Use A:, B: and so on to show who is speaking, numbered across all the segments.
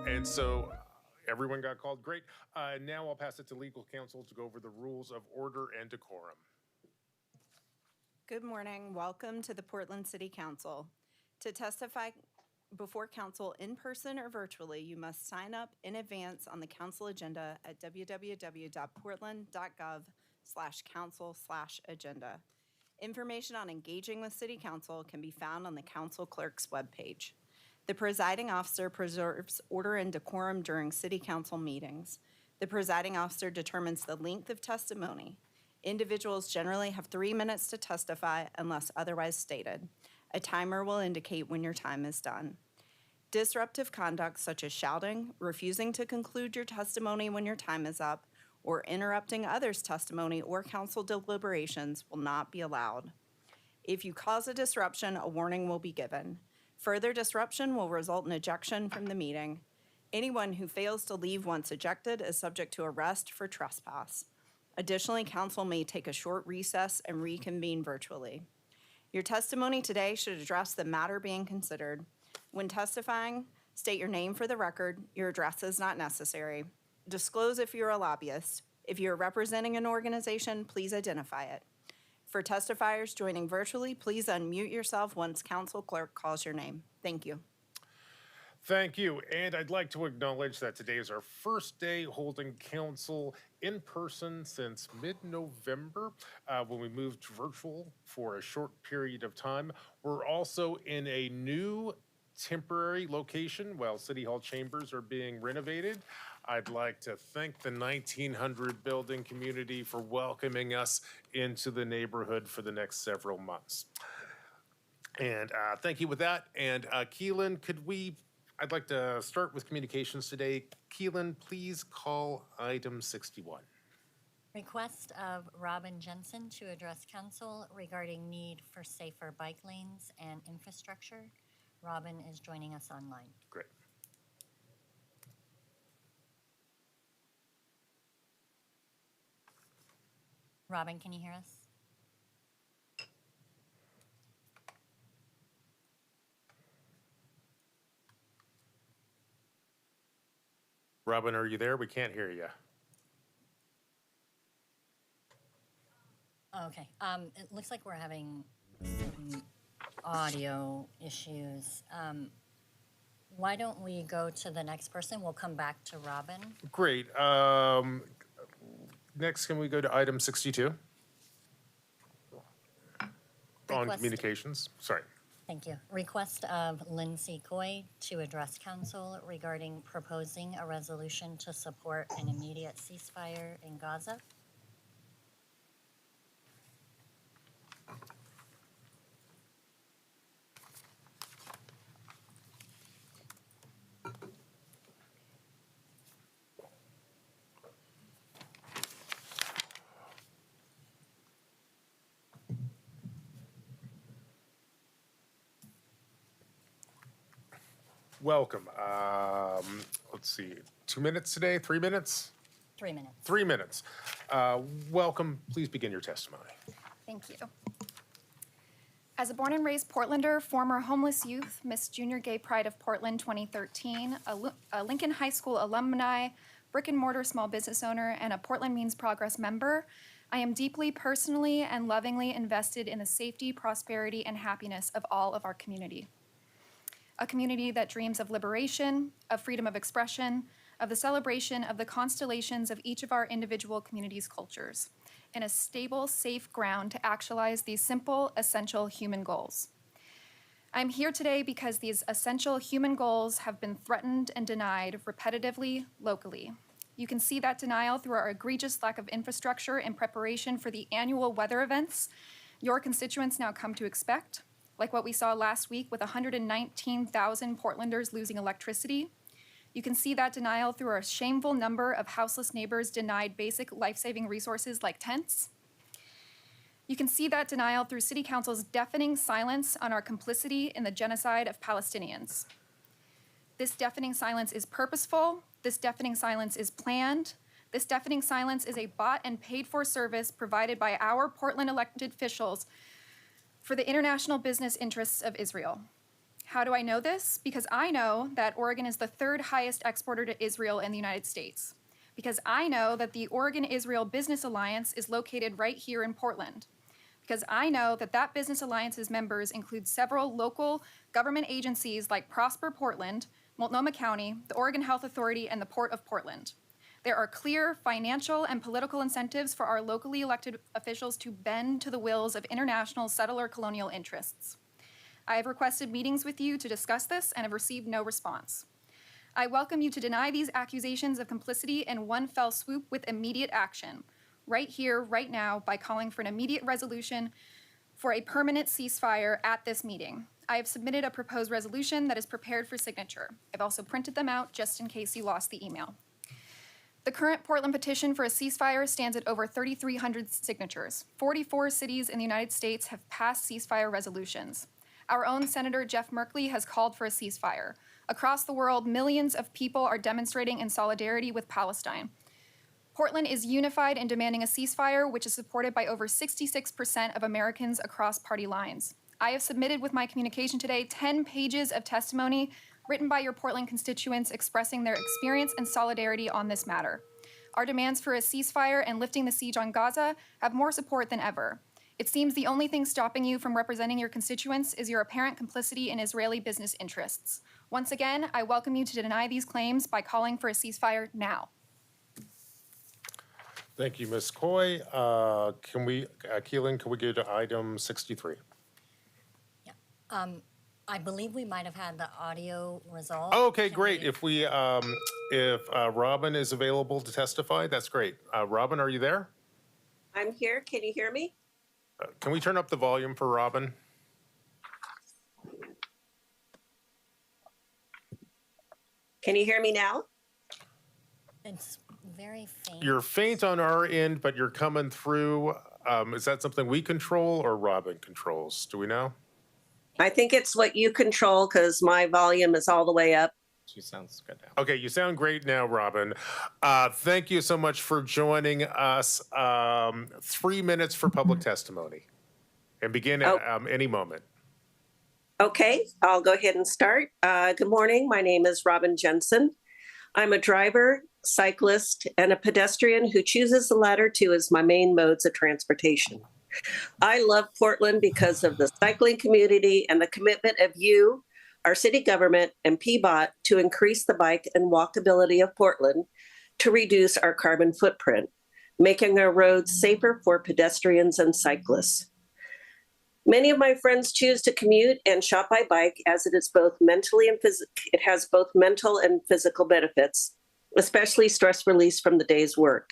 A: And so everyone got called. Great. Now I'll pass it to legal counsel to go over the rules of order and decorum.
B: Good morning. Welcome to the Portland City Council. To testify before council in person or virtually, you must sign up in advance on the council agenda at www.portland.gov/council/agenda. Information on engaging with City Council can be found on the council clerk's webpage. The presiding officer preserves order and decorum during City Council meetings. The presiding officer determines the length of testimony. Individuals generally have 3 minutes to testify unless otherwise stated. A timer will indicate when your time is done. Disruptive conduct such as shouting, refusing to conclude your testimony when your time is up, or interrupting others' testimony or council deliberations will not be allowed. If you cause a disruption, a warning will be given. Further disruption will result in ejection from the meeting. Anyone who fails to leave once ejected is subject to arrest for trespass. Additionally, council may take a short recess and reconvene virtually. Your testimony today should address the matter being considered. When testifying, state your name for the record. Your address is not necessary. Disclose if you're a lobbyist. If you're representing an organization, please identify it. For testifiers joining virtually, please unmute yourself once council clerk calls your name. Thank you.
A: Thank you. And I'd like to acknowledge that today is our first day holding council in person since mid-November when we moved virtual for a short period of time. We're also in a new temporary location while City Hall chambers are being renovated. I'd like to thank the 1900 building community for welcoming us into the neighborhood for the next several months. And thank you with that. And Keelan, I'd like to start with communications today. Keelan, please call item 61.
C: Request of Robin Jensen to address council regarding need for safer bike lanes and infrastructure. Robin is joining us online.
A: Great.
C: Robin, can you hear us?
A: Robin, are you there? We can't hear you.
C: Okay, it looks like we're having some audio issues. Why don't we go to the next person? We'll come back to Robin.
A: Great. Next, can we go to item 62? On
C: Request-
A: communications. Sorry.
C: Thank you. Request of Lindsay Coy to address council regarding proposing a resolution to support an immediate ceasefire in Gaza.
A: Welcome. Let's see, 2 minutes today, 3 minutes?
C: 3 minutes.
A: 3 minutes. Welcome. Please begin your testimony.
D: Thank you. As a born and raised Portlander, former homeless youth, Miss Junior Gay Pride of Portland 2013, a Lincoln High School alumni, brick and mortar small business owner, and a Portland Means Progress member, I am deeply personally and lovingly invested in the safety, prosperity, and happiness of all of our community. A community that dreams of liberation, of freedom of expression, of the celebration of the constellations of each of our individual communities' cultures, and a stable, safe ground to actualize these simple, essential human goals. I'm here today because these essential human goals have been threatened and denied repetitively locally. You can see that denial through our egregious lack of infrastructure in preparation for the annual weather events your constituents now come to expect, like what we saw last week with 119,000 Portlanders losing electricity. You can see that denial through our shameful number of houseless neighbors denied basic life-saving resources like tents. You can see that denial through City Council's deafening silence on our complicity in the genocide of Palestinians. This deafening silence is purposeful. This deafening silence is planned. This deafening silence is a bought and paid-for service provided by our Portland elected officials for the international business interests of Israel. How do I know this? Because I know that Oregon is the third highest exporter to Israel in the United States. Because I know that the Oregon-Israel Business Alliance is located right here in Portland. Because I know that that business alliance's members include several local government agencies like Prosper Portland, Multnomah County, the Oregon Health Authority, and the Port of Portland. There are clear financial and political incentives for our locally elected officials to bend to the wills of international settler colonial interests. I have requested meetings with you to discuss this and have received no response. I welcome you to deny these accusations of complicity in one fell swoop with immediate action, right here, right now, by calling for an immediate resolution for a permanent ceasefire at this meeting. I have submitted a proposed resolution that is prepared for signature. I've also printed them out just in case you lost the email. The current Portland petition for a ceasefire stands at over 3,300 signatures. 44 cities in the United States have passed ceasefire resolutions. Our own Senator Jeff Merkley has called for a ceasefire. Across the world, millions of people are demonstrating in solidarity with Palestine. Portland is unified in demanding a ceasefire, which is supported by over 66% of Americans across party lines. I have submitted with my communication today 10 pages of testimony written by your Portland constituents expressing their experience and solidarity on this matter. Our demands for a ceasefire and lifting the siege on Gaza have more support than ever. It seems the only thing stopping you from representing your constituents is your apparent complicity in Israeli business interests. Once again, I welcome you to deny these claims by calling for a ceasefire now.
A: Thank you, Ms. Coy. Keelan, can we go to item 63?
C: Yeah. I believe we might have had the audio resolved.
A: Okay,
C: Can
A: great.
C: we-
A: If Robin is available to testify, that's great. Robin, are you there?
E: I'm here. Can you hear me?
A: Can we turn up the volume for Robin?
E: Can you hear me now?
C: It's very faint.
A: You're faint on our end, but you're coming through. Is that something we control or Robin controls? Do we know?
E: I think it's what you control because my volume is all the way up.
F: She sounds good now.
A: Okay, you sound great now, Robin. Thank you so much for joining us. 3 minutes for public testimony, and begin at any moment.
E: Okay, I'll go ahead and start. Good morning. My name is Robin Jensen. I'm a driver, cyclist, and a pedestrian who chooses the latter two as my main modes of transportation. I love Portland because of the cycling community and the commitment of you, our city government, and PEBOT to increase the bike and walkability of Portland to reduce our carbon footprint, making our roads safer for pedestrians and cyclists. Many of my friends choose to commute and shop by bike as it is both mentally and it has both mental and physical benefits, especially stress release from the day's work.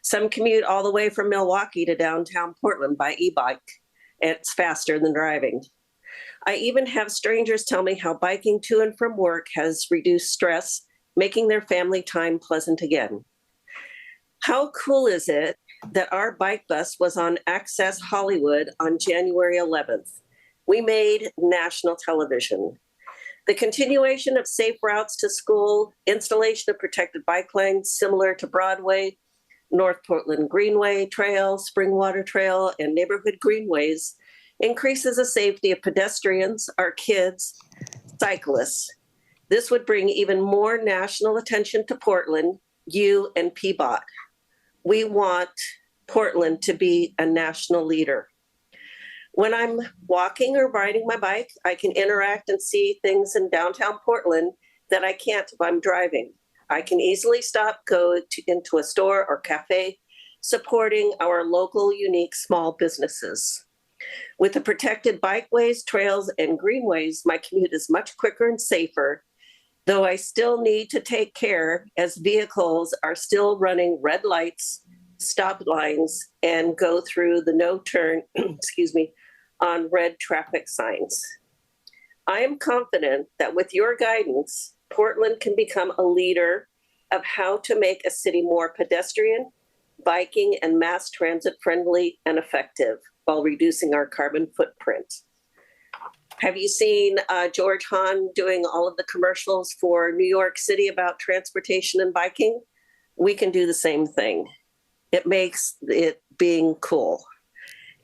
E: Some commute all the way from Milwaukee to downtown Portland by e-bike. It's faster than driving. I even have strangers tell me how biking to and from work has reduced stress, making their family time pleasant again. How cool is it that our bike bus was on Access Hollywood on January 11th? We made national television. The continuation of safe routes to school, installation of protected bike lanes similar to Broadway, North Portland Greenway Trail, Springwater Trail, and neighborhood greenways increases the safety of pedestrians, our kids, cyclists. This would bring even more national attention to Portland, you and PEBOT. We want Portland to be a national leader. When I'm walking or riding my bike, I can interact and see things in downtown Portland that I can't if I'm driving. I can easily stop, into a store or cafe, supporting our local, unique small businesses. With the protected bikeways, trails, and greenways, my commute is much quicker and safer, though I still need to take care as vehicles are still running red lights, stop lines, and go through the no turn, on red traffic signs. I am confident that with your guidance, Portland can become a leader of how to make a city more pedestrian, biking, and mass transit friendly and effective while reducing our carbon footprint. Have you seen George Hahn doing all of the commercials for New York City about transportation and biking? We can do the same thing. It makes it being cool.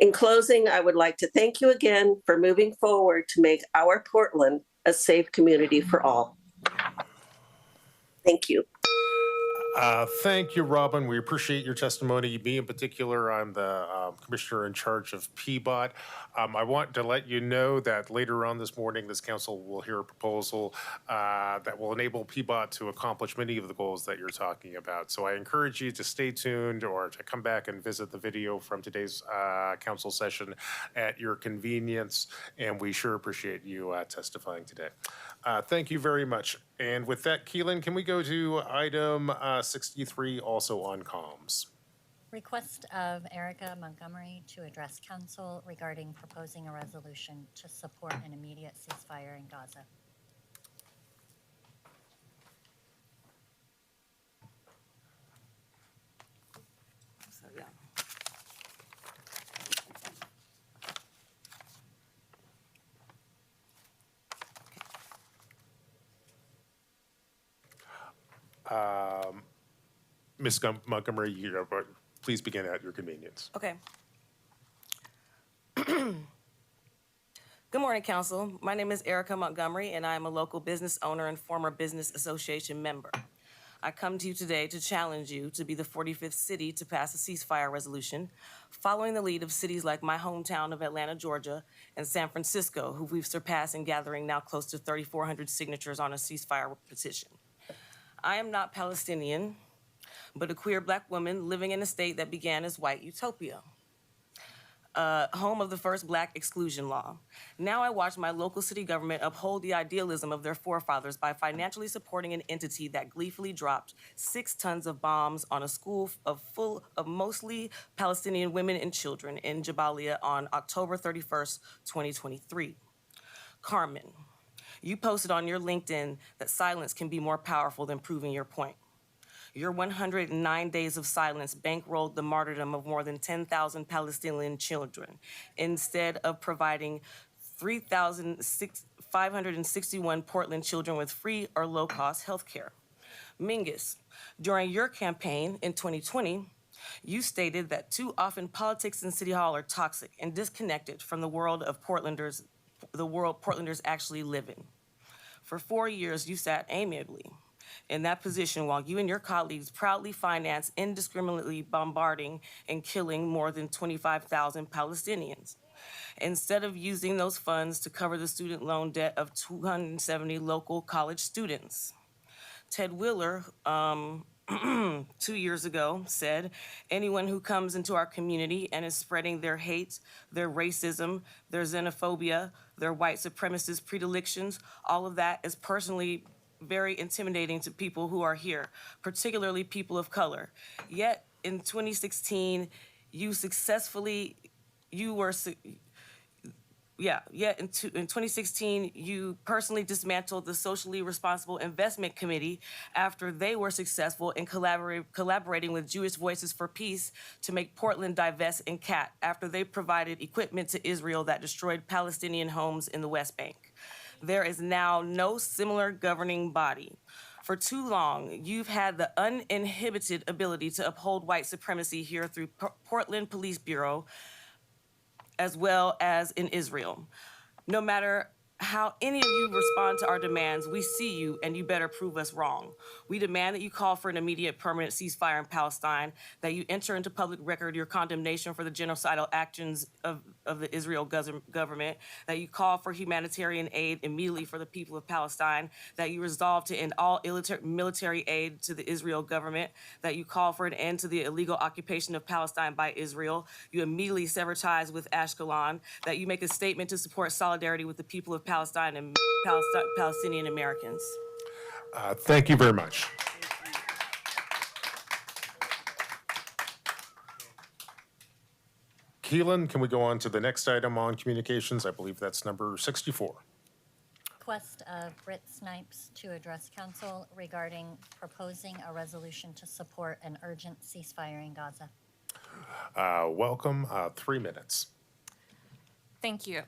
E: In closing, I would like to thank you again for moving forward to make our Portland a safe community for all. Thank you.
A: Thank you, Robin. We appreciate your testimony. Me in particular, I'm the commissioner in charge of PEBOT. I want to let you know that later on this morning, this council will hear a proposal that will enable PEBOT to accomplish many of the goals that you're talking about. So I encourage you to stay tuned or to come back and visit the video from today's council session at your convenience. And we sure appreciate you testifying today. Thank you very much. And with that, Keelan, can we go to item 63, also on comms?
C: Request of Erica Montgomery to address council regarding proposing a resolution to support an immediate ceasefire in Gaza.
A: Ms. Montgomery, please begin at your convenience.
G: Okay. Good morning, Council. My name is Erica Montgomery, and I am a local business owner and former business association member.
F: I come to you today to challenge you to be the 45th city to pass a ceasefire resolution, following the lead of cities like my hometown of Atlanta, Georgia, and San Francisco, who we've surpassed in gathering now close to 3,400 signatures on a ceasefire petition. I am not Palestinian, but a queer Black woman living in a state that began as white utopia. Home of the first Black exclusion law. Now I watch my local city government uphold the idealism of their forefathers by financially supporting an entity that gleefully dropped 6 tons of bombs on a school full of mostly Palestinian women and children in Jabalia on October 31st, 2023. Carmen, you posted on your LinkedIn that silence can be more powerful than proving your point. Your 109 days of silence bankrolled the martyrdom of more than 10,000 Palestinian children, instead of providing 3,561 Portland children with free or low-cost health care. Mingus, during your campaign in 2020, you stated that too often politics in City Hall are toxic and disconnected from the world Portlanders actually live in. For 4 years, you sat amiably in that position while you and your colleagues proudly financed indiscriminately bombarding and killing more than 25,000 Palestinians. Instead of using those funds to cover the student loan debt of 270 local college students. Ted Wheeler, 2 years ago, said, anyone who comes into our community and is spreading their hate, their racism, their xenophobia, their white supremacist predilections, all of that is personally very intimidating to people who are here, particularly people of color. Yet in 2016, in 2016, you personally dismantled the Socially Responsible Investment Committee after they were successful in collaborating with Jewish Voices for Peace to make Portland divest in CAT after they provided equipment to Israel that destroyed Palestinian homes in the West Bank. There is now no similar governing body. For too long, you've had the uninhibited ability to uphold white supremacy here through Portland Police Bureau, as well as in Israel. No matter how any of you respond to our demands, we see you and you better prove us wrong. We demand that you call for an immediate permanent ceasefire in Palestine, that you enter into public record your condemnation for the genocidal actions of the Israel government, that you call for humanitarian aid immediately for the people of Palestine, that you resolve to end all military aid to the Israel government, that you call for an end to the illegal occupation of Palestine by Israel, you immediately sever ties with Ashkelon, that you make a statement to support solidarity with the people of Palestine and Palestinian Americans.
A: Thank you very much. Keelan, can we go on to the next item on communications? I believe that's number 64.
C: Request of Britt Snipes to address council regarding proposing a resolution to support an urgent ceasefire in Gaza.
A: Welcome, 3 minutes.
G: Thank you.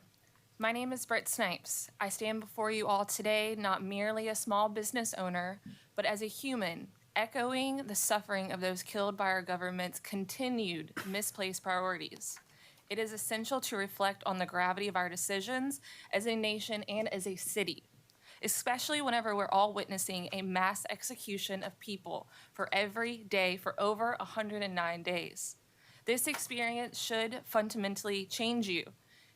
G: My name is Britt Snipes. I stand before you all today not merely a small business owner, but as a human, echoing the suffering of those killed by our government's continued misplaced priorities. It is essential to reflect on the gravity of our decisions as a nation and as a city, especially whenever we're all witnessing a mass execution of people for every day for over 109 days. This experience should fundamentally change you.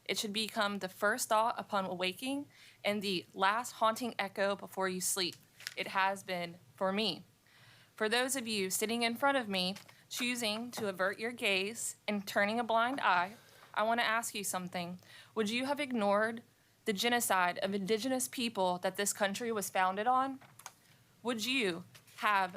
G: It should become the first thought upon awaking and the last haunting echo before you sleep. It has been for me. For those of you sitting in front of me, choosing to avert your gaze and turning a blind eye, I want to ask you something. Would you have ignored the genocide of indigenous people that this country was founded on? Would you have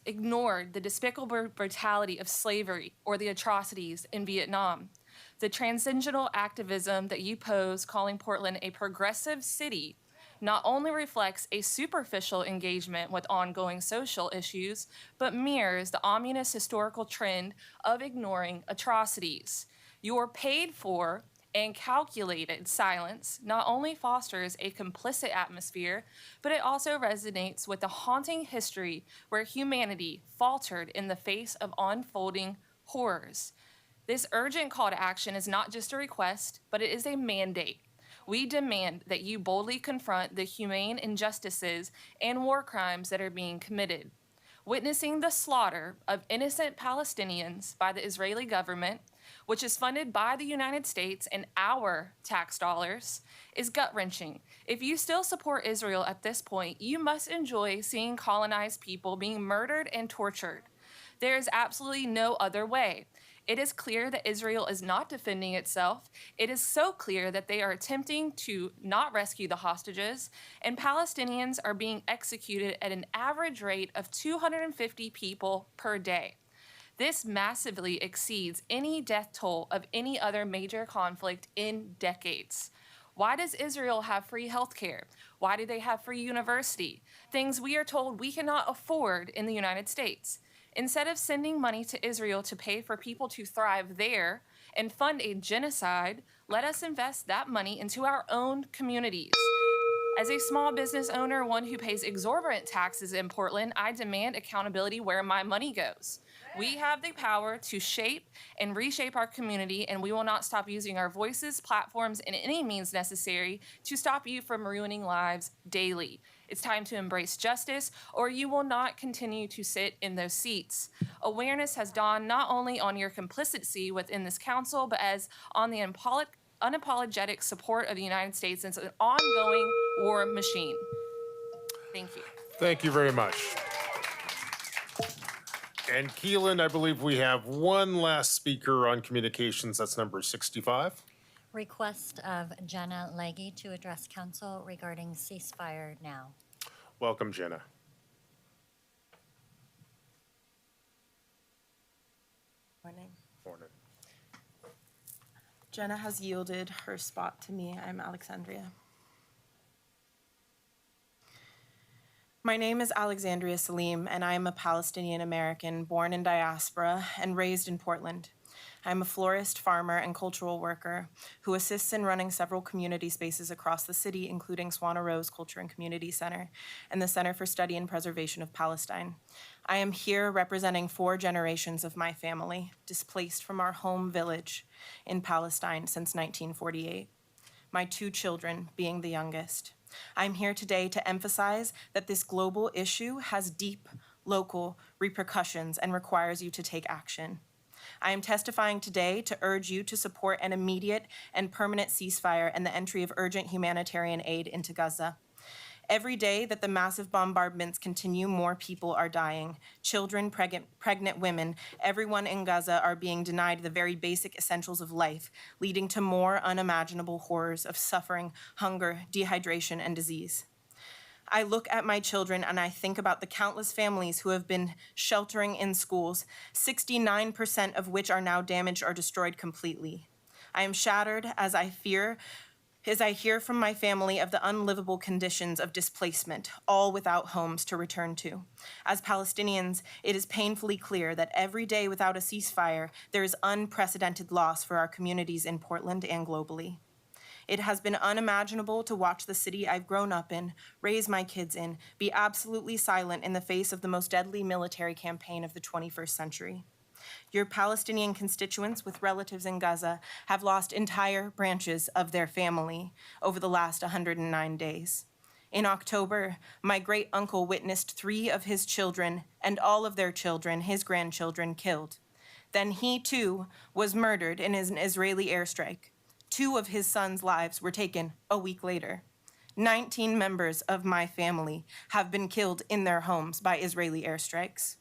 G: ignored the despicable brutality of slavery or the atrocities in Vietnam? The transcendental activism that you pose, calling Portland a progressive city, not only reflects a superficial engagement with ongoing social issues, but mirrors the ominous historical trend of ignoring atrocities. Your paid for and calculated silence not only fosters a complicit atmosphere, but it also resonates with the haunting history where humanity faltered in the face of unfolding horrors. This urgent call to action is not just a request, but it is a mandate. We demand that you boldly confront the humane injustices and war crimes that are being committed. Witnessing the slaughter of innocent Palestinians by the Israeli government, which is funded by the United States and our tax dollars, is gut-wrenching. If you still support Israel at this point, you must enjoy seeing colonized people being murdered and tortured. There is absolutely no other way. It is clear that Israel is not defending itself. It is so clear that they are attempting to not rescue the hostages, and Palestinians are being executed at an average rate of 250 people per day. This massively exceeds any death toll of any other major conflict in decades. Why does Israel have free healthcare? Why do they have free university? Things we are told we cannot afford in the United States. Instead of sending money to Israel to pay for people to thrive there and fund a genocide, let us invest that money into our own communities. As a small business owner, one who pays exorbitant taxes in Portland, I demand accountability where my money goes. We have the power to shape and reshape our community, and we will not stop using our voices, platforms, and any means necessary to stop you from ruining lives daily. It's time to embrace justice, or you will not continue to sit in those seats. Awareness has dawned not only on your complicity within this council, but as on the unapologetic support of the United States as an ongoing war machine. Thank you.
A: Thank you very much. And Keelan, I believe we have one last speaker on communications. That's number 65.
C: Request of Jenna Legge to address council regarding ceasefire now.
A: Welcome, Jenna.
H: Morning.
A: Morning.
H: Jenna has yielded her spot to me. I'm Alexandria. My name is Alexandria Salim, and I am a Palestinian American born in diaspora and raised in Portland. I'm a florist, farmer, and cultural worker who assists in running several community spaces across the city, including Swana Rose Culture and Community Center and the Center for Study and Preservation of Palestine. I am here representing 4 generations of my family, displaced from our home village in Palestine since 1948, my 2 children being the youngest. I'm here today to emphasize that this global issue has deep local repercussions and requires you to take action. I am testifying today to urge you to support an immediate and permanent ceasefire and the entry of urgent humanitarian aid into Gaza. Every day that the massive bombardments continue, more people are dying. Children, pregnant women, everyone in Gaza are being denied the very basic essentials of life, leading to more unimaginable horrors of suffering, hunger, dehydration, and disease. I look at my children and I think about the countless families who have been sheltering in schools, 69% of which are now damaged or destroyed completely. I am shattered as I hear from my family of the unlivable conditions of displacement, all without homes to return to. As Palestinians, it is painfully clear that every day without a ceasefire, there is unprecedented loss for our communities in Portland and globally. It has been unimaginable to watch the city I've grown up in, raise my kids in, be absolutely silent in the face of the most deadly military campaign of the 21st century. Your Palestinian constituents with relatives in Gaza have lost entire branches of their family over the last 109 days. In October, my great-uncle witnessed 3 of his children and all of their children, his grandchildren, killed. Then he, too, was murdered in an Israeli airstrike. 2 of his sons' lives were taken a week later. 19 members of my family have been killed in their homes by Israeli airstrikes.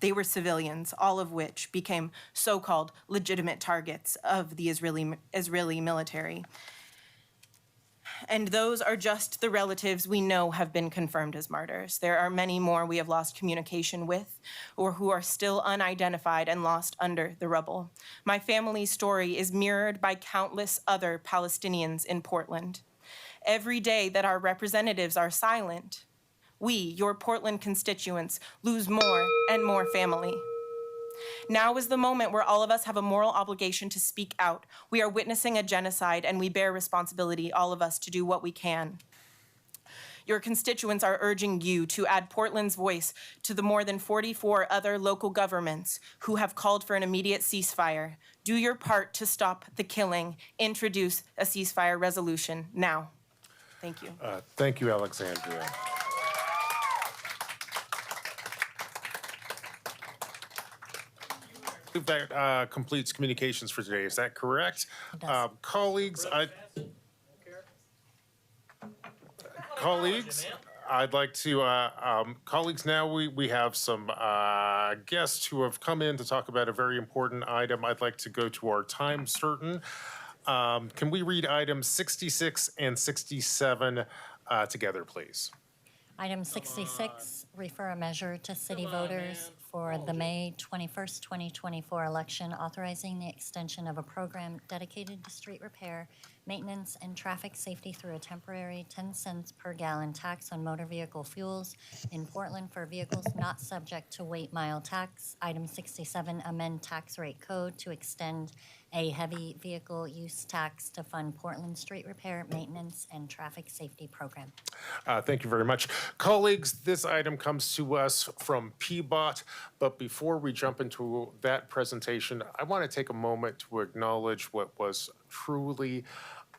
H: They were civilians, all of which became so-called legitimate targets of the Israeli military. And those are just the relatives we know have been confirmed as martyrs. There are many more we have lost communication with or who are still unidentified and lost under the rubble. My family's story is mirrored by countless other Palestinians in Portland. Every day that our representatives are silent, we, your Portland constituents, lose more and more family. Now is the moment where all of us have a moral obligation to speak out. We are witnessing a genocide, and we bear responsibility, all of us, to do what we can. Your constituents are urging you to add Portland's voice to the more than 44 other local governments who have called for an immediate ceasefire. Do your part to stop the killing. Introduce a ceasefire resolution now. Thank you.
A: Thank you, Alexandria. That completes communications for today. Is that correct?
C: It does.
A: Colleagues, I'd like to, colleagues, now we have some guests who have come in to talk about a very important item. I'd like to go to our time certain. Can we read items 66 and 67 together, please?
C: Item 66, refer a measure to city voters for the May 21st, 2024 election, authorizing the extension of a program dedicated to street repair, maintenance, and traffic safety through a temporary 10 cents per gallon tax on motor vehicle fuels in Portland for vehicles not subject to weight mile tax. Item 67, amend tax rate code to extend a heavy vehicle use tax to fund Portland street repair, maintenance, and traffic safety program.
A: Thank you very much. Colleagues, this item comes to us from PEBOT, but before we jump into that presentation, I want to take a moment to acknowledge what was truly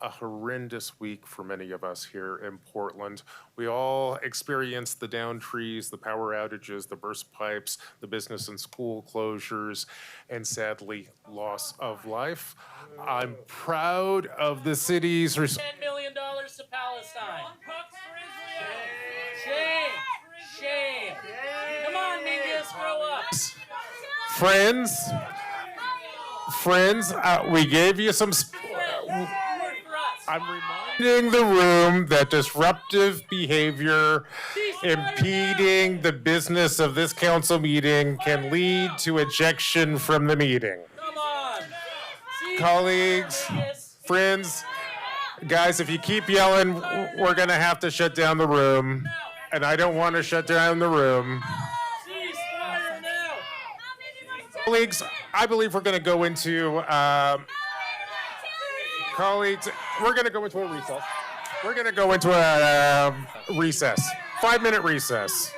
A: a horrendous week for many of us here in Portland. We all experienced the downed trees, the power outages, the burst pipes, the business and school closures, and sadly, loss of life. I'm proud of the city's
I: $10 million to Palestine. Shame. Shame. Come on, Mingus, grow up.
A: Friends, we gave you some. I'm reminding the room that disruptive behavior impeding the business of this council meeting can lead to ejection from the meeting.
I: Come on.
A: Colleagues, friends, guys, if you keep yelling, we're going to have to shut down the room. And I don't want to shut down the room.
I: Ceasefire now.
A: Colleagues, I believe we're going to go into, colleagues, we're going to go into a recess. We're going to go into a recess, 5-minute recess.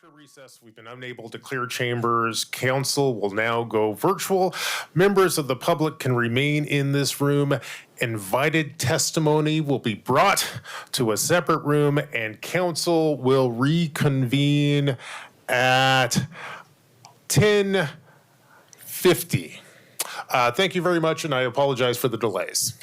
A: After recess, we've been unable to clear chambers. Council will now go virtual. Members of the public can remain in this room. Invited testimony will be brought to a separate room, and council will reconvene at 10:50. Thank you very much, and I apologize for the delays.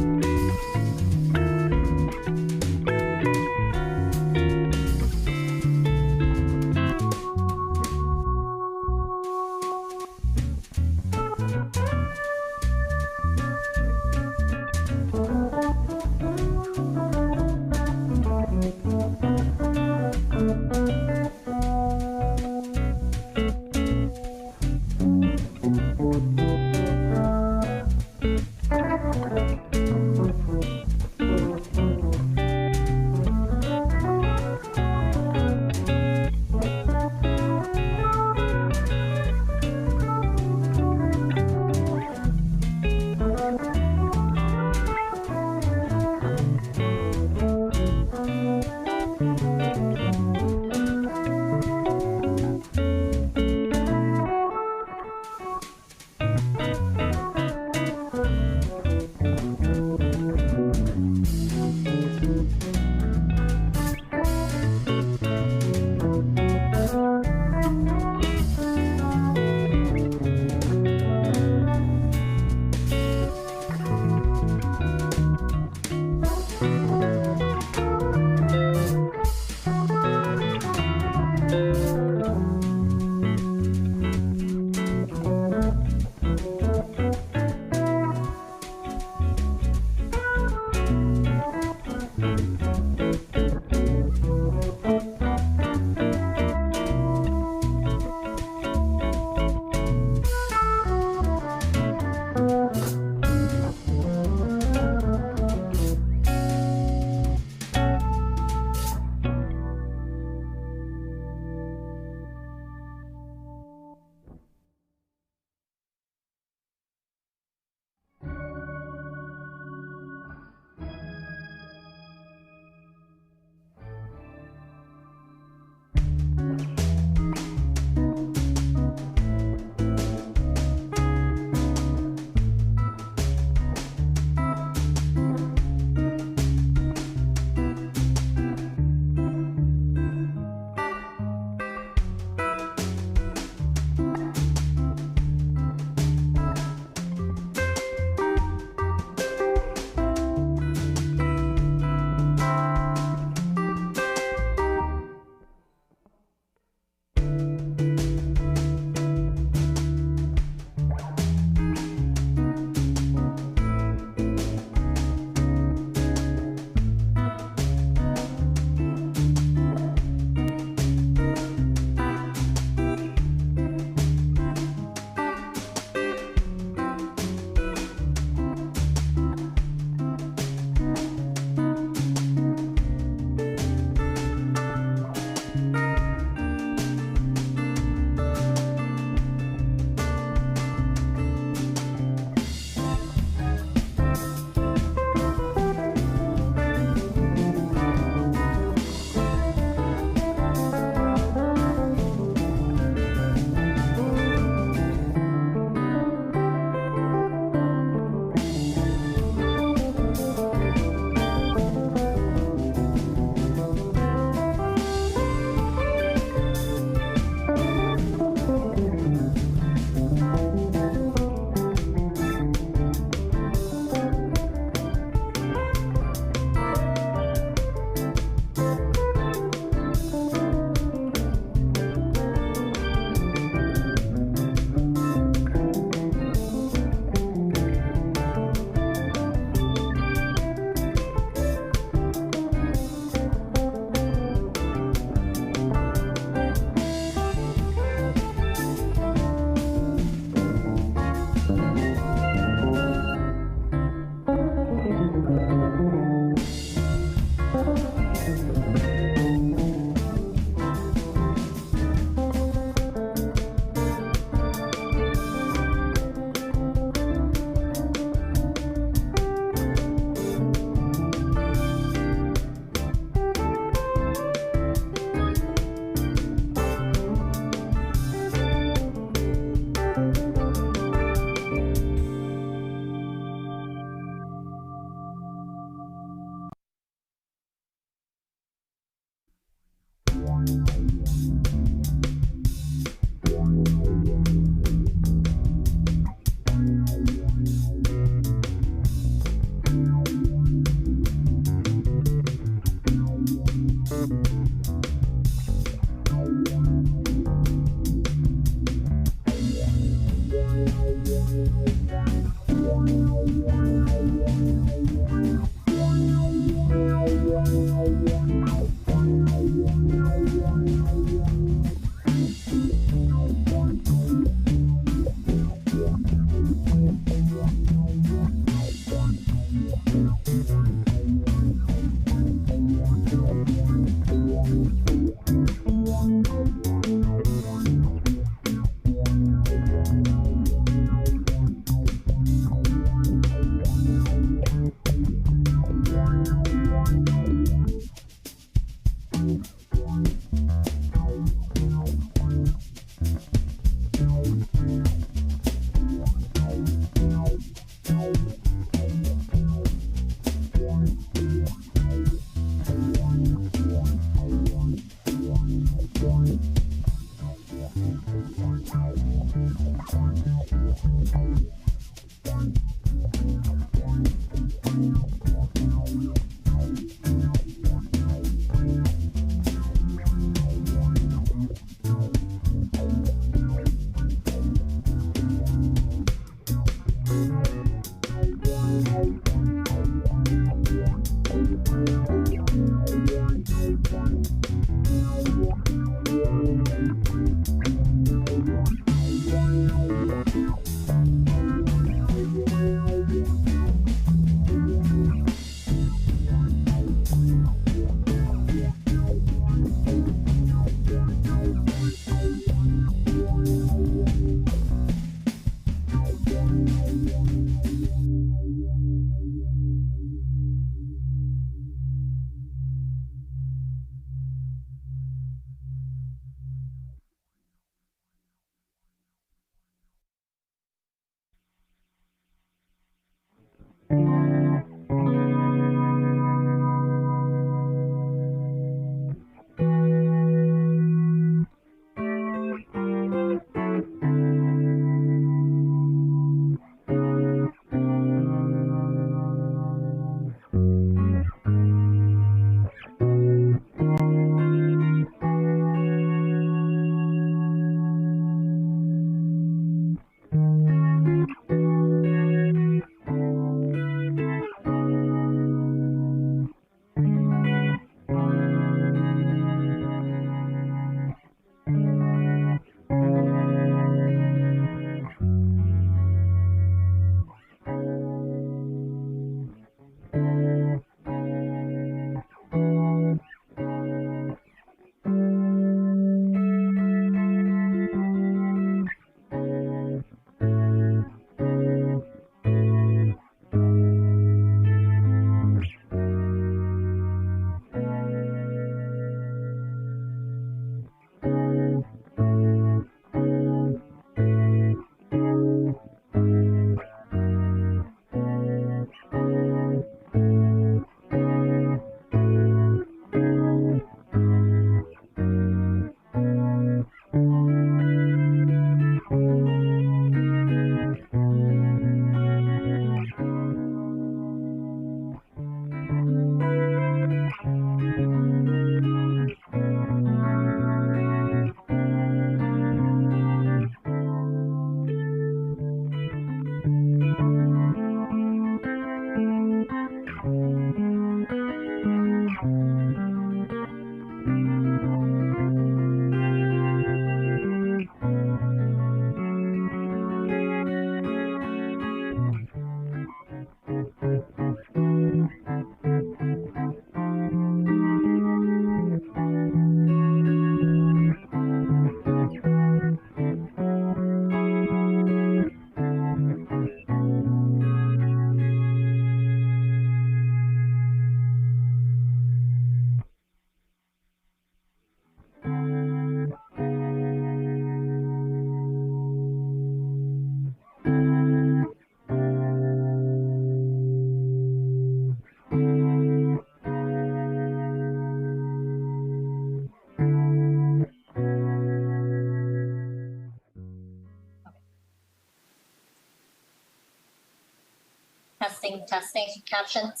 C: Testing, captions.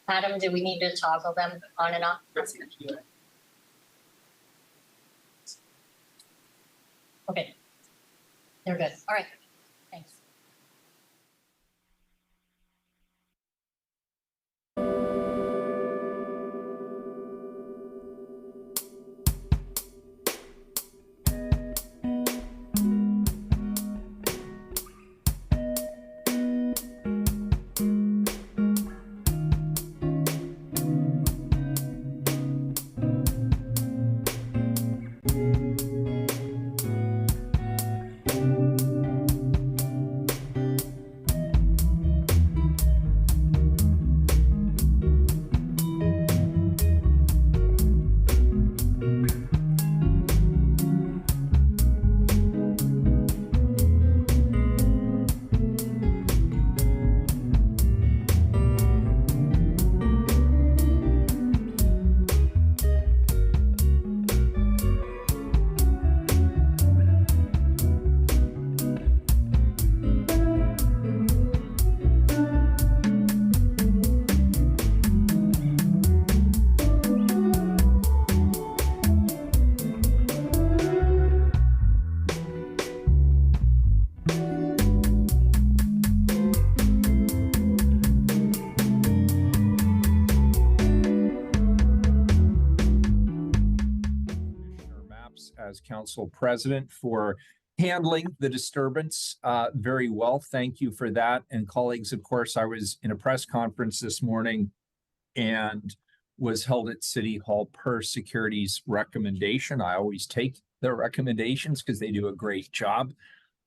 C: Adam, do we need to toggle them on and off? Okay, they're good. All right, thanks.
J: As council president for handling the disturbance very well. Thank you for that. And colleagues, of course, I was in a press conference this morning and was held at City Hall per security's recommendation. I always take their recommendations because they do a great job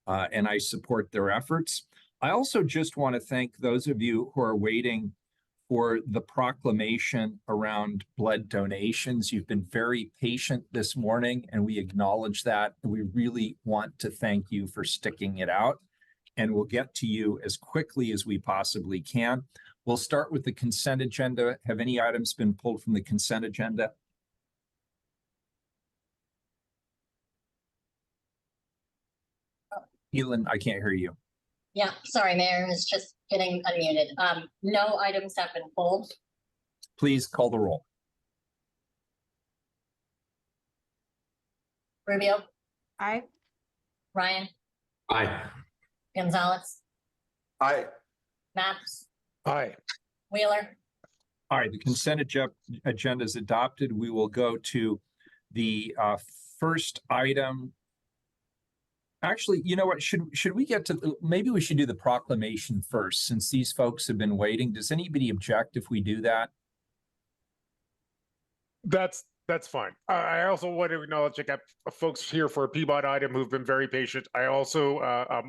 J: and I support their efforts. I also just want to thank those of you who are waiting for the proclamation around blood donations. You've been very patient this morning, and we acknowledge that. We really want to thank you for sticking it out. and we'll get to you as quickly as we possibly can. We'll start with the consent agenda. Have any items been pulled from the consent agenda? Elin, I can't hear you.
C: Yeah, sorry, Mayor, is just getting unmuted. No items have been pulled.
J: Please call the roll.
C: Rubio,
K: Aye.
C: Ryan,
L: Aye.
C: Gonzalez,
L: Aye.
C: Maps,
A: Aye.
C: Wheeler.
J: All right, the consent agenda is adopted. We will go to the first item. Actually, you know what? Should we get to, maybe we should do the proclamation first, since these folks have been waiting. Does anybody object if we do that?
A: That's fine. I also want to acknowledge I got folks here for a PEBOT item who've been very patient. I also,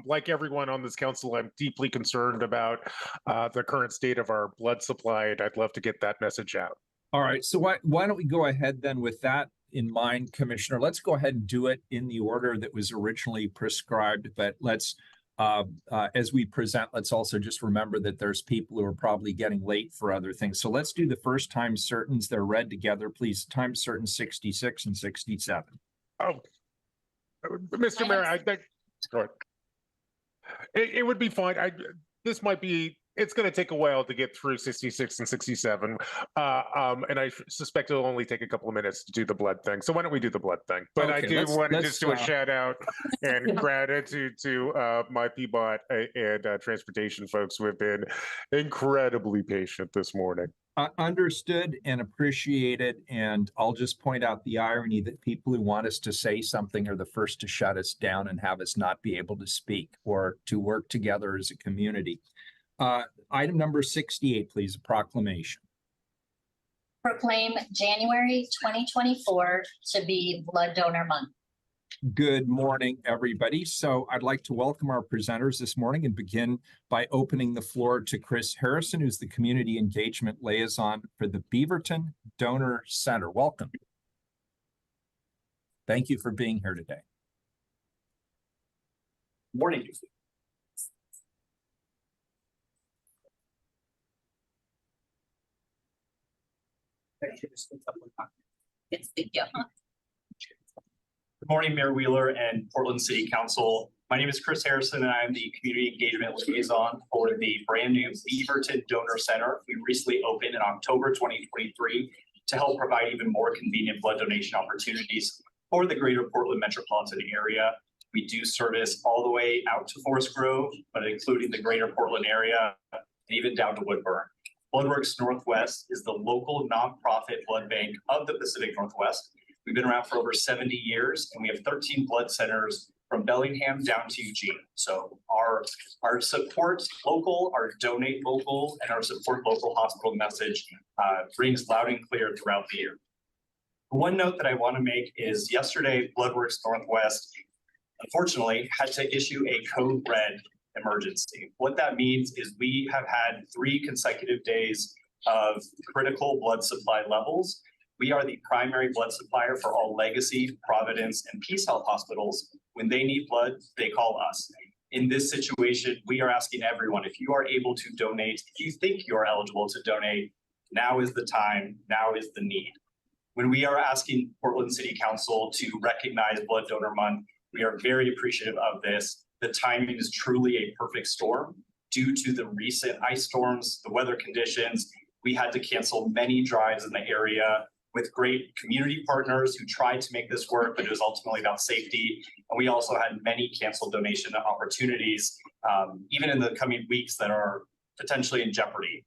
A: like everyone on this council, I'm deeply concerned about the current state of our blood supply, and I'd love to get that message out.
J: All right, so why don't we go ahead then with that in mind, Commissioner? Let's go ahead and do it in the order that was originally prescribed, but let's, as we present, let's also just remember that there's people who are probably getting late for other things. So let's do the first time certains. They're read together, please. Time certain 66 and 67.
A: Oh, Mr. Mayor, I think, go ahead. It would be fine. This might be, it's going to take a while to get through 66 and 67. And I suspect it'll only take a couple of minutes to do the blood thing. So why don't we do the blood thing? But okay, I do want to just do a shout out and gratitude to my PEBOT and transportation folks who have been incredibly patient this morning.
J: Understood and appreciated. And I'll just point out the irony that people who want us to say something are the first to shut us down and have us not be able to speak or to work together as a community. Item number 68, please, a proclamation.
C: Proclaim January 2024 to be Blood Donor Month.
J: Good morning, everybody. So I'd like to welcome our presenters this morning and begin by opening the floor to Chris Harrison, who's the Community Engagement Liaison for the Beaverton Donor Center. Welcome. Thank you for being here today.
L: Good morning.
C: It's big, yeah.
M: Good morning, Mayor Wheeler and Portland City Council. My name is Chris Harrison, and I'm the Community Engagement Liaison for the brand new Beaverton Donor Center. We recently opened in October 2023 to help provide even more convenient blood donation opportunities for the greater Portland metropolitan area. We do service all the way out to Forest Grove, but including the greater Portland area and even down to Woodburn. Bloodworks Northwest is the local nonprofit blood bank of the Pacific Northwest. We've been around for over 70 years, and we have 13 blood centers from Bellingham down to Eugene. So our support local, our donate local, and our support local hospital message rings loud and clear throughout the year. One note that I want to make is yesterday, Bloodworks Northwest, unfortunately, had to issue a code red emergency. What that means is we have had 3 consecutive days of critical blood supply levels. We are the primary blood supplier for all Legacy, Providence, and Peace Health hospitals. When they need blood, they call us. In this situation, we are asking everyone, if you are able to donate, if you think you are eligible to donate, now is the time, now is the need. When we are asking Portland City Council to recognize Blood Donor Month, we are very appreciative of this. The timing is truly a perfect storm. Due to the recent ice storms, the weather conditions, we had to cancel many drives in the area with great community partners who tried to make this work, but it was ultimately about safety. And we also had many canceled donation opportunities, even in the coming weeks, that are potentially in jeopardy.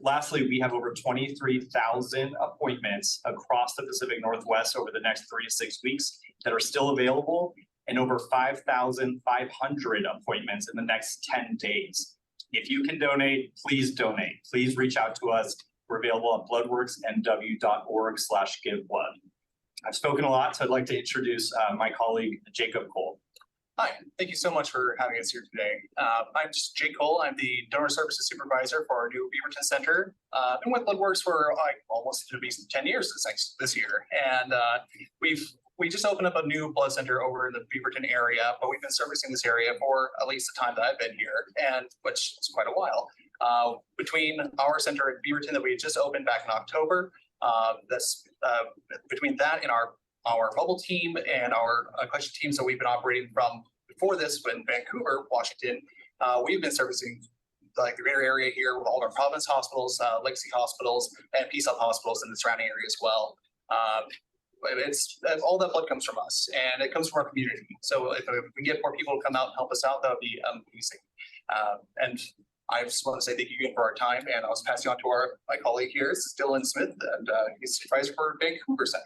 M: Lastly, we have over 23,000 appointments across the Pacific Northwest over the next 3 to 6 weeks that are still available, and over 5,500 appointments in the next 10 days. If you can donate, please donate. Please reach out to us. We're available at bloodworksnw.org/giveblood. I've spoken a lot, so I'd like to introduce my colleague, Jacob Cole.
N: Hi, thank you so much for having us here today. I'm just Jake Cole. I'm the Donor Services Supervisor for our new Beaverton Center. I've been with Bloodworks for almost to be 10 years this year. And we've we just opened up a new blood center over in the Beaverton area, but we've been servicing this area for at least the time that I've been here, and which is quite a while. Between our center at Beaverton that we just opened back in October, between that and our mobile team and our collection teams that we've been operating from before this in Vancouver, Washington, we've been servicing like the greater area here with all of our province hospitals, legacy hospitals, and Peace Health hospitals in the surrounding area as well. It's all that blood comes from us, and it comes from our community. So if we get more people to come out and help us out, that would be amazing. And I just want to say thank you again for our time, and I was passing on to my colleague here, Dylan Smith, and he's supervisor for Vancouver Center.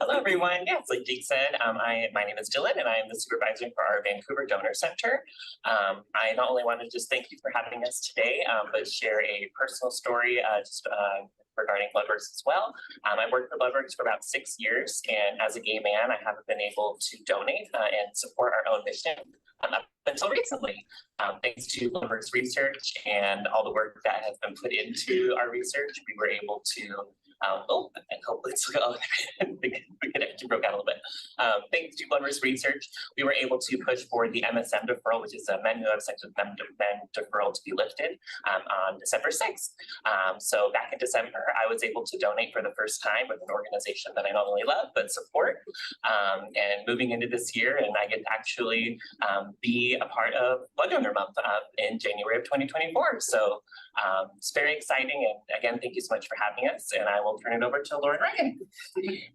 K: Hello, everyone. Yeah, it's like Jake said, my name is Dylan, and I am the supervisor for our Vancouver Donor Center. I not only want to just thank you for having us today, but share a personal story regarding Bloodworks as well. I've worked for Bloodworks for about 6 years, and as a gay man, I haven't been able to donate and support our own mission up until recently. Thanks to Bloodworks research and all the work that has been put into our research, we were able to and hopefully it's the connection broke out a little bit. Thanks to Bloodworks research, we were able to push for the MSM deferral, which is a men who have sex with men deferral, to be lifted on December 6th. So back in December, I was able to donate for the first time with an organization that I not only love, but support. And moving into this year, and I get to actually be a part of Blood Donor Month in January of 2024. So it's very exciting. And again, thank you so much for having us. And I will turn it over to Lauren Reagan.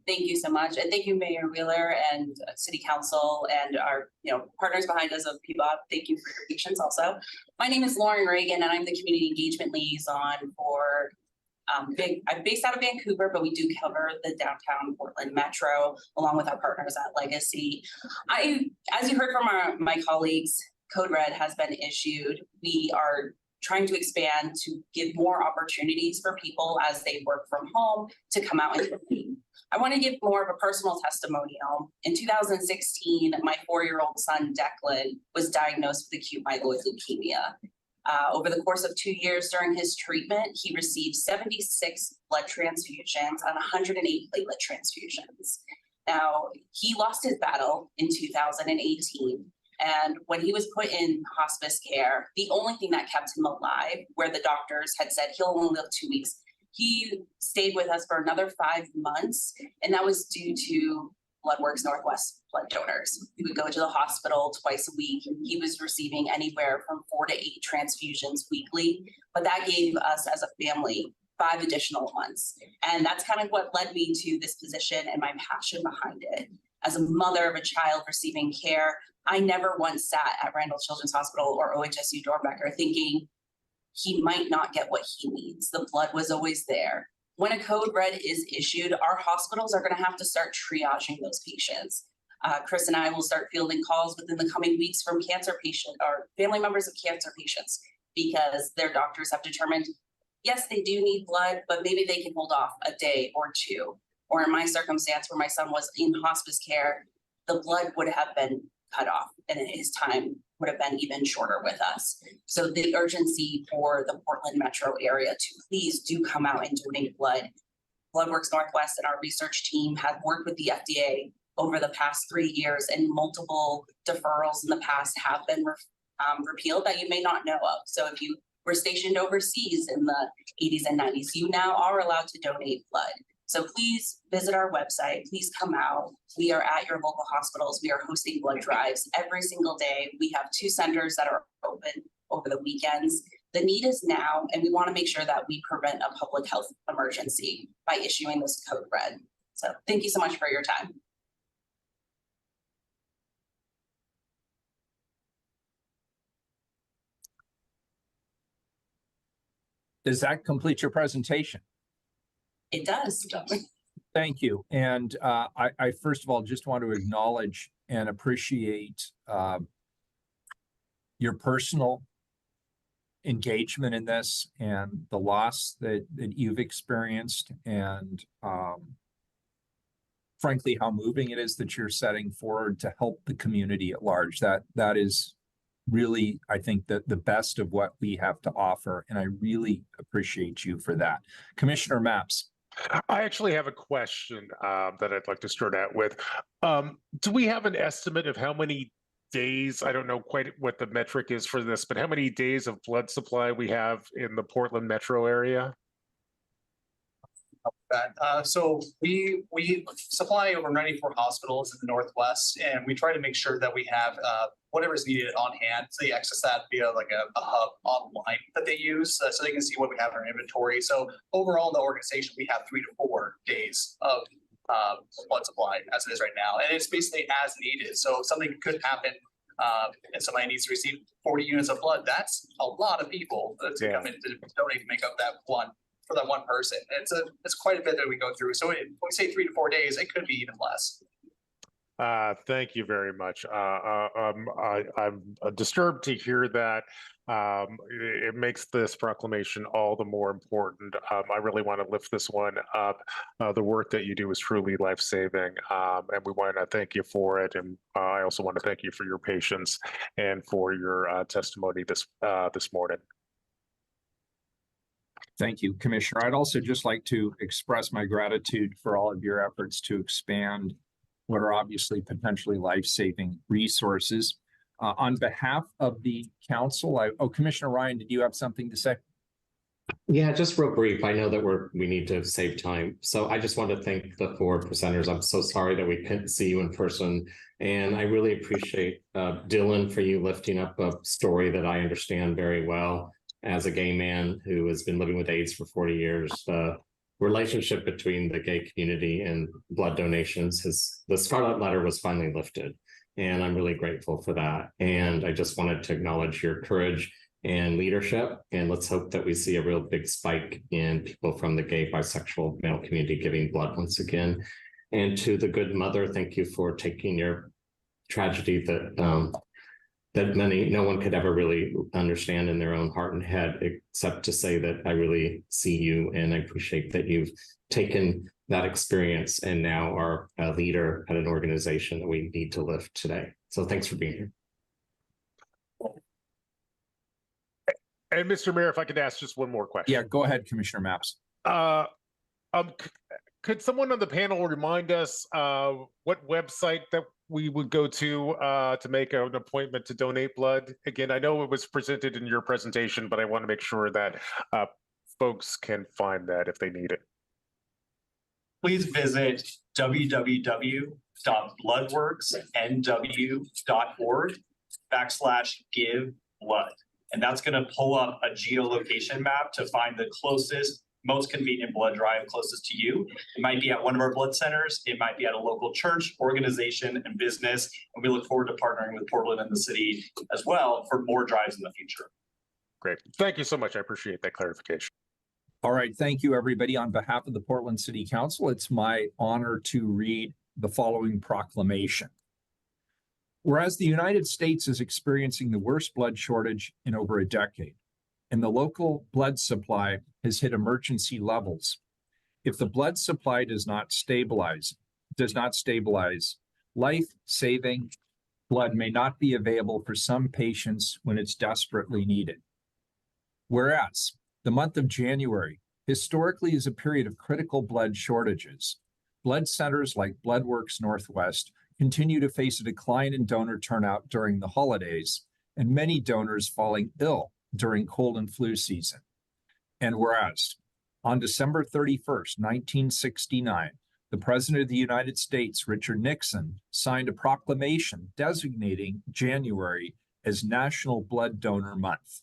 O: Thank you so much. And thank you, Mayor Wheeler and City Council and our partners behind us of PEBOT. Thank you for your patience also. My name is Lauren Reagan, and I'm the Community Engagement Liaison for I'm based out of Vancouver, but we do cover the downtown Portland Metro along with our partners at Legacy. As you heard from my colleagues, Code Red has been issued. We are trying to expand to give more opportunities for people as they work from home to come out and compete. I want to give more of a personal testimonial. In 2016, my 4-year-old son, Declan, was diagnosed with acute myeloid leukemia. Over the course of 2 years during his treatment, he received 76 blood transfusions and 108 platelet transfusions. Now, he lost his battle in 2018. And when he was put in hospice care, the only thing that kept him alive, where the doctors had said he'll only live 2 weeks, he stayed with us for another 5 months. And that was due to Bloodworks Northwest blood donors. He would go to the hospital twice a week. He was receiving anywhere from 4 to 8 transfusions weekly. But that gave us as a family 5 additional months. And that's kind of what led me to this position and my passion behind it. As a mother of a child receiving care, I never once sat at Randall Children's Hospital or OHSU Dornbecker thinking he might not get what he needs. The blood was always there. When a code red is issued, our hospitals are going to have to start triaging those patients. Chris and I will start fielding calls within the coming weeks from cancer patients or family members of cancer patients because their doctors have determined, yes, they do need blood, but maybe they can hold off a day or two. Or in my circumstance where my son was in hospice care, the blood would have been cut off and his time would have been even shorter with us. So the urgency for the Portland metro area to please do come out and donate blood. Bloodworks Northwest and our research team have worked with the FDA over the past 3 years, and multiple deferrals in the past have been repealed that you may not know of. So if you were stationed overseas in the 80s and 90s, you now are allowed to donate blood. So please visit our website, please come out. We are at your local hospitals. We are hosting blood drives every single day. We have 2 centers that are open over the weekends. The need is now, and we want to make sure that we prevent a public health emergency by issuing this code red. So thank you so much for your time.
J: Does that complete your presentation?
O: It does.
J: Thank you. And I first of all just want to acknowledge and appreciate your personal engagement in this and the loss that you've experienced, and frankly, how moving it is that you're setting forward to help the community at large. That is really, I think, the best of what we have to offer, and I really appreciate you for that. Commissioner Mapps.
A: I actually have a question that I'd like to start out with. Do we have an estimate of how many days, I don't know quite what the metric is for this, but how many days of blood supply we have in the Portland metro area?
N: So we supply over 94 hospitals in the Northwest, and we try to make sure that we have whatever is needed on hand. So they access that via like a hub online that they use, so they can see what we have in our inventory. So overall, in the organization, we have 3 to 4 days of blood supply as it is right now, and it's basically as needed. So if something could happen, and somebody needs to receive 40 units of blood, that's a lot of people to come in to donate to make up that one. For that one person, it's quite a bit that we go through. So when we say 3 to 4 days, it could be even less.
A: Thank you very much. I'm disturbed to hear that. It makes this proclamation all the more important. I really want to lift this one up. The work that you do is truly life-saving, and we want to thank you for it. And I also want to thank you for your patience and for your testimony this morning.
J: Thank you, Commissioner. I'd also just like to express my gratitude for all of your efforts to expand what are obviously potentially life-saving resources. On behalf of the council, Commissioner Ryan, did you have something to say?
P: Yeah, just real brief. I know that we need to save time. So I just want to thank the 4 presenters. I'm so sorry that we couldn't see you in person. And I really appreciate Dylan for you lifting up a story that I understand very well. As a gay man who has been living with AIDS for 40 years, the relationship between the gay community and blood donations, the Scarlet Letter was finally lifted. And I'm really grateful for that. And I just wanted to acknowledge your courage and leadership. And let's hope that we see a real big spike in people from the gay, bisexual, male community giving blood once again. And to the good mother, thank you for taking your tragedy that no one could ever really understand in their own heart and head, except to say that I really see you and I appreciate that you've taken that experience and now are a leader at an organization that we need to lift today. So thanks for being here.
A: And Mr. Mayor, if I could ask just one more question.
J: Yeah, go ahead, Commissioner Mapps.
A: Could someone on the panel remind us what website that we would go to make an appointment to donate blood? Again, I know it was presented in your presentation, but I want to make sure that folks can find that if they need it.
M: Please visit www.bloodworksnw.org/give-blood. And that's going to pull up a geolocation map to find the closest, most convenient blood drive closest to you. It might be at one of our blood centers. It might be at a local church, organization, and business. And we look forward to partnering with Portland and the city as well for more drives in the future.
A: Great. Thank you so much. I appreciate that clarification.
J: All right. Thank you, everybody. On behalf of the Portland City Council, it's my honor to read the following proclamation. Whereas the United States is experiencing the worst blood shortage in over a decade, and the local blood supply has hit emergency levels. If the blood supply does not stabilize, life-saving blood may not be available for some patients when it's desperately needed. Whereas the month of January historically is a period of critical blood shortages, blood centers like BloodWorks Northwest continue to face a decline in donor turnout during the holidays, and many donors falling ill during cold and flu season. And whereas on December 31st, 1969, the President of the United States, Richard Nixon, signed a proclamation designating January as National Blood Donor Month.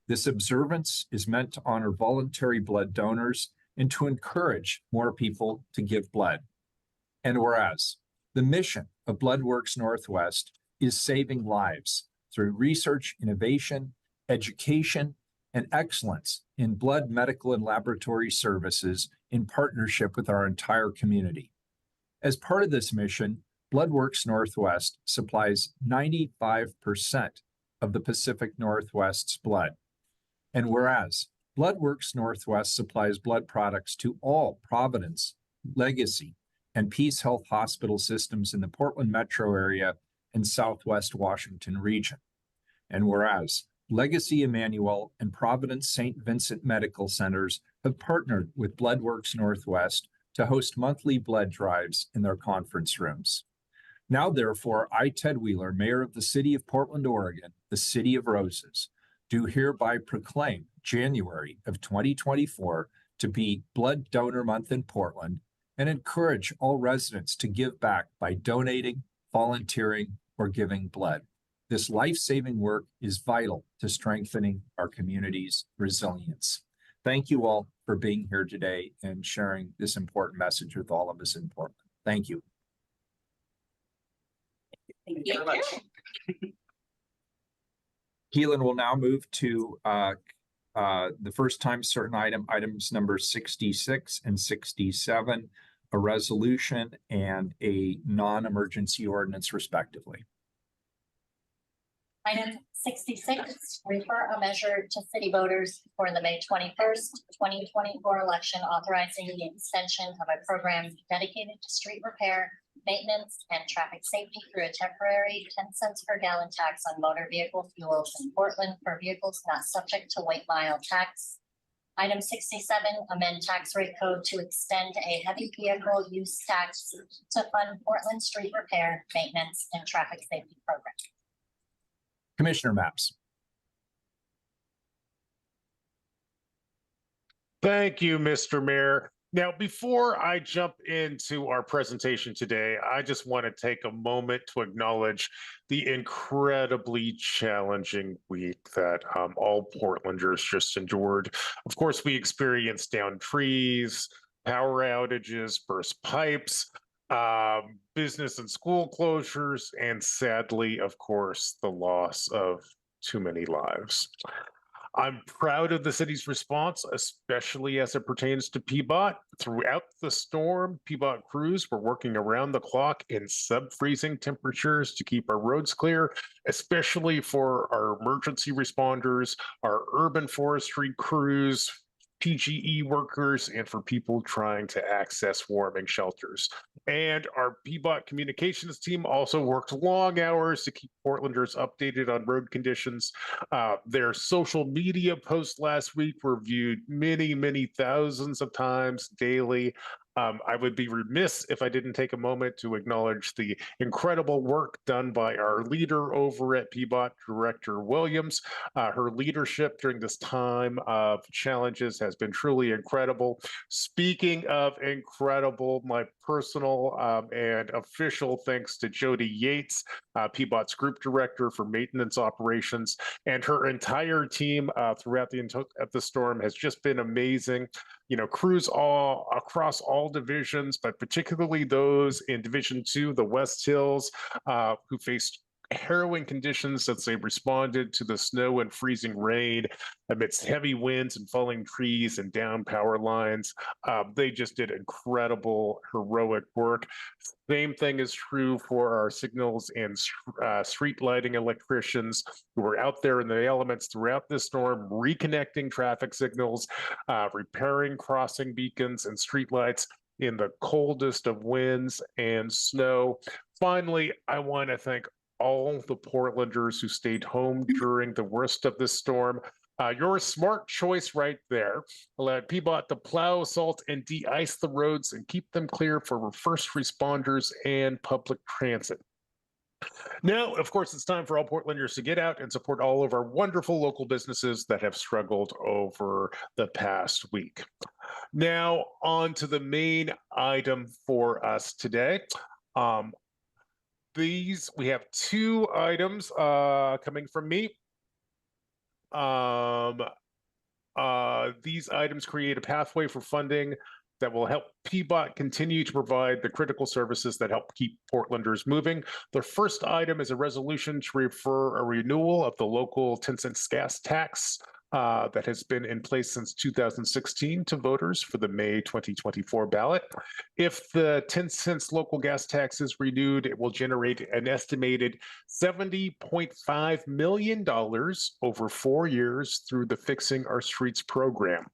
J: This observance is meant to honor voluntary blood donors and to encourage more people to give blood. And whereas the mission of BloodWorks Northwest is saving lives through research, innovation, education, and excellence in blood, medical, and laboratory services in partnership with our entire community. As part of this mission, BloodWorks Northwest supplies 95% of the Pacific Northwest's blood. And whereas BloodWorks Northwest supplies blood products to all Providence, Legacy, and Peace Health hospital systems in the Portland metro area and Southwest Washington region. And whereas Legacy Emmanuel and Providence St. Vincent Medical Centers have partnered with BloodWorks Northwest to host monthly blood drives in their conference rooms. Now, therefore, I, Ted Wheeler, Mayor of the City of Portland, Oregon, the City of Roses, do hereby proclaim January of 2024 to be Blood Donor Month in Portland and encourage all residents to give back by donating, volunteering, or giving blood. This life-saving work is vital to strengthening our community's resilience. Thank you all for being here today and sharing this important message with all of us in Portland. Thank you.
O: Thank
K: Thank you very much.
J: Keelan will now move to the first time certain items number 66 and 67, a resolution and a non-emergency ordinance respectively.
C: Item 66, refer a measure to city voters for the May 21st, 2024 election authorizing the extension of a program dedicated to street repair, maintenance, and traffic safety through a temporary 10 cents per gallon tax on motor vehicle fuels in Portland for vehicles not subject to weight mile tax. Item 67, amend tax rate code to extend a heavy vehicle use tax to fund Portland street repair, maintenance, and traffic safety program.
J: Commissioner Maps.
A: Thank you, Mr. Mayor. Now, before I jump into our presentation today, I just want to take a moment to acknowledge the incredibly challenging week that all Portlanders just endured. Of course, we experienced downed trees, power outages, burst pipes, business and school closures, and sadly, of course, the loss of too many lives. I'm proud of the city's response, especially as it pertains to PEBOT. Throughout the storm, PEBOT crews were working around the clock in sub-freezing temperatures to keep our roads clear, especially for our emergency responders, our urban forestry crews, PGE workers, and for people trying to access warming shelters. And our PEBOT communications team also worked long hours to keep Portlanders updated on road conditions. Their social media posts last week were viewed many, many thousands of times daily. I would be remiss if I didn't take a moment to acknowledge the incredible work done by our leader over at PEBOT, Director Williams. Her leadership during this time of challenges has been truly incredible. Speaking of incredible, my personal and official thanks to Jody Yates, PEBOT's Group Director for Maintenance Operations, and her entire team throughout the storm has just been amazing. You know, crews all across all divisions, but particularly those in Division 2, the West Hills, who faced harrowing conditions as they responded to the snow and freezing rain amidst heavy winds and falling trees and down power lines. They just did incredible, heroic work. Same thing is true for our signals and street lighting electricians who were out there in the elements throughout this storm, reconnecting traffic signals, repairing crossing beacons and streetlights in the coldest of winds and snow. Finally, I want to thank all the Portlanders who stayed home during the worst of this storm. Your smart choice right there allowed PEBOT to plow, salt, and de-ice the roads and keep them clear for first responders and public transit. Now, of course, it's time for all Portlanders to get out and support all of our wonderful local businesses that have struggled over the past week. Now, on to the main item for us today. We have two items coming from me. These items create a pathway for funding that will help PEBOT continue to provide the critical services that help keep Portlanders moving. The first item is a resolution to refer a renewal of the local 10 cents gas tax that has been in place since 2016 to voters for the May 2024 ballot. If the 10 cents local gas tax is renewed, it will generate an estimated $70.5 million over 4 years through the Fixing Our Streets program.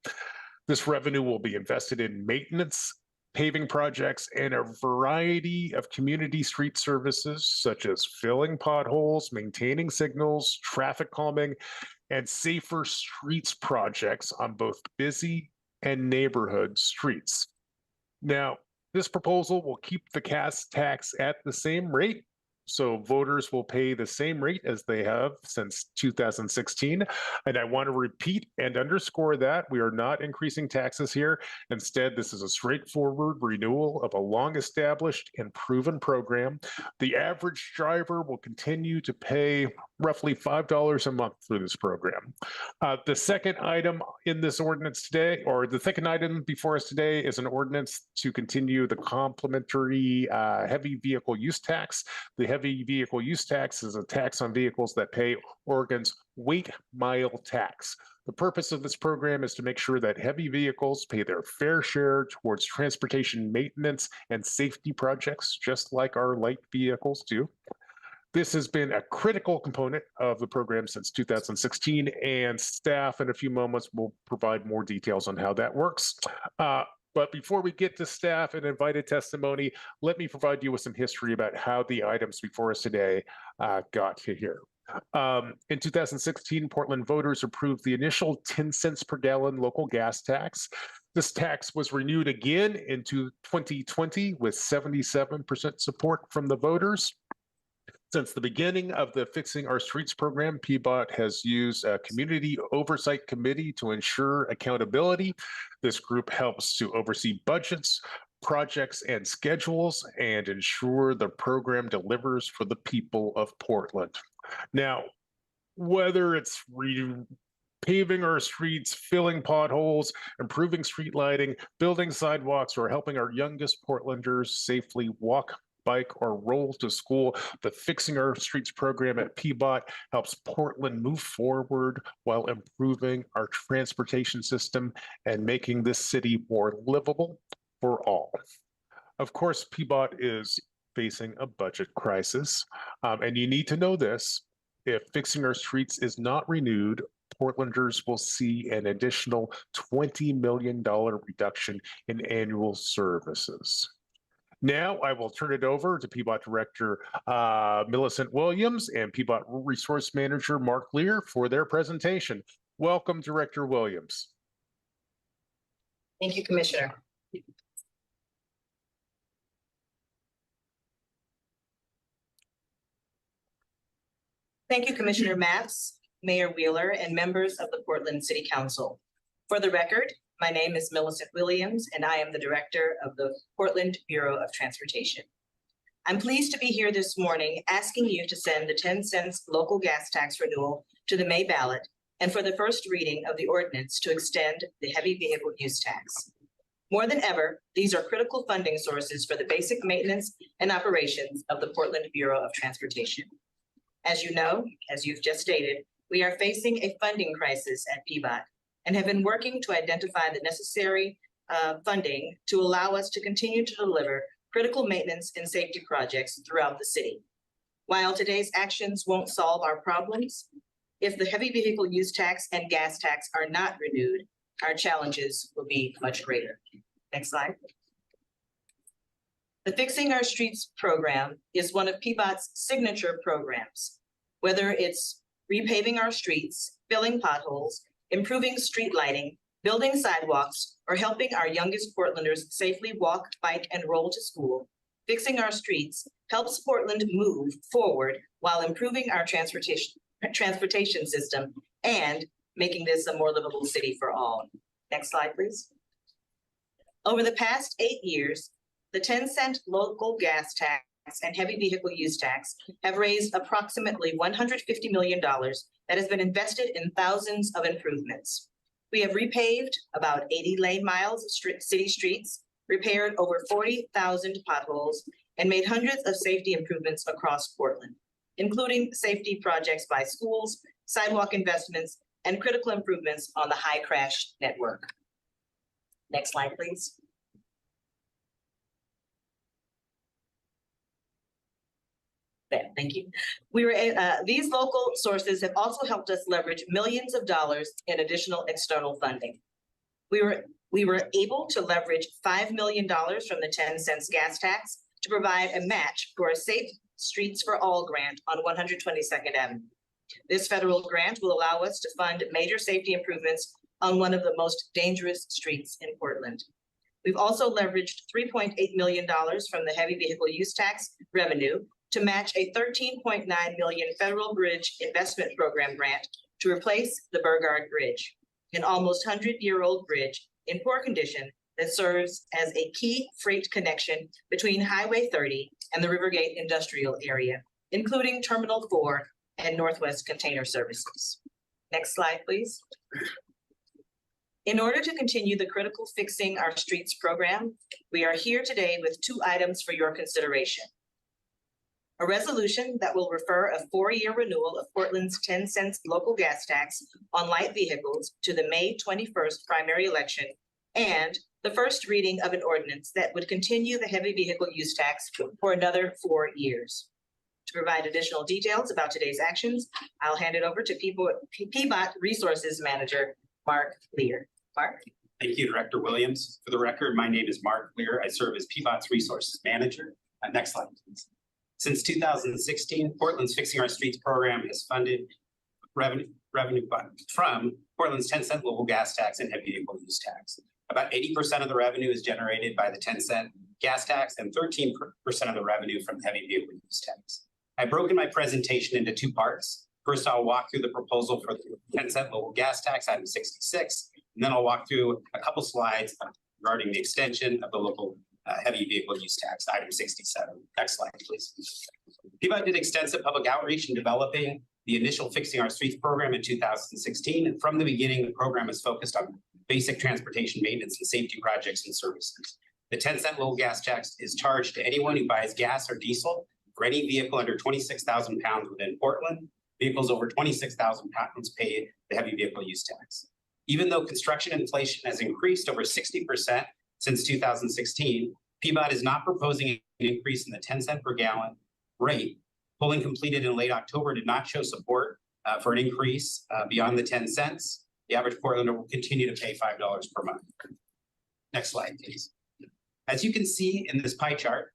A: This revenue will be invested in maintenance, paving projects, and a variety of community street services, such as filling potholes, maintaining signals, traffic calming, and safer streets projects on both busy and neighborhood streets. Now, this proposal will keep the gas tax at the same rate, so voters will pay the same rate as they have since 2016. And I want to repeat and underscore that we are not increasing taxes here. Instead, this is a straightforward renewal of a long-established and proven program. The average driver will continue to pay roughly $5 a month through this program. The second item in this ordinance today, or the second item before us today, is an ordinance to continue the complementary heavy vehicle use tax. The heavy vehicle use tax is a tax on vehicles that pay Oregon's weight mile tax. The purpose of this program is to make sure that heavy vehicles pay their fair share towards transportation maintenance and safety projects, just like our light vehicles do. This has been a critical component of the program since 2016, and staff in a few moments will provide more details on how that works. But before we get to staff and invited testimony, let me provide you with some history about how the items before us today got to here. In 2016, Portland voters approved the initial 10 cents per gallon local gas tax. This tax was renewed again into 2020 with 77% support from the voters. Since the beginning of the Fixing Our Streets program, PEBOT has used a community oversight committee to ensure accountability. This group helps to oversee budgets, projects, and schedules and ensure the program delivers for the people of Portland. Now, whether it's paving our streets, filling potholes, improving street lighting, building sidewalks, or helping our youngest Portlanders safely walk, bike, or roll to school, the Fixing Our Streets program at PEBOT helps Portland move forward while improving our transportation system and making this city more livable for all. Of course, PEBOT is facing a budget crisis, and you need to know this. If Fixing Our Streets is not renewed, Portlanders will see an additional $20 million reduction in annual services. Now I will turn it over to PEBOT Director Millicent Williams and PEBOT Resource Manager Mark Lear for their presentation. Welcome, Director Williams.
Q: Thank you, Commissioner. Thank you, Commissioner Matz, Mayor Wheeler, and members of the Portland City Council. For the record, my name is Millicent Williams, and I am the Director of the Portland Bureau of Transportation. I'm pleased to be here this morning asking you to send the 10 cents local gas tax renewal to the May ballot and for the first reading of the ordinance to extend the heavy vehicle use tax. More than ever, these are critical funding sources for the basic maintenance and operations of the Portland Bureau of Transportation. As you know, as you've just stated, we are facing a funding crisis at PEBOT and have been working to identify the necessary funding to allow us to continue to deliver critical maintenance and safety projects throughout the city. While today's actions won't solve our problems, if the heavy vehicle use tax and gas tax are not renewed, our challenges will be much greater. Next slide. The Fixing Our Streets program is one of PEBOT's signature programs. Whether it's repaving our streets, filling potholes, improving street lighting, building sidewalks, or helping our youngest Portlanders safely walk, bike, and roll to school, Fixing Our Streets helps Portland move forward while improving our transportation system and making this a more livable city for all. Next slide, please. Over the past 8 years, the 10-cent local gas tax and heavy vehicle use tax have raised approximately $150 million that has been invested in thousands of improvements. We have repaved about 80 lane miles of city streets, repaired over 40,000 potholes, and made hundreds of safety improvements across Portland, including safety projects by schools, sidewalk investments, and critical improvements on the high crash network. Next slide, please. There, thank you. These local sources have also helped us leverage millions of dollars in additional external funding. We were able to leverage $5 million from the 10 cents gas tax to provide a match for a Safe Streets for All grant on 122nd Avenue. This federal grant will allow us to fund major safety improvements on one of the most dangerous streets in Portland. We've also leveraged $3.8 million from the heavy vehicle use tax revenue to match a $13.9 million federal bridge investment program grant to replace the Burgard Bridge, an almost 100-year-old bridge in poor condition that serves as a key freight connection between Highway 30 and the Rivergate Industrial Area, including Terminal 4 and Northwest Container Services. Next slide, please. In order to continue the critical Fixing Our Streets program, we are here today with 2 items for your consideration. A resolution that will refer a 4-year renewal of Portland's 10 cents local gas tax on light vehicles to the May 21st primary election, and the first reading of an ordinance that would continue the heavy vehicle use tax for another 4 years. To provide additional details about today's actions, I'll hand it over to PEBOT Resources Manager, Mark Lear. Mark?
R: Thank you, Director Williams. For the record, my name is Mark Lear. I serve as PEBOT's Resources Manager. Next slide, please. Since 2016, Portland's Fixing Our Streets program has funded revenue from Portland's 10 cent local gas tax and heavy vehicle use tax. About 80% of the revenue is generated by the 10 cent gas tax and 13% of the revenue from heavy vehicle use tax. I've broken my presentation into 2 parts. First, I'll walk through the proposal for the 10 cent local gas tax, item 66, and then I'll walk through a couple slides regarding the extension of the local heavy vehicle use tax, item 67. Next slide, please. PEBOT did extensive public outreach in developing the initial Fixing Our Streets program in 2016. And from the beginning, the program is focused on basic transportation maintenance and safety projects and services. The 10 cent local gas tax is charged to anyone who buys gas or diesel for any vehicle under 26,000 pounds within Portland. Vehicles over 26,000 pounds pay the heavy vehicle use tax. Even though construction inflation has increased over 60% since 2016, PEBOT is not proposing an increase in the 10 cent per gallon rate. Polling completed in late October did not show support for an increase beyond the 10 cents. The average Portlander will continue to pay $5 per month. Next slide, please. As you can see in this pie chart,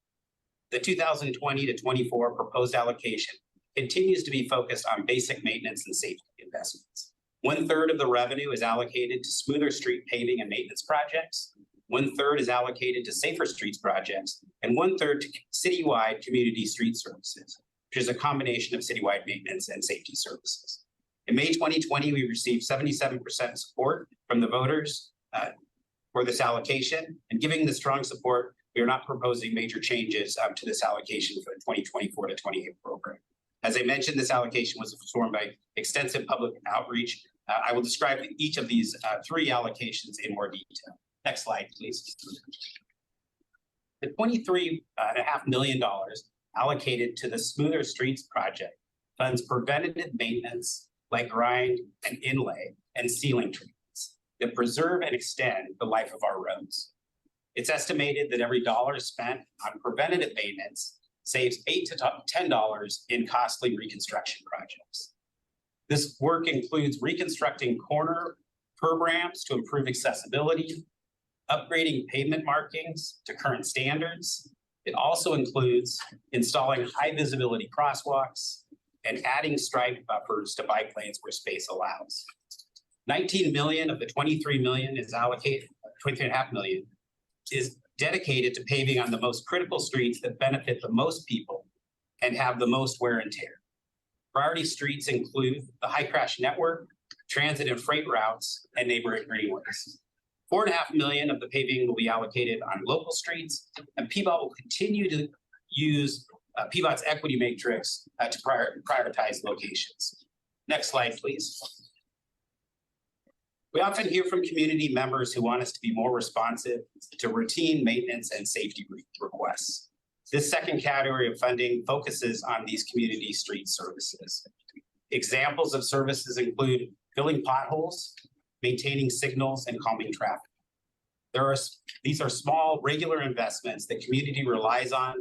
R: the 2020 to 24 proposed allocation continues to be focused on basic maintenance and safety investments. 1/3 of the revenue is allocated to smoother street paving and maintenance projects. 1/3 is allocated to safer streets projects, and 1/3 to citywide community street services, which is a combination of citywide maintenance and safety services. In May 2020, we received 77% support from the voters for this allocation, and given the strong support, we are not proposing major changes to this allocation for the 2024 to 28 program. As I mentioned, this allocation was informed by extensive public outreach. I will describe each of these 3 allocations in more detail. Next slide, please. The $23.5 million allocated to the Smoother Streets project funds preventative maintenance like grind and inlay and sealing treatments that preserve and extend the life of our roads. It's estimated that every dollar spent on preventative maintenance saves $8 to $10 in costly reconstruction projects. This work includes reconstructing corner programs to improve accessibility, upgrading pavement markings to current standards. It also includes installing high visibility crosswalks and adding striped buffers to bike lanes where space allows. 19 million of the 23 million is allocated, 23.5 million is dedicated to paving on the most critical streets that benefit the most people and have the most wear and tear. Priority streets include the high crash network, transit and freight routes, and neighborhood greenways. 4.5 million of the paving will be allocated on local streets, and PEBOT will continue to use PEBOT's equity matrix to prioritize locations. Next slide, please. We often hear from community members who want us to be more responsive to routine maintenance and safety requests. This second category of funding focuses on these community street services. Examples of services include filling potholes, maintaining signals, and calming traffic. These are small, regular investments that community relies on,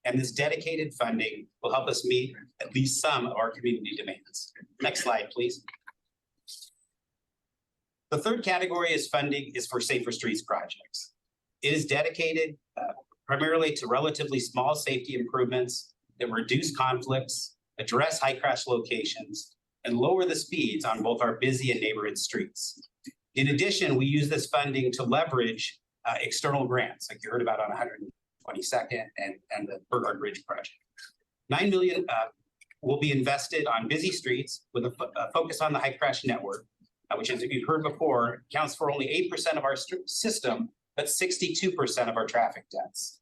R: and this dedicated funding will help us meet at least some of our community demands. Next slide, please. The third category is funding is for safer streets projects. It is dedicated primarily to relatively small safety improvements that reduce conflicts, address high crash locations, and lower the speeds on both our busy and neighborhood streets. In addition, we use this funding to leverage external grants, like you heard about on 122nd and the Burgard Bridge project. $9 million will be invested on busy streets with a focus on the high crash network, which, as you've heard before, accounts for only 8% of our system, but 62% of our traffic deaths.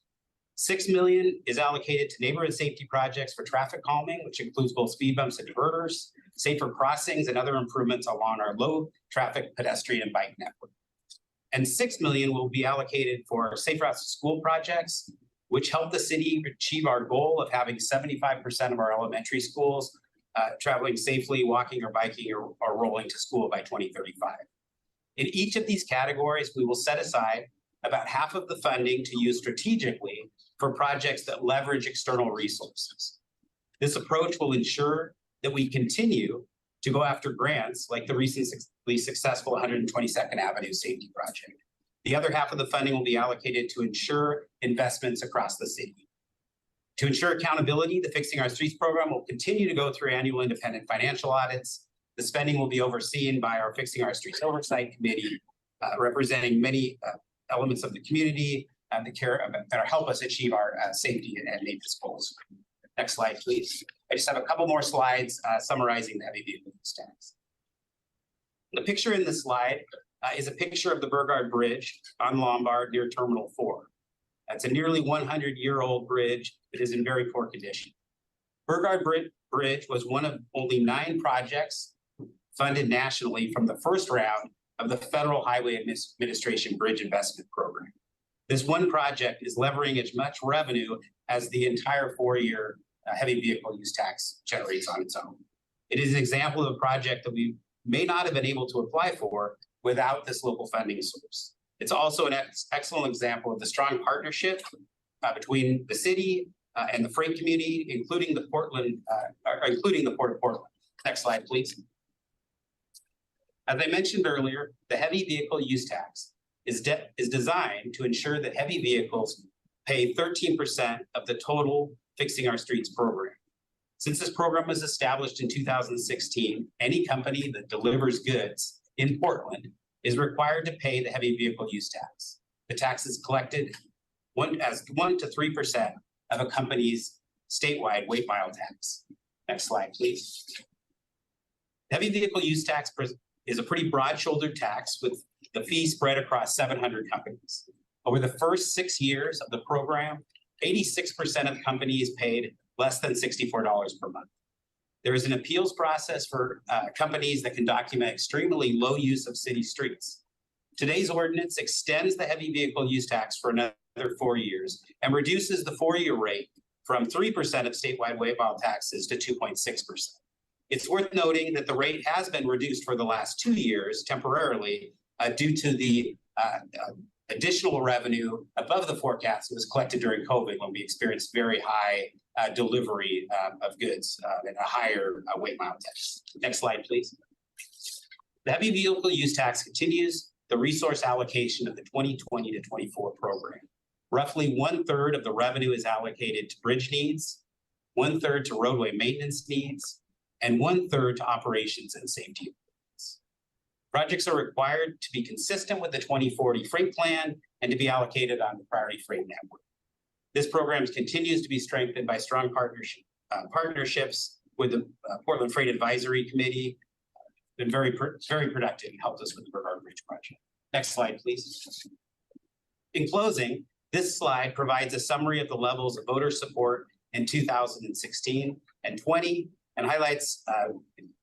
R: $6 million is allocated to neighborhood safety projects for traffic calming, which includes both speed bumps and diverters, safer crossings, and other improvements along our low traffic pedestrian and bike network. And $6 million will be allocated for safe routes to school projects, which help the city achieve our goal of having 75% of our elementary schools traveling safely, walking or biking or rolling to school by 2035. In each of these categories, we will set aside about half of the funding to use strategically for projects that leverage external resources. This approach will ensure that we continue to go after grants like the recently successful 122nd Avenue Safety Project. The other half of the funding will be allocated to ensure investments across the city. To ensure accountability, the Fixing Our Streets program will continue to go through annual independent financial audits. The spending will be overseen by our Fixing Our Streets Oversight Committee, representing many elements of the community that help us achieve our safety and maintenance goals. Next slide, please. I just have a couple more slides summarizing the heavy vehicle use tax. The picture in this slide is a picture of the Burgard Bridge on Lombard near Terminal 4. That's a nearly 100-year-old bridge that is in very poor condition. Burgard Bridge was one of only 9 projects funded nationally from the first round of the Federal Highway Administration Bridge Investment Program. This one project is leveraging as much revenue as the entire 4-year heavy vehicle use tax generates on its own. It is an example of a project that we may not have been able to apply for without this local funding source. It's also an excellent example of the strong partnership between the city and the freight community, including the Port of Portland. Next slide, please. As I mentioned earlier, the heavy vehicle use tax is designed to ensure that heavy vehicles pay 13% of the total Fixing Our Streets program. Since this program was established in 2016, any company that delivers goods in Portland is required to pay the heavy vehicle use tax. The tax is collected as 1 to 3% of a company's statewide weight mile tax. Next slide, please. The heavy vehicle use tax is a pretty broad-shouldered tax with the fee spread across 700 companies. Over the first 6 years of the program, 86% of companies paid less than $64 per month. There is an appeals process for companies that can document extremely low use of city streets. Today's ordinance extends the heavy vehicle use tax for another 4 years and reduces the 4-year rate from 3% of statewide weight mile taxes to 2.6%. It's worth noting that the rate has been reduced for the last 2 years temporarily due to the additional revenue above the forecast that was collected during COVID when we experienced very high delivery of goods and a higher weight mile tax. Next slide, please. The heavy vehicle use tax continues the resource allocation of the 2020 to 24 program. Roughly 1/3 of the revenue is allocated to bridge needs, 1/3 to roadway maintenance needs, and 1/3 to operations and safety. Projects are required to be consistent with the 2040 freight plan and to be allocated on the priority freight network. This program continues to be strengthened by strong partnerships with the Portland Freight Advisory Committee. Been very productive and helped us with the Burgard Bridge project. Next slide, please. In closing, this slide provides a summary of the levels of voter support in 2016 and 20 and highlights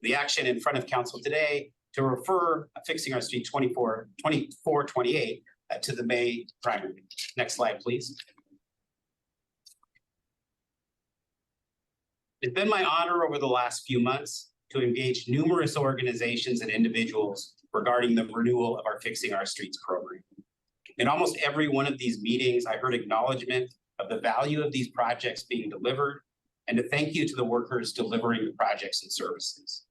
R: the action in front of council today to refer Fixing Our Street 24-28 to the May primary. Next slide, please. It's been my honor over the last few months to engage numerous organizations and individuals regarding the renewal of our Fixing Our Streets program. In almost every one of these meetings, I heard acknowledgement of the value of these projects being delivered and to thank you to the workers delivering the projects and services.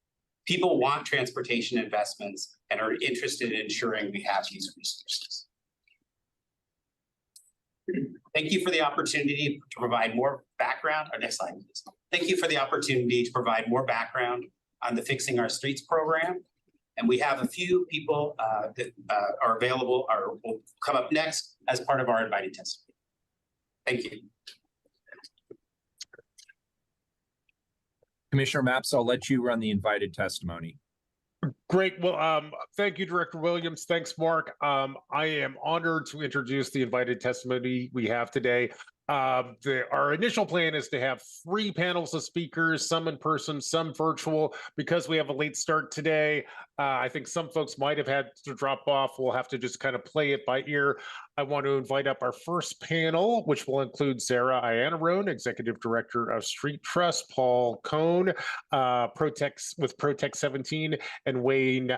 R: People want transportation investments and are interested in ensuring we have these resources. Thank you for the opportunity to provide more background. Next slide, please. Thank you for the opportunity to provide more background on the Fixing Our Streets program. And we have a few people that are available or will come up next as part of our invited testimony. Thank you.
J: Commissioner Mapps, I'll let you run the invited testimony.
A: Great. Well, thank you, Director Williams. Thanks, Mark. I am honored to introduce the invited testimony we have today. Our initial plan is to have 3 panels of speakers, some in person, some virtual. Because we have a late start today, I think some folks might have had to drop off. We'll have to just kind of play it by ear. I want to invite up our first panel, which will include Sarah Iannarone, Executive Director of Street Trust, Paul Cohn, with Protect 17, and Wayne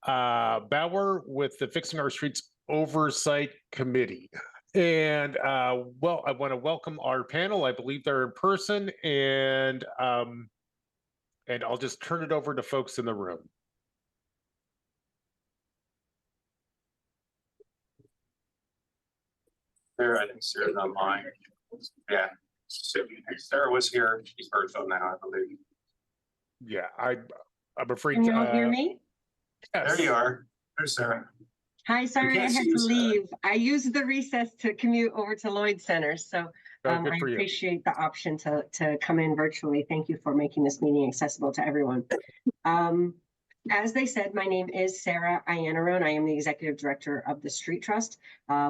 A: Bauer with the Fixing Our Streets Oversight Committee. And well, I want to welcome our panel. I believe they're in person, and I'll just turn it over to folks in the room.
L: Sarah, I think Sarah's online. Yeah, Sarah was here. She's virtual now, I believe.
A: Yeah, I'm afraid.
S: Can you all hear me?
A: Yes.
L: There you are. There's Sarah.
S: Hi, sorry I had to leave. I used the recess to commute over to Lloyd Center, so I appreciate the option to come in virtually. Thank you for making this meeting accessible to everyone. As they said, my name is Sarah Iannarone. I am the Executive Director of the Street Trust.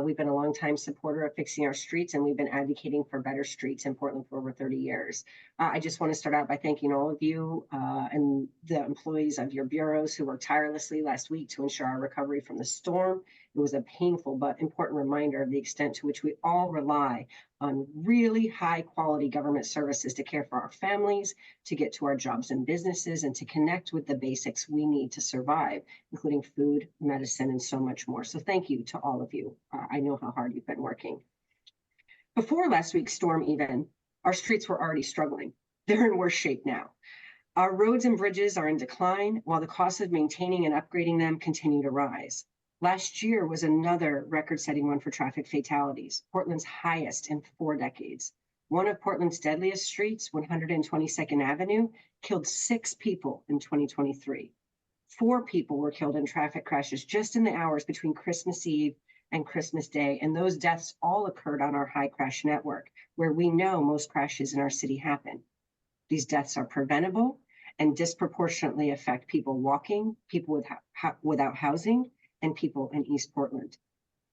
S: We've been a longtime supporter of fixing our streets, and we've been advocating for better streets in Portland for over 30 years. I just want to start out by thanking all of you and the employees of your bureaus who worked tirelessly last week to ensure our recovery from the storm. It was a painful but important reminder of the extent to which we all rely on really high quality government services to care for our families, to get to our jobs and businesses, and to connect with the basics we need to survive, including food, medicine, and so much more. So thank you to all of you. I know how hard you've been working. Before last week's storm even, our streets were already struggling. They're in worse shape now. Our roads and bridges are in decline, while the costs of maintaining and upgrading them continue to rise. Last year was another record-setting one for traffic fatalities, Portland's highest in 4 decades. One of Portland's deadliest streets, 122nd Avenue, killed 6 people in 2023. 4 people were killed in traffic crashes just in the hours between Christmas Eve and Christmas Day, and those deaths all occurred on our high crash network, where we know most crashes in our city happen. These deaths are preventable and disproportionately affect people walking, people without housing, and people in East Portland.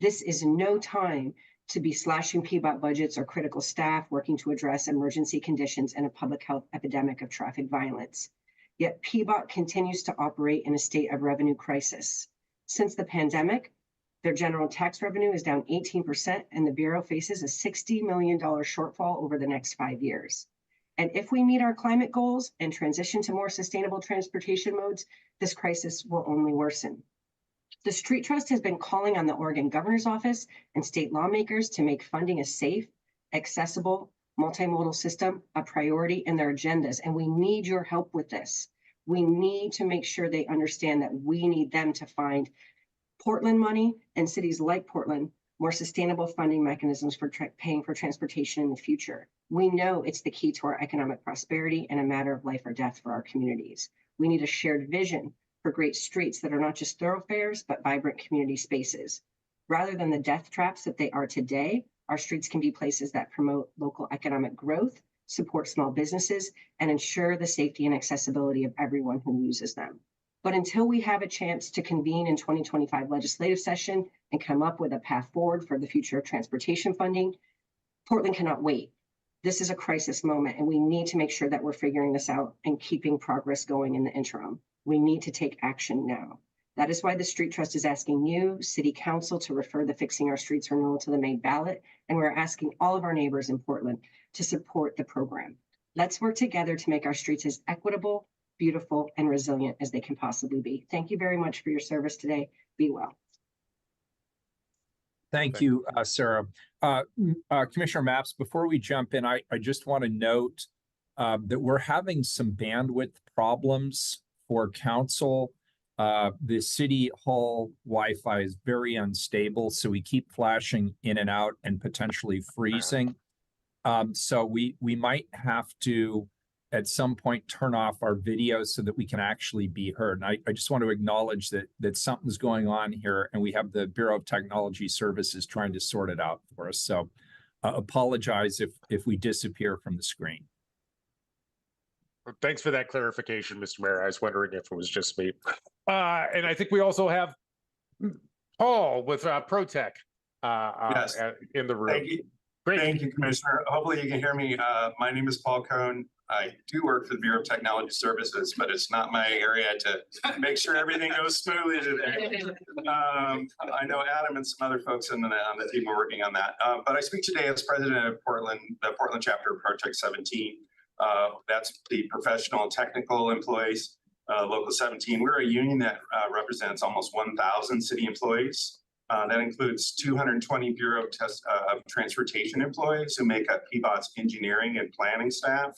S: This is no time to be slashing PEBOT budgets or critical staff working to address emergency conditions and a public health epidemic of traffic violence. Yet PEBOT continues to operate in a state of revenue crisis. Since the pandemic, their general tax revenue is down 18%, and the Bureau faces a $60 million shortfall over the next 5 years. And if we meet our climate goals and transition to more sustainable transportation modes, this crisis will only worsen. The Street Trust has been calling on the Oregon Governor's Office and state lawmakers to make funding a safe, accessible, multimodal system a priority in their agendas, and we need your help with this. We need to make sure they understand that we need them to find Portland money and cities like Portland more sustainable funding mechanisms for paying for transportation in the future. We know it's the key to our economic prosperity and a matter of life or death for our communities. We need a shared vision for great streets that are not just thoroughfares, but vibrant community spaces. Rather than the death traps that they are today, our streets can be places that promote local economic growth, support small businesses, and ensure the safety and accessibility of everyone who uses them. But until we have a chance to convene in 2025 legislative session and come up with a path forward for the future of transportation funding, Portland cannot wait. This is a crisis moment, and we need to make sure that we're figuring this out and keeping progress going in the interim. We need to take action now. That is why the Street Trust is asking you, City Council, to refer the Fixing Our Streets renewal to the May ballot, and we're asking all of our neighbors in Portland to support the program. Let's work together to make our streets as equitable, beautiful, and resilient as they can possibly be. Thank you very much for your service today. Be well.
J: Thank you, Sarah. Commissioner Mapps, before we jump in, I just want to note that we're having some bandwidth problems for council. The City Hall Wi-Fi is very unstable, so we keep flashing in and out and potentially freezing. So we might have to at some point turn off our video so that we can actually be heard. And I just want to acknowledge that something's going on here, and we have the Bureau of Technology Services trying to sort it out for us. So apologize if we disappear from the screen.
A: Thanks for that clarification, Mr. Mayor. I was wondering if it was just me. And I think we also have Paul with ProTech
L: Yes.
A: in the room.
L: Thank you. Great. Thank you, Commissioner. Hopefully you can hear me. My name is Paul Cohn. I do work for the Bureau of Technology Services, but it's not my area to make sure everything goes smoothly today. I know Adam and some other folks on the team are working on that. But I speak today as president of Portland, the Portland chapter of Project 17. That's the professional and technical employees, Local 17. We're a union that represents almost 1,000 city employees. That includes 220 Bureau of Transportation employees who make up PEBOT's engineering and planning staff,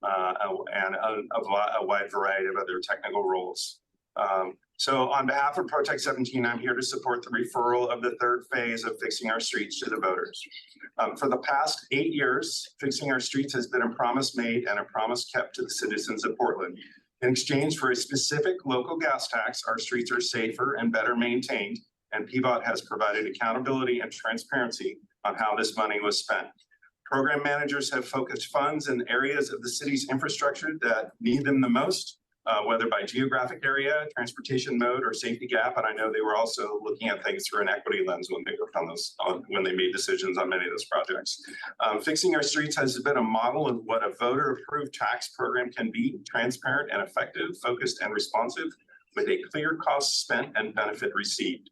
L: and a wide variety of other technical roles. So on behalf of Project 17, I'm here to support the referral of the third phase of Fixing Our Streets to the voters. For the past 8 years, Fixing Our Streets has been a promise made and a promise kept to the citizens of Portland. In exchange for a specific local gas tax, our streets are safer and better maintained, and PEBOT has provided accountability and transparency on how this money was spent. Program managers have focused funds in areas of the city's infrastructure that need them the most, whether by geographic area, transportation mode, or safety gap. And I know they were also looking at things through an equity lens when they worked on those, when they made decisions on many of those projects. Fixing Our Streets has been a model of what a voter-approved tax program can be: transparent and effective, focused and responsive, with a clear cost spent and benefit received.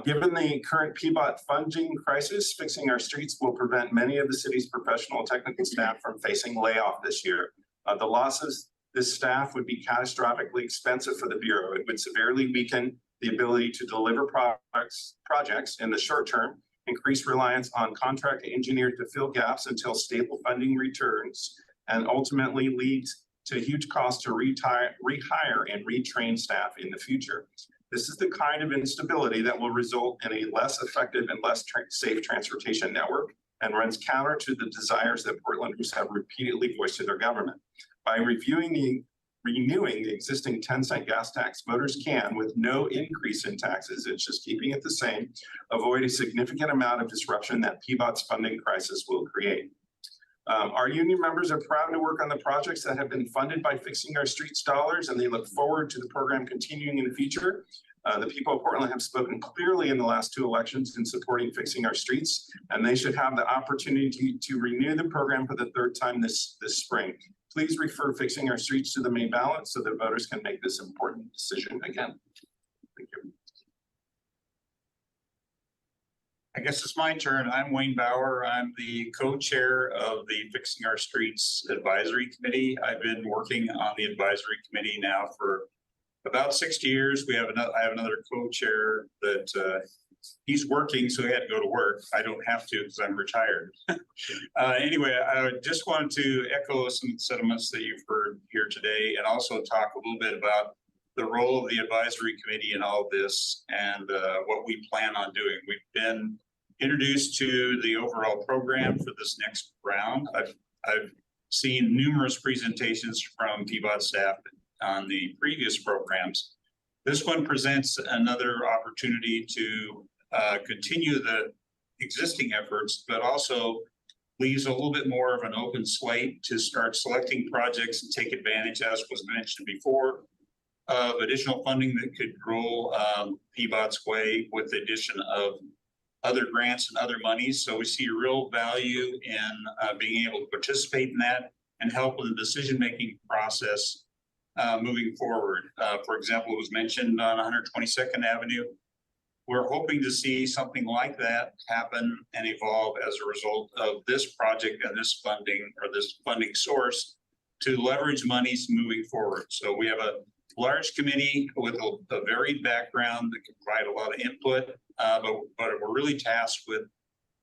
L: Given the current PEBOT funding crisis, Fixing Our Streets will prevent many of the city's professional and technical staff from facing layoff this year. The losses this staff would be catastrophically expensive for the Bureau. It would severely weaken the ability to deliver projects in the short term, increase reliance on contract engineers to fill gaps until stable funding returns, and ultimately lead to huge costs to rehire and retrain staff in the future. This is the kind of instability that will result in a less effective and less safe transportation network, and runs counter to the desires that Portlanders have repeatedly voiced to their government. By renewing the existing 10-cent gas tax, voters can, with no increase in taxes, it's just keeping it the same, avoid a significant amount of disruption that PEBOT's funding crisis will create. Our union members are proud to work on the projects that have been funded by Fixing Our Streets dollars, and they look forward to the program continuing in the future. The people of Portland have spoken clearly in the last 2 elections in supporting Fixing Our Streets, and they should have the opportunity to renew the program for the 3rd time this spring. Please refer Fixing Our Streets to the May ballot so that voters can make this important decision again. Thank you.
T: I guess it's my turn. I'm Wayne Bauer. I'm the co-chair of the Fixing Our Streets Advisory Committee. I've been working on the advisory committee now for about 6 years. I have another co-chair that he's working, so he had to go to work. I don't have to because I'm retired. Anyway, I just wanted to echo some of the sentiments that you've heard here today, and also talk a little bit about the role of the advisory committee in all of this, and what we plan on doing. We've been introduced to the overall program for this next round. I've seen numerous presentations from PEBOT staff on the previous programs. This one presents another opportunity to continue the existing efforts, but also leaves a little bit more of an open slate to start selecting projects and take advantage, as was mentioned before, of additional funding that could roll PEBOT's way with the addition of other grants and other monies. So we see real value in being able to participate in that and help with the decision-making process moving forward. For example, it was mentioned on 122nd Avenue. We're hoping to see something like that happen and evolve as a result of this project and this funding, or this funding source, to leverage monies moving forward. So we have a large committee with a varied background that can provide a lot of input, but we're really tasked with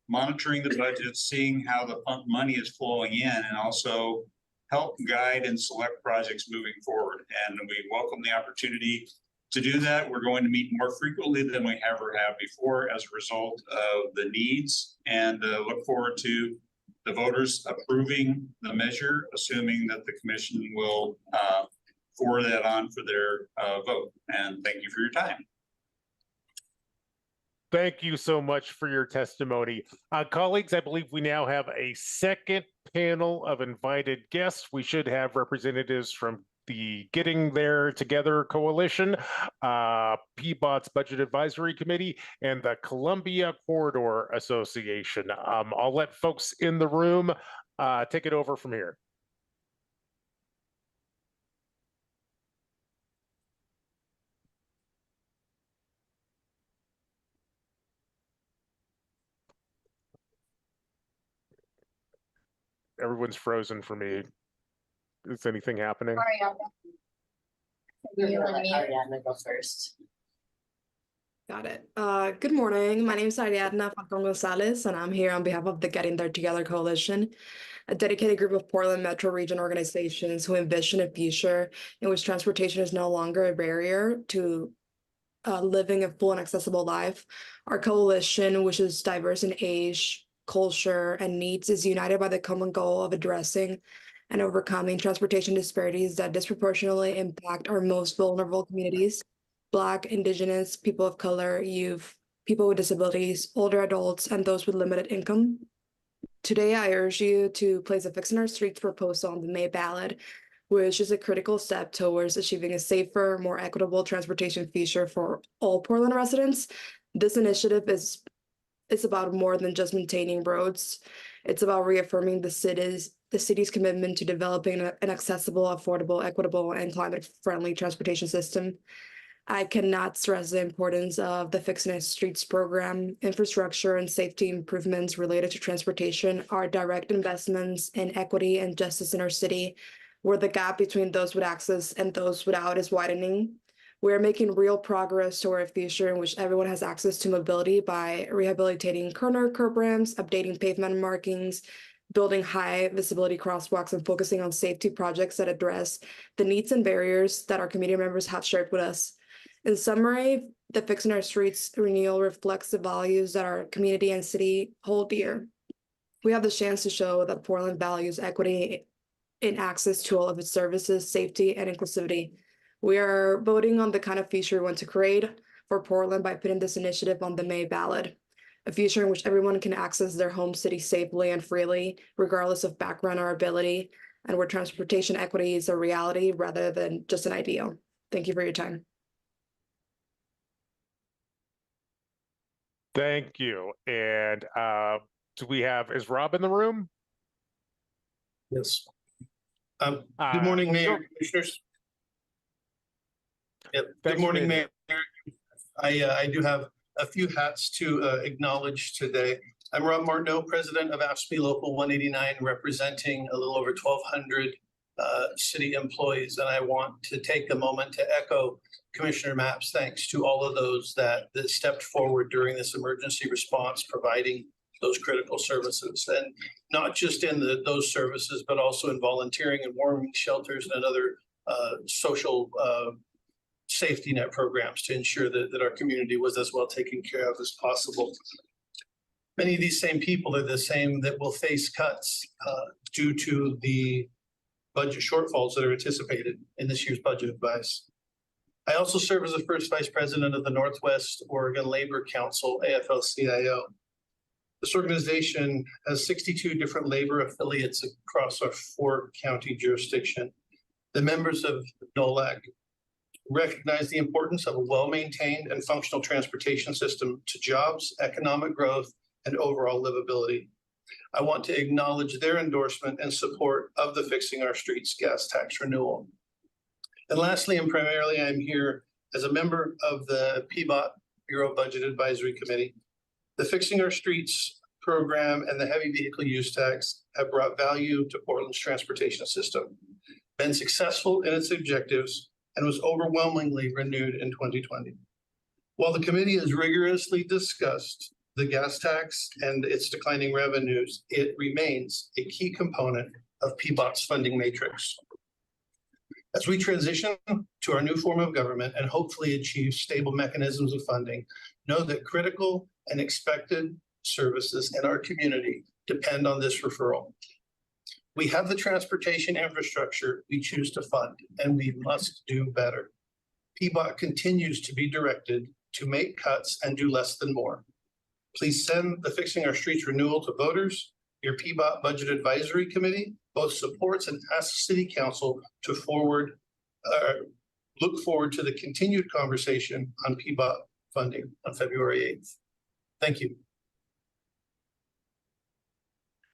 T: monitoring the budget, seeing how the money is flowing in, and also help guide and select projects moving forward. And we welcome the opportunity to do that. We're going to meet more frequently than we ever have before as a result of the needs, and look forward to the voters approving the measure, assuming that the commission will forward that on for their vote. And thank you for your time.
A: Thank you so much for your testimony. Colleagues, I believe we now have a second panel of invited guests. We should have representatives from the Getting There Together Coalition, PEBOT's Budget Advisory Committee, and the Columbia Corridor Association. I'll let folks in the room take it over from here. Everyone's frozen for me. Is anything happening?
O: Ariadna, go first.
C: Got it. Good morning. My name is Ariadna Falcon Gonzalez, and I'm here on behalf of the Getting There Together Coalition, a dedicated group of Portland Metro region organizations who envision a future in which transportation is no longer a barrier to living a full and accessible life. Our coalition, which is diverse in age, culture, and needs, is united by the common goal of addressing and overcoming transportation disparities that disproportionately impact our most vulnerable communities: Black, Indigenous, people of color, youth, people with disabilities, older adults, and those with limited income. Today, I urge you to place a Fixing Our Streets proposal on the May ballot, which is a critical step towards achieving a safer, more equitable transportation future for all Portland residents. This initiative is about more than just maintaining roads. It's about reaffirming the city's commitment to developing an accessible, affordable, equitable, and climate-friendly transportation system. I cannot stress the importance of the Fixing Our Streets program. Infrastructure and safety improvements related to transportation are direct investments in equity and justice in our city, where the gap between those with access and those without is widening. We are making real progress toward a future in which everyone has access to mobility by rehabilitating corner curb ramps, updating pavement markings, building high visibility crosswalks, and focusing on safety projects that address the needs and barriers that our community members have shared with us. In summary, the Fixing Our Streets Renewal reflects the values that our community and city hold dear. We have the chance to show that Portland values equity in access to all of its services, safety, and inclusivity. We are voting on the kind of future we want to create for Portland by putting this initiative on the May ballot, a future in which everyone can access their home city safely and freely, regardless of background or ability, and where transportation equity is a reality rather than just an ideal. Thank you for your time.
A: Thank you. And is Rob in the room?
D: Yes. Good morning, Mayor, Commissioners. Yep. Good morning, Mayor. I do have a few hats to acknowledge today. I'm Rob Martineau, President of AFSCME Local 189, representing a little over 1,200 city employees. And I want to take a moment to echo Commissioner Mapp's thanks to all of those that stepped forward during this emergency response, providing those critical services, and not just in those services, but also in volunteering and warming shelters and other social safety net programs to ensure that our community was as well taken care of as possible. Many of these same people are the same that will face cuts due to the budget shortfalls that are anticipated in this year's budget advice. I also serve as the first vice president of the Northwest Oregon Labor Council, AFL-CIO. This organization has 62 different labor affiliates across our 4-county jurisdiction. The members of NOLAC recognize the importance of a well-maintained and functional transportation system to jobs, economic growth, and overall livability. I want to acknowledge their endorsement and support of the Fixing Our Streets gas tax renewal. And lastly, and primarily, I'm here as a member of the PEBOT Bureau Budget Advisory Committee. The Fixing Our Streets program and the heavy vehicle use tax have brought value to Portland's transportation system, been successful in its objectives, and was overwhelmingly renewed in 2020. While the committee has rigorously discussed the gas tax and its declining revenues, it remains a key component of PEBOT's funding matrix. As we transition to our new form of government and hopefully achieve stable mechanisms of funding, know that critical and expected services in our community
C: depend on this referral. We have the transportation infrastructure we choose to fund, and we must do better. PEBOT continues to be directed to make cuts and do less than more. Please send the Fixing Our Streets renewal to voters. Your PEBOT Budget Advisory Committee both supports and asks City Council to look forward to the continued conversation on PEBOT funding on February 8th. Thank you.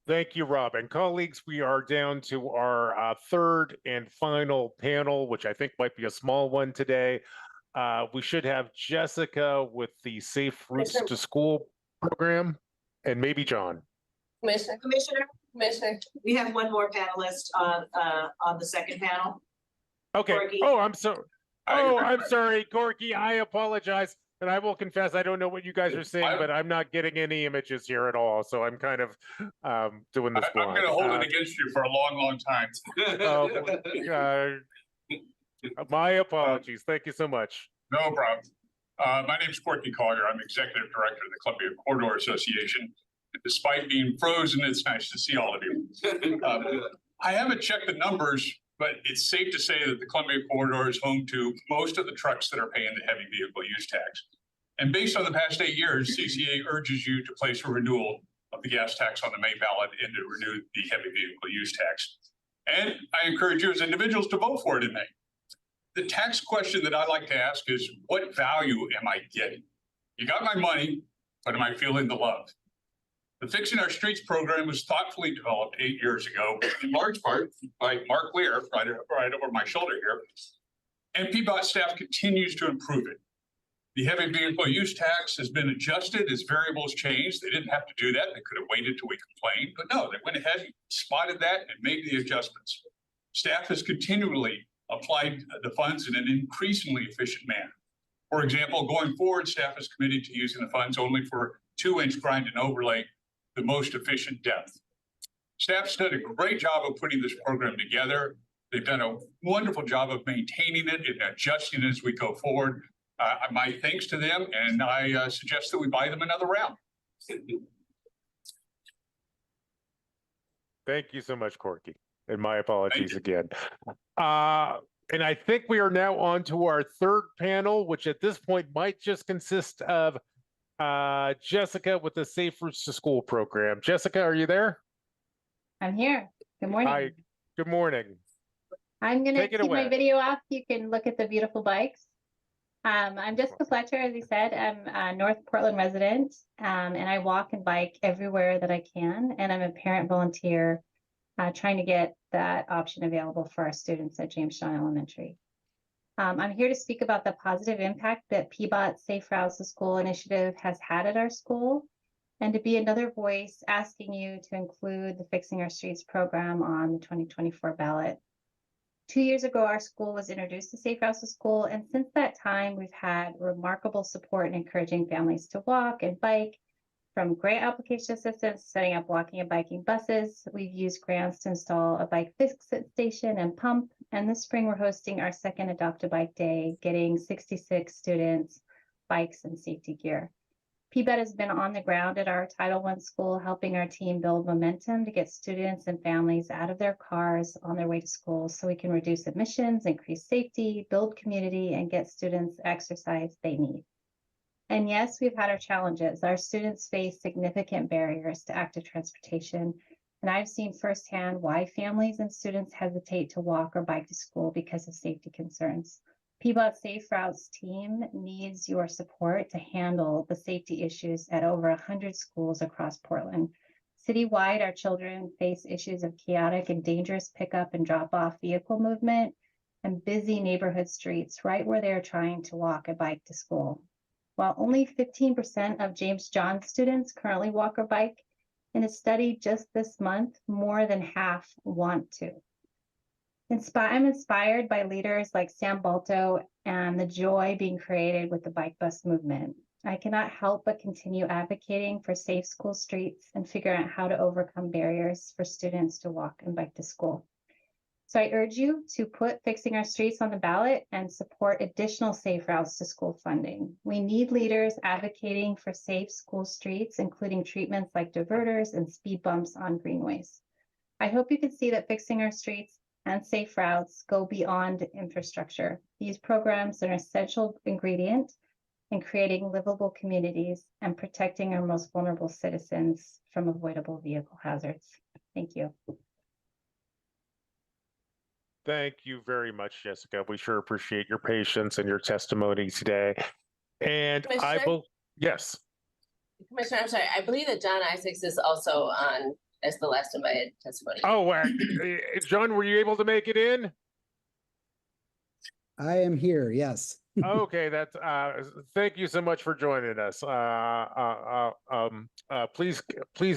A: Thank you, Rob. And colleagues, we are down to our third and final panel, which I think might be a small one today. We should have Jessica with the Safe Routes to School program, and maybe John.
Q: Commissioner, we have one more panelist on the second panel.
A: Okay.
Q: Corky.
A: Oh, I'm sorry, Corky. I apologize. And I will confess, I don't know what you guys are saying, but I'm not getting any images here at all. So I'm kind of doing this blind.
T: I'm going to hold it against you for a long, long time.
A: My apologies. Thank you so much.
T: No problem. My name is Courtney Collier. I'm Executive Director of the Columbia Corridor Association. Despite being frozen, it's nice to see all of you. I haven't checked the numbers, but it's safe to say that the Columbia Corridor is home to most of the trucks that are paying the heavy vehicle use tax. And based on the past 8 years, CCA urges you to place a renewal of the gas tax on the May ballot and to renew the heavy vehicle use tax. And I encourage you as individuals to vote for it in May. The tax question that I like to ask is, what value am I getting? You got my money, but am I feeling the love? The Fixing Our Streets program was thoughtfully developed 8 years ago, in large part by Mark Lear, right over my shoulder here, and PEBOT staff continues to improve it. The heavy vehicle use tax has been adjusted as variables changed. They didn't have to do that. They could have waited till we complained, but no, they went ahead, spotted that, and made the adjustments. Staff has continually applied the funds in an increasingly efficient manner. For example, going forward, staff is committed to using the funds only for 2-inch grind and overlay, the most efficient depth. Staff's done a great job of putting this program together. They've done a wonderful job of maintaining it and adjusting as we go forward. My thanks to them, and I suggest that we buy them another round.
A: Thank you so much, Corky. And my apologies again. And I think we are now on to our third panel, which at this point might just consist of Jessica with the Safe Routes to School program. Jessica, are you there?
D: I'm here. Good morning.
A: Hi. Good morning.
D: I'm going to keep my video off. You can look at the beautiful bikes. I'm Jessica Fletcher, as you said. I'm a North Portland resident, and I walk and bike everywhere that I can. And I'm a parent volunteer trying to get that option available for our students at Jamestown Elementary. I'm here to speak about the positive impact that PEBOT Safe Routes to School initiative has had at our school, and to be another voice asking you to include the Fixing Our Streets program on the 2024 ballot. 2 years ago, our school was introduced to Safe Routes to School, and since that time, we've had remarkable support in encouraging families to walk and bike, from grant application assistance, setting up walking and biking buses. We've used grants to install a bike fix-it station and pump. And this spring, we're hosting our second Adopt a Bike Day, getting 66 students bikes and safety gear. PEBOT has been on the ground at our Title I school, helping our team build momentum to get students and families out of their cars on their way to school so we can reduce emissions, increase safety, build community, and get students exercise they need. And yes, we've had our challenges. Our students face significant barriers to active transportation. And I've seen firsthand why families and students hesitate to walk or bike to school because of safety concerns. PEBOT Safe Routes team needs your support to handle the safety issues at over 100 schools across Portland. Citywide, our children face issues of chaotic and dangerous pickup and drop-off vehicle movement and busy neighborhood streets right where they're trying to walk and bike to school. While only 15% of James John students currently walk or bike, in a study just this month, more than half want to. I'm inspired by leaders like Sam Balto and the joy being created with the bike bus movement. I cannot help but continue advocating for safe school streets and figure out how to overcome barriers for students to walk and bike to school.
C: So I urge you to put fixing our streets on the ballot and support additional safe routes to school funding. We need leaders advocating for safe school streets, including treatments like diverters and speed bumps on greenways. I hope you can see that fixing our streets and safe routes go beyond infrastructure. These programs are an essential ingredient in creating livable communities and protecting our most vulnerable citizens from avoidable vehicle hazards. Thank you.
A: Thank you very much, Jessica. We sure appreciate your patience and your testimony today. And I will, yes.
D: Commissioner, I'm sorry. I believe that John Isaacs is also on as the last invited testimony.
A: Oh, John, were you able to make it in?
Q: I am here, yes.
A: Okay, that's thank you so much for joining us. Please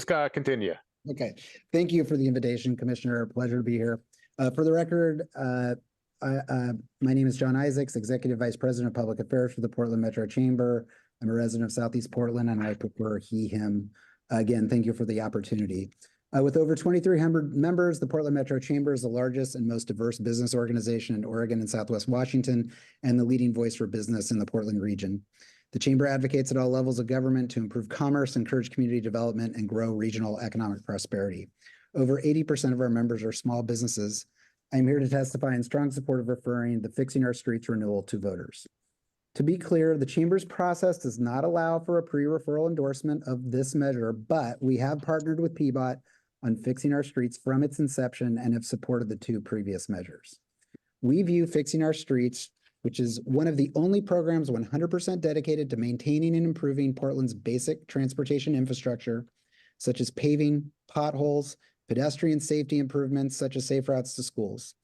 A: continue.
Q: Okay, thank you for the invitation, Commissioner. Pleasure to be here. For the record, my name is John Isaacs, Executive Vice President of Public Affairs for the Portland Metro Chamber. I'm a resident of Southeast Portland, and I prefer he, him. Again, thank you for the opportunity. With over 2,300 members, the Portland Metro Chamber is the largest and most diverse business organization in Oregon and Southwest Washington, and the leading voice for business in the Portland region. The Chamber advocates at all levels of government to improve commerce, encourage community development, and grow regional economic prosperity. Over 80% of our members are small businesses. I'm here to testify in strong support of referring the Fixing Our Streets renewal to voters. To be clear, the Chamber's process does not allow for a pre-referral endorsement of this measure, but we have partnered with PEBOT on Fixing Our Streets from its inception and have supported the two previous measures. We view Fixing Our Streets, which is one of the only programs 100% dedicated to maintaining and improving Portland's basic transportation infrastructure, such as paving, potholes, pedestrian safety improvements such as safe routes to schools.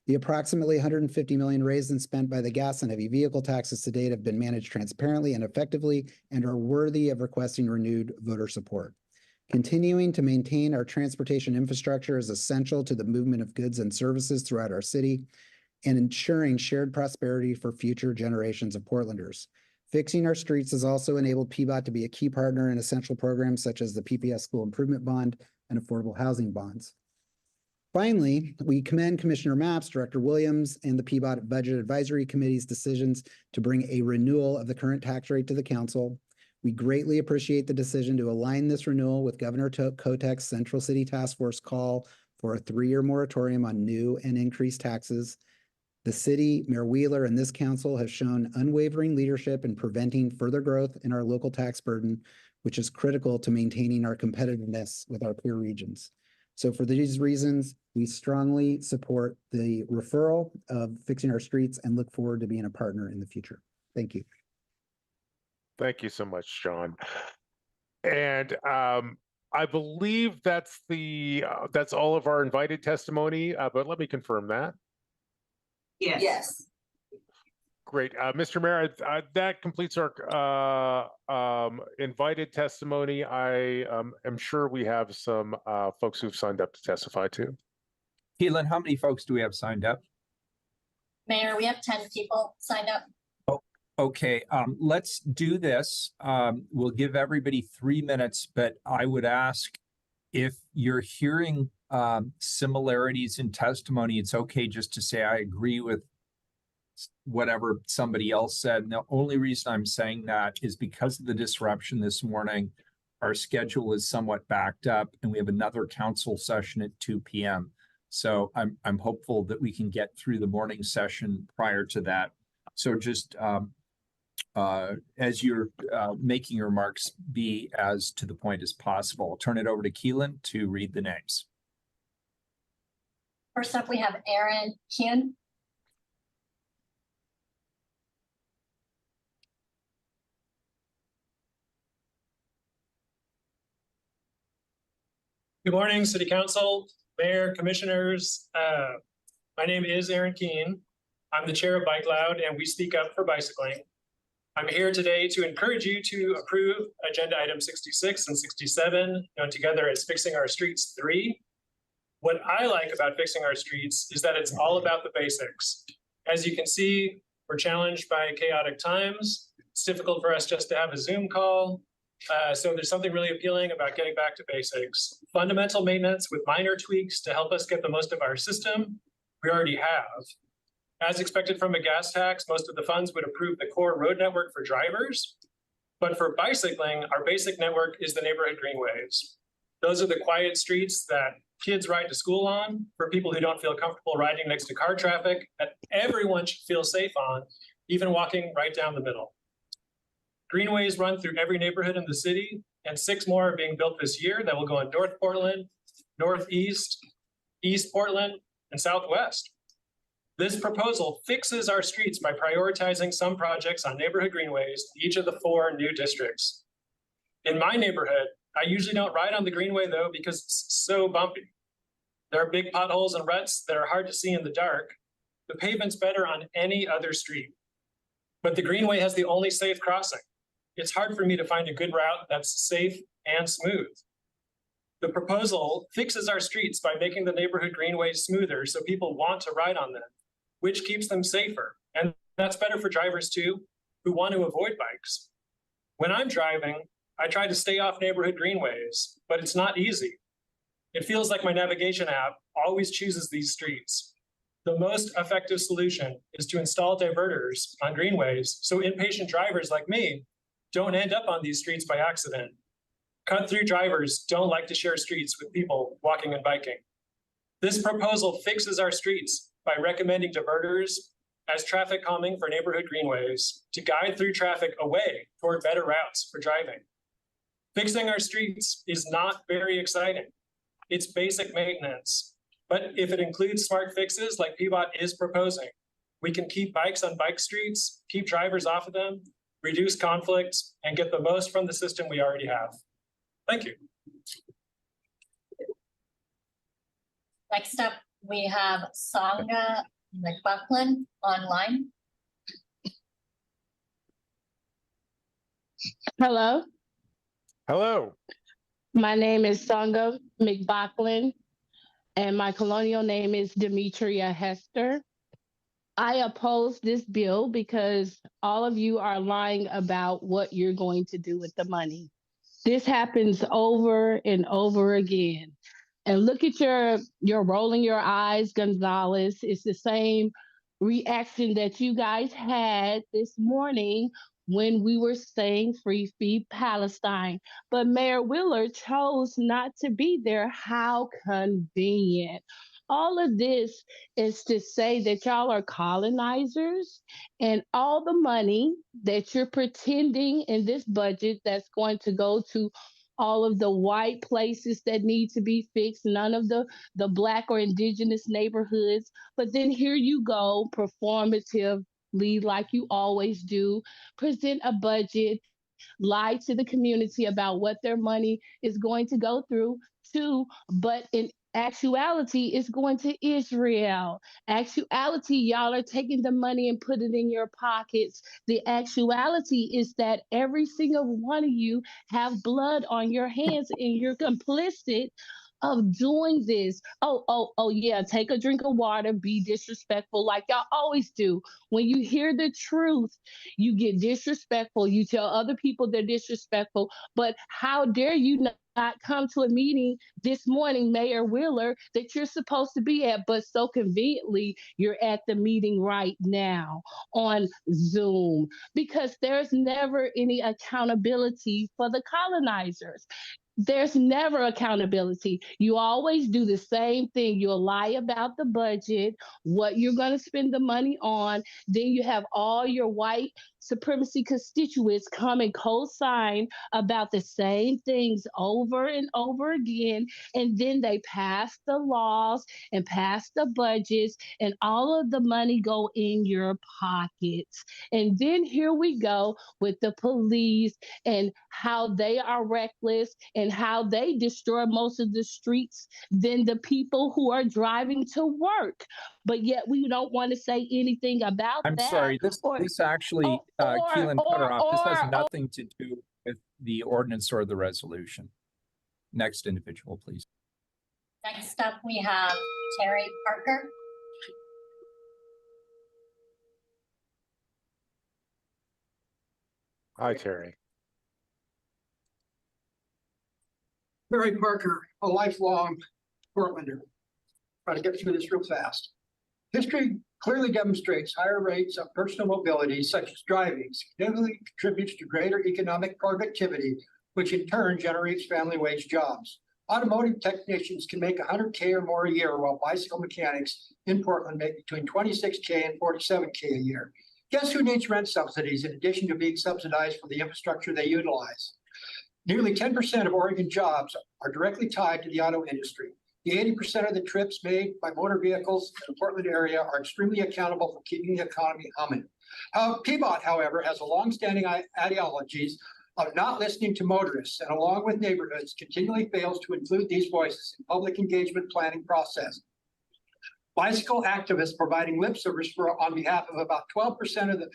Q: The approximately $150 million raised and spent by the gas and heavy vehicle taxes to date have been managed transparently and effectively and are worthy of requesting renewed voter support. Continuing to maintain our transportation infrastructure is essential to the movement of goods and services throughout our city and ensuring shared prosperity for future generations of Portlanders. Fixing Our Streets has also enabled PEBOT to be a key partner in essential programs such as the PPS School Improvement Bond and affordable housing bonds. Finally, we commend Commissioner Mapps, Director Williams, and the PEBOT Budget Advisory Committee's decisions to bring a renewal of the current tax rate to the council. We greatly appreciate the decision to align this renewal with Governor Kotek's Central City Task Force call for a 3-year moratorium on new and increased taxes. The city, Mayor Wheeler, and this council have shown unwavering leadership in preventing further growth in our local tax burden, which is critical to maintaining our competitiveness with our peer regions. So for these reasons, we strongly support the referral of Fixing Our Streets and look forward to being a partner in the future. Thank you.
A: Thank you so much, John. And I believe that's all of our invited testimony, but let me confirm that.
O: Yes. Yes.
A: Great. Mr. Mayor, that completes our invited testimony. I am sure we have some folks who've signed up to testify too.
J: Keelan, how many folks do we have signed up?
C: Mayor, we have 10 people signed up.
J: Oh, okay, let's do this. We'll give everybody 3 minutes, but I would ask if you're hearing similarities in testimony, it's okay just to say, I agree with whatever somebody else said. And the only reason I'm saying that is because of the disruption this morning. Our schedule is somewhat backed up and we have another council session at 2 p.m. So I'm hopeful that we can get through the morning session prior to that. So just as you're making your remarks, be as to the point as possible. I'll turn it over to Keelan to read the names.
C: First up, we have Aaron Kean.
B: Good morning, City Council, Mayor, Commissioners. My name is Aaron Kean. I'm the chair of Bike Loud, and we speak up for bicycling. I'm here today to encourage you to approve Agenda Item 66 and 67, known together as Fixing Our Streets 3. What I like about Fixing Our Streets is that it's all about the basics. As you can see, we're challenged by chaotic times. It's difficult for us just to have a Zoom call. So there's something really appealing about getting back to basics. Fundamental maintenance with minor tweaks to help us get the most of our system,
C: we already have. As expected from a gas tax, most of the funds would improve the core road network for drivers. But for bicycling, our basic network is the neighborhood greenways. Those are the quiet streets that kids ride to school on, for people who don't feel comfortable riding next to car traffic, that everyone should feel safe on, even walking right down the middle. Greenways run through every neighborhood in the city, and 6 more are being built this year that will go in North Portland, Northeast, East Portland, and Southwest. This proposal fixes our streets by prioritizing some projects on neighborhood greenways in each of the 4 new districts. In my neighborhood, I usually don't ride on the greenway though because it's so bumpy. There are big potholes and ruts that are hard to see in the dark. The pavement's better on any other street. But the greenway has the only safe crossing. It's hard for me to find a good route that's safe and smooth. The proposal fixes our streets by making the neighborhood greenways smoother so people want to ride on them, which keeps them safer. And that's better for drivers too, who want to avoid bikes. When I'm driving, I try to stay off neighborhood greenways, but it's not easy. It feels like my navigation app always chooses these streets. The most effective solution is to install diverters on greenways so impatient drivers like me don't end up on these streets by accident. Cut-through drivers don't like to share streets with people walking and biking. This proposal fixes our streets by recommending diverters as traffic calming for neighborhood greenways to guide through traffic away toward better routes for driving. Fixing our streets is not very exciting. It's basic maintenance, but if it includes smart fixes like PEBOT is proposing, we can keep bikes on bike streets, keep drivers off of them, reduce conflicts, and get the most from the system we already have. Thank you. Next up, we have Songa McBuckland online.
D: Hello.
A: Hello.
D: My name is Songa McBuckland, and my colonial name is Demetria Hester. I oppose this bill because all of you are lying about what you're going to do with the money. This happens over and over again. And look at your rolling your eyes, Gonzalez. It's the same reaction that you guys had this morning when we were saying free feed Palestine. But Mayor Wheeler chose not to be there. How convenient. All of this is to say that y'all are colonizers, and all the money that you're pretending in this budget that's going to go to all of the white places that need to be fixed, none of the Black or indigenous neighborhoods. But then here you go, performatively, like you always do, present a budget, lie to the community about what their money is going to go through to, but in actuality, it's going to Israel. Actuality, y'all are taking the money and put it in your pockets. The actuality is that every single one of you have blood on your hands and you're complicit of doing this. Oh, yeah, take a drink of water, be disrespectful like y'all always do. When you hear the truth, you get disrespectful. You tell other people they're disrespectful, but how dare you not come to a meeting this morning, Mayor Wheeler, that you're supposed to be at, but so conveniently you're at the meeting right now on Zoom, because there's never any accountability for the colonizers. There's never accountability. You always do the same thing. You'll lie about the budget, what you're going to spend the money on. Then you have all your white supremacy constituents come and co-sign about the same things over and over again. And then they pass the laws and pass the budgets, and all of the money go in your pockets. And then here we go with the police and how they are reckless and how they destroy most of the streets than the people who are driving to work. But yet we don't want to say anything about
J: I'm
D: that.
J: sorry, this actually, Keelan cut her off. This has nothing to do with the ordinance or the resolution. Next individual, please.
C: Next up, we have Terry Parker.
A: Hi, Terry.
Q: Terry Parker, a lifelong Portlander. Try to get through this real fast.
C: History clearly demonstrates higher rates of personal mobility, such as driving, significantly contributes to greater economic productivity, which in turn generates family wage jobs. Automotive technicians can make $100K or more a year, while bicycle mechanics in Portland make between $26K and $47K a year. Guess who needs rent subsidies in addition to being subsidized for the infrastructure they utilize? Nearly 10% of Oregon jobs are directly tied to the auto industry. The 80% of the trips made by motor vehicles in the Portland area are extremely accountable for keeping the economy humming. PEBOT, however, has a longstanding ideologies of not listening to motorists, and along with neighborhoods, continually fails to include these voices in public engagement planning process. Bicycle activists providing lip service on behalf of about 12% of the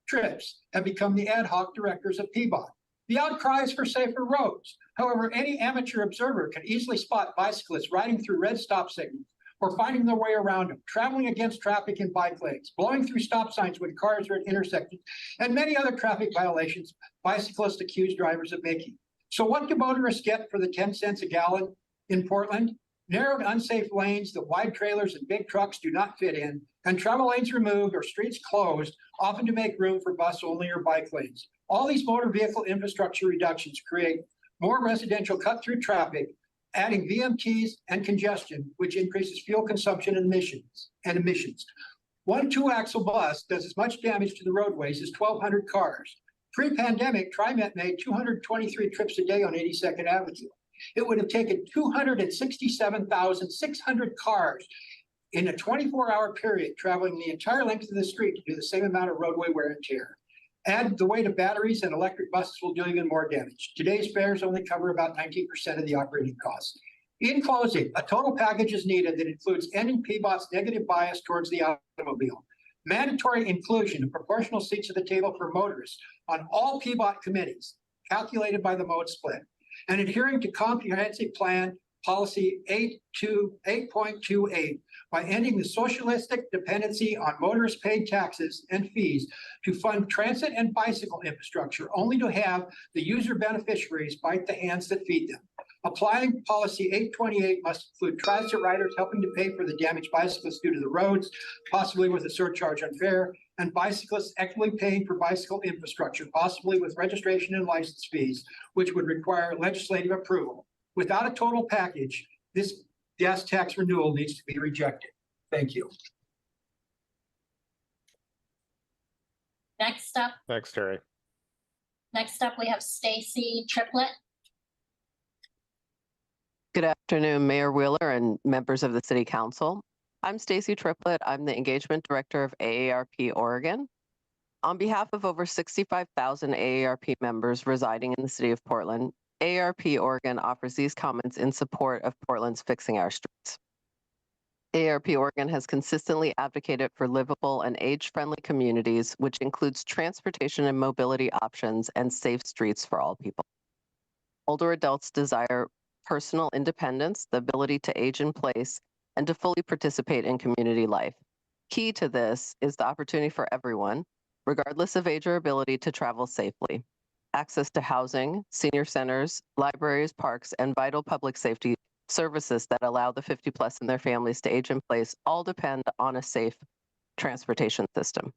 C: trips have become the ad hoc directors of PEBOT. The outcry is for safer roads. However, any amateur observer can easily spot bicyclists riding through red stop signals or finding their way around them, traveling against traffic in bike lanes, blowing through stop signs when cars are at intersections, and many other traffic violations bicyclists accuse drivers of making. So what do motorists get for the 10 cents a gallon in Portland? Narrowed, unsafe lanes that wide trailers and big trucks do not fit in, and travel lanes removed or streets closed, often to make room for bus only or bike lanes. All these motor vehicle infrastructure reductions create more residential cut-through traffic, adding VMTs and congestion, which increases fuel consumption and emissions. One 2-axle bus does as much damage to the roadways as 1,200 cars. Pre-pandemic, TriMet made 223 trips a day on 82nd Avenue. It would have taken 267,600 cars in a 24-hour period traveling the entire length of the street to do the same amount of roadway wear and tear. Add the weight of batteries and electric buses will do even more damage. Today's fares only cover about 19% of the operating costs. In closing, a total package is needed that includes ending PEBOT's negative bias towards the automobile, mandatory inclusion of proportional seats at the table for motorists on all PEBOT committees, calculated by the mode split, and adhering to comprehensive plan policy 8.28 by ending the socialistic dependency on motorists' paid taxes and fees to fund transit and bicycle infrastructure, only to have the user beneficiaries bite the hands that feed them. Applying policy 828 must include transit riders helping to pay for the damage bicyclists do to the roads, possibly with a surcharge on fare, and bicyclists equitably paying for bicycle infrastructure, possibly with registration and license fees, which would require legislative approval. Without a total package, this gas tax renewal needs to be rejected. Thank you. Next up.
A: Thanks, Terry.
C: Next up, we have Stacy Triplett.
D: Good afternoon, Mayor Wheeler and members of the City Council. I'm Stacy Triplett. I'm the Engagement Director of AARP Oregon. On behalf of over 65,000 AARP members residing in the City of Portland, AARP Oregon offers these comments in support of Portland's Fixing Our Streets. AARP Oregon has consistently advocated for livable and age-friendly communities, which includes transportation and mobility options and safe streets for all people. Older adults desire personal independence, the ability to age in place, and to fully participate in community life. Key to this is the opportunity for everyone, regardless of age or ability, to travel safely. Access to housing, senior centers, libraries, parks, and vital public safety services that allow the 50+ and their families to age in place all depend on a safe transportation system.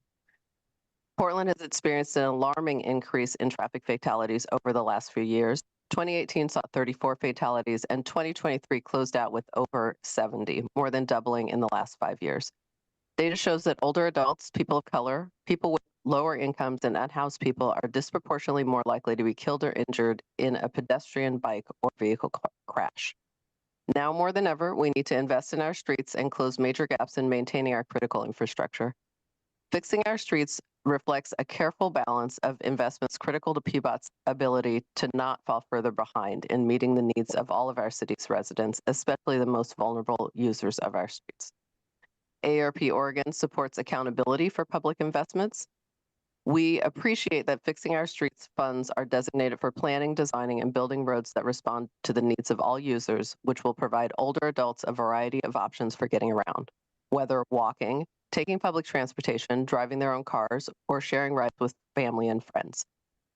D: Portland has experienced an alarming increase in traffic fatalities over the last few years. 2018 saw 34 fatalities, and 2023 closed out with over 70, more than doubling in the last 5 years. Data shows that older adults, people of color, people with lower incomes, and unhoused people are disproportionately more likely to be killed or injured in a pedestrian, bike, or vehicle crash. Now more than ever, we need to invest in our streets and close major gaps in maintaining our critical infrastructure. Fixing our streets reflects a careful balance of investments critical to PEBOT's ability to not fall further behind in meeting the needs of all of our city's residents, especially the most vulnerable users of our streets. AARP Oregon supports accountability for public investments. We appreciate that Fixing Our Streets funds are designated for planning, designing, and building roads that respond to the needs of all users, which will provide older adults a variety of options for getting around, whether walking, taking public transportation, driving their own cars, or sharing rides with family and friends.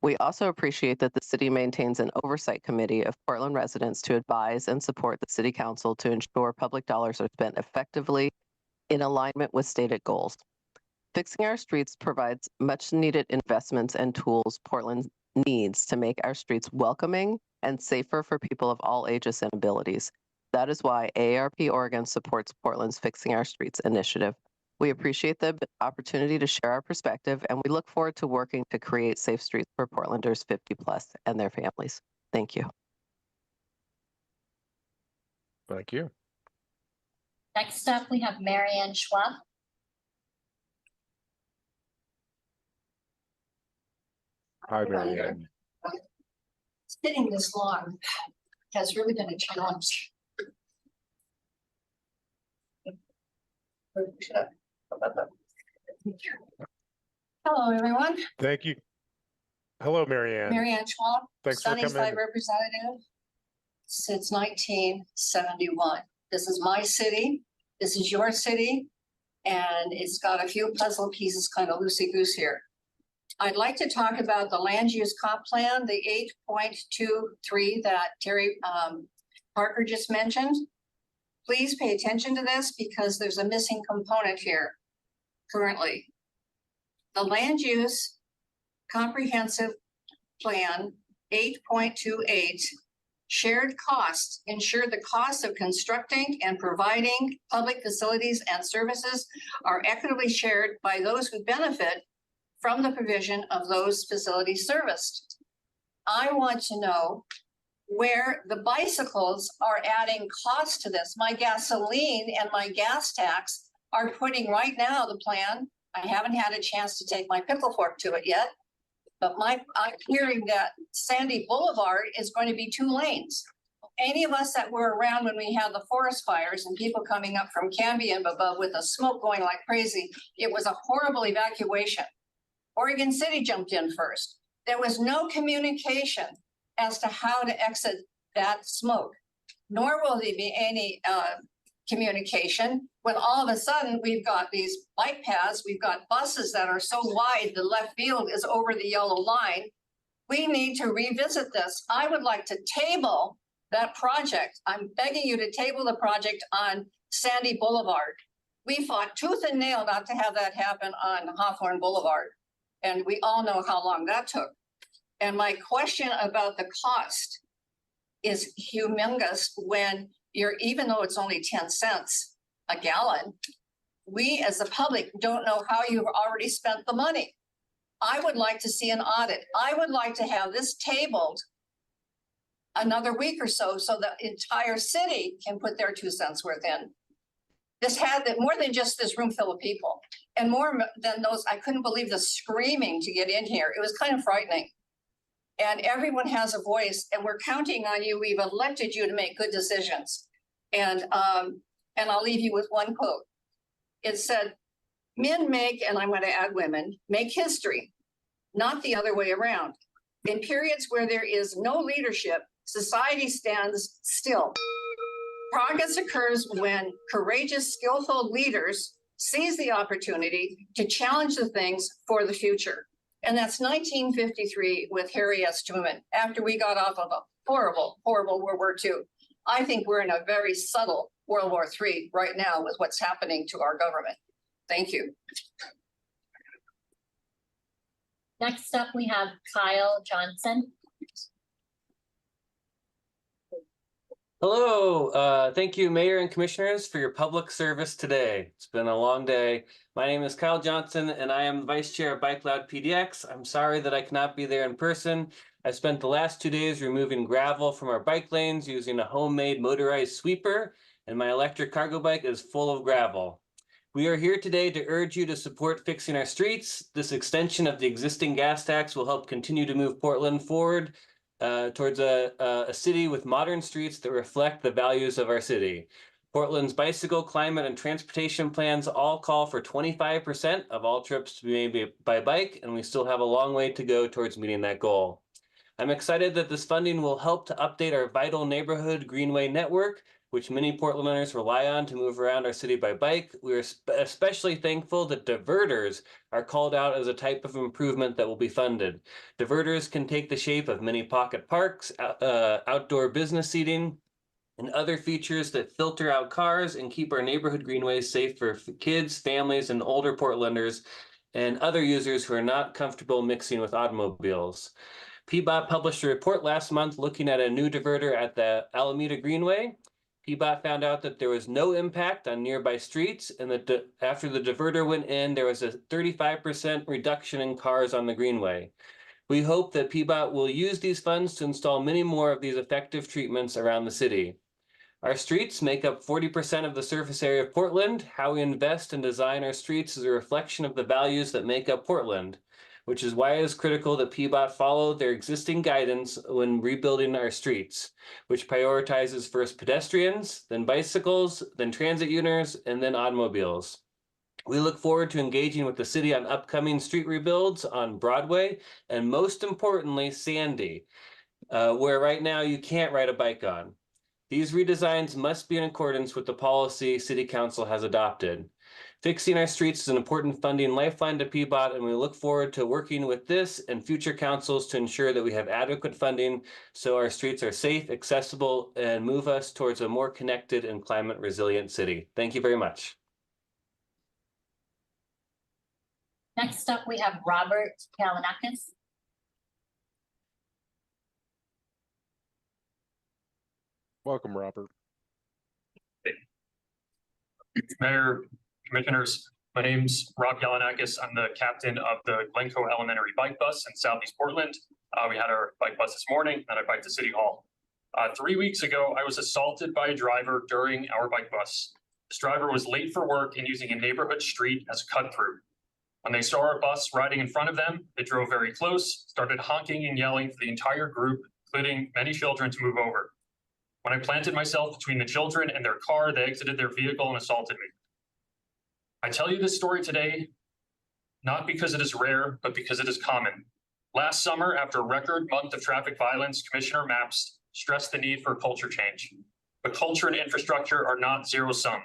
D: We also appreciate that the city maintains an oversight committee of Portland residents to advise and support the City Council to ensure public dollars are spent effectively
C: in alignment with stated goals. Fixing our streets provides much needed investments and tools Portland needs to make our streets welcoming and safer for people of all ages and abilities. That is why AARP Oregon supports Portland's Fixing Our Streets initiative. We appreciate the opportunity to share our perspective, and we look forward to working to create safe streets for Portlanders 50 plus and their families. Thank you.
A: Thank you.
C: Next up, we have Marianne Schwab.
A: Hi, Marianne.
D: Sitting this long has really been a challenge. Hello, everyone.
A: Thank you. Hello, Marianne.
D: Marianne Schwab,
A: Thanks for coming.
D: Sunnyside representative since 1971. This is my city. This is your city. And it's got a few puzzle pieces kind of loosey-goose here. I'd like to talk about the land use comp plan, the 8.23 that Terry Parker just mentioned. Please pay attention to this because there's a missing component here currently. The land use comprehensive plan 8.28 shared costs ensure the costs of constructing and providing public facilities and services are equitably shared by those who benefit from the provision of those facilities serviced. I want to know where the bicycles are adding cost to this. My gasoline and my gas tax are putting right now the plan. I haven't had a chance to take my pickle fork to it yet, but I'm hearing that Sandy Boulevard is going to be 2 lanes. Any of us that were around when we had the forest fires and people coming up from Canby and above with the smoke going like crazy, it was a horrible evacuation. Oregon City jumped in first. There was no communication as to how to exit that smoke, nor will there be any communication when all of a sudden we've got these bike paths, we've got buses that are so wide, the left field is over the yellow line. We need to revisit this. I would like to table that project. I'm begging you to table the project on Sandy Boulevard. We fought tooth and nail not to have that happen on Hawthorne Boulevard. And we all know how long that took. And my question about the cost is humongous when you're, even though it's only 10 cents a gallon, we as the public don't know how you've already spent the money. I would like to see an audit. I would like to have this tabled another week or so the entire city can put their 2 cents worth in. This had more than just this room full of people, and more than those, I couldn't believe the screaming to get in here. It was kind of frightening. And everyone has a voice, and we're counting on you. We've elected you to make good decisions. And I'll leave you with one quote. It said, "Men make," and I'm going to add women, "make history, not the other way around. In periods where there is no leadership, society stands still. Progress occurs when courageous, skillful leaders seize the opportunity to challenge the things for the future." And that's 1953 with Harry S. Truman, after we got off of a horrible, horrible World War II. I think we're in a very subtle World War III right now with what's happening to our government. Thank you.
C: Next up, we have Kyle Johnson.
Q: Hello, thank you, Mayor and Commissioners, for your public service today. It's been a long day. My name is Kyle Johnson, and I am the Vice Chair of Bike Loud PDX. I'm sorry that I cannot be there in person. I spent the last 2 days removing gravel from our bike lanes using a homemade motorized sweeper, and my electric cargo bike is full of gravel. We are here today to urge you to support Fixing Our Streets. This extension of the existing gas tax will help continue to move Portland forward towards a city with modern streets that reflect the values of our city. Portland's bicycle, climate, and transportation plans all call for 25% of all trips to be made by bike, and we still have a long way to go towards meeting that goal. I'm excited that this funding will help to update our vital neighborhood greenway network, which many Portlanders rely on to move around our city by bike. We're especially thankful that diverters are called out as a type of improvement that will be funded. Diverters can take the shape of mini pocket parks, outdoor business seating,
I: and other features that filter out cars and keep our neighborhood greenways safe for kids, families, and older Portlanders and other users who are not comfortable mixing with automobiles. PEBOT published a report last month looking at a new diverter at the Alameda Greenway. PEBOT found out that there was no impact on nearby streets, and that after the diverter went in, there was a 35% reduction in cars on the Greenway. We hope that PEBOT will use these funds to install many more of these effective treatments around the city. Our streets make up 40% of the surface area of Portland. How we invest and design our streets is a reflection of the values that make up Portland, which is why it is critical that PEBOT follow their existing guidance when rebuilding our streets, which prioritizes first pedestrians, then bicycles, then transit users, and then automobiles. We look forward to engaging with the city on upcoming street rebuilds on Broadway, and most importantly, Sandy, where right now you can't ride a bike on. These redesigns must be in accordance with the policy City Council has adopted. Fixing our streets is an important funding lifeline to PEBOT, and we look forward to working with this and future councils to ensure that we have adequate funding so our streets are safe, accessible, and move us towards a more connected and climate resilient city. Thank you very much.
C: Next up, we have Robert Kalinakis.
A: Welcome, Robert.
C: Mayor, Commissioners, my name's Rob Yalanakis. I'm the captain of the Glencoe Elementary Bike Bus in Southeast Portland. We had our bike bus this morning, and I biked to City Hall. 3 weeks ago, I was assaulted by a driver during our bike bus. This driver was late for work and using a neighborhood street as a cut-through. When they saw our bus riding in front of them, they drove very close, started honking and yelling for the entire group, including many children, to move over. When I planted myself between the children and their car, they exited their vehicle and assaulted me. I tell you this story today, not because it is rare, but because it is common. Last summer, after a record month of traffic violence, Commissioner Mapps stressed the need for culture change. But culture and infrastructure are not zero-sum.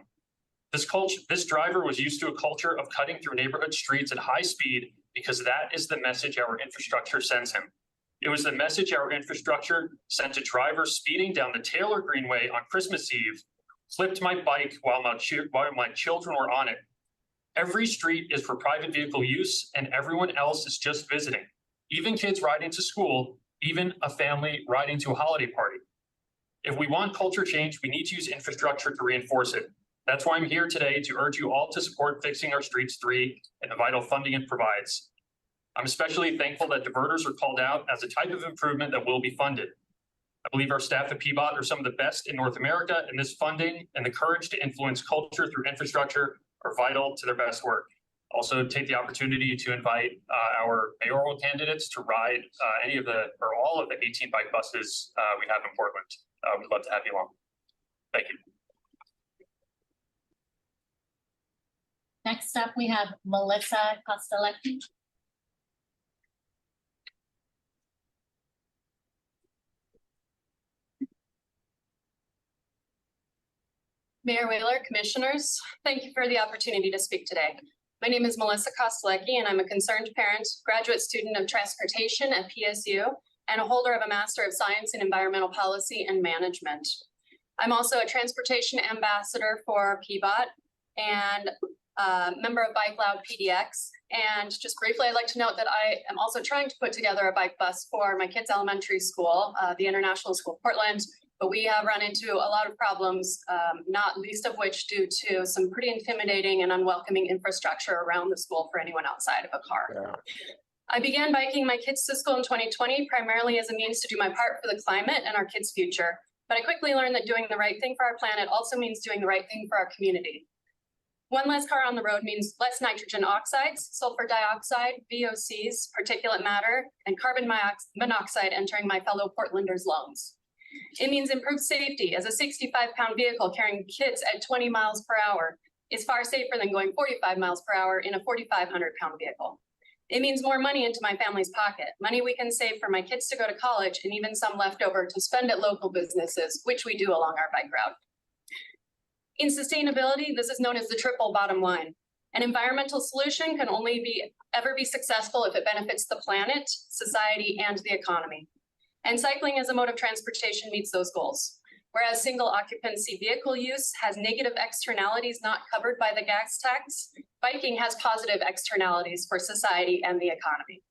C: This driver was used to a culture of cutting through neighborhood streets at high speed because that is the message our infrastructure sends him. It was the message our infrastructure sent to drivers speeding down the Taylor Greenway on Christmas Eve, flipped my bike while my children were on it. Every street is for private vehicle use and everyone else is just visiting. Even kids riding to school, even a family riding to a holiday party. If we want culture change, we need to use infrastructure to reinforce it. That's why I'm here today to urge you all to support Fixing Our Streets 3 and the vital funding it provides. I'm especially thankful that diverters are called out as a type of improvement that will be funded. I believe our staff at PEBOT are some of the best in North America, and this funding and the courage to influence culture through infrastructure are vital to their best work. Also take the opportunity to invite our mayoral candidates to ride any of the, or all of the 18 bike buses we have in Portland. We'd love to have you along. Thank you. Next up, we have Melissa Kostelecki.
D: Mayor Wheeler, Commissioners, thank you for the opportunity to speak today. My name is Melissa Kostelecki, and I'm a concerned parent, graduate student of transportation at PSU, and a holder of a Master of Science in Environmental Policy and Management. I'm also a transportation ambassador for PEBOT and a member of Bike Loud PDX. And just briefly, I'd like to note that I am also trying to put together a bike bus for my kids' elementary school, the International School of Portland. But we have run into a lot of problems, not least of which due to some pretty intimidating and unwelcoming infrastructure around the school for anyone outside of a car. Yeah. I began biking my kids to school in 2020, primarily as a means to do my part for the climate and our kids' future. But I quickly learned that doing the right thing for our planet also means doing the right thing for our community. One less car on the road means less nitrogen oxides, sulfur dioxide, VOCs, particulate matter, and carbon monoxide entering my fellow Portlanders' lungs. It means improved safety, as a 65-pound vehicle carrying kids at 20 miles per hour is far safer than going 45 miles per hour in a 4,500-pound vehicle. It means more money into my family's pocket, money we can save for my kids to go to college, and even some left over to spend at local businesses, which we do along our bike route. In sustainability, this is known as the triple bottom line. An environmental solution can only ever be successful if it benefits the planet, society, and the economy. And cycling as a mode of transportation meets those goals.
C: Whereas single occupancy vehicle use has negative externalities not covered by the gas tax, biking has positive externalities for society and the economy.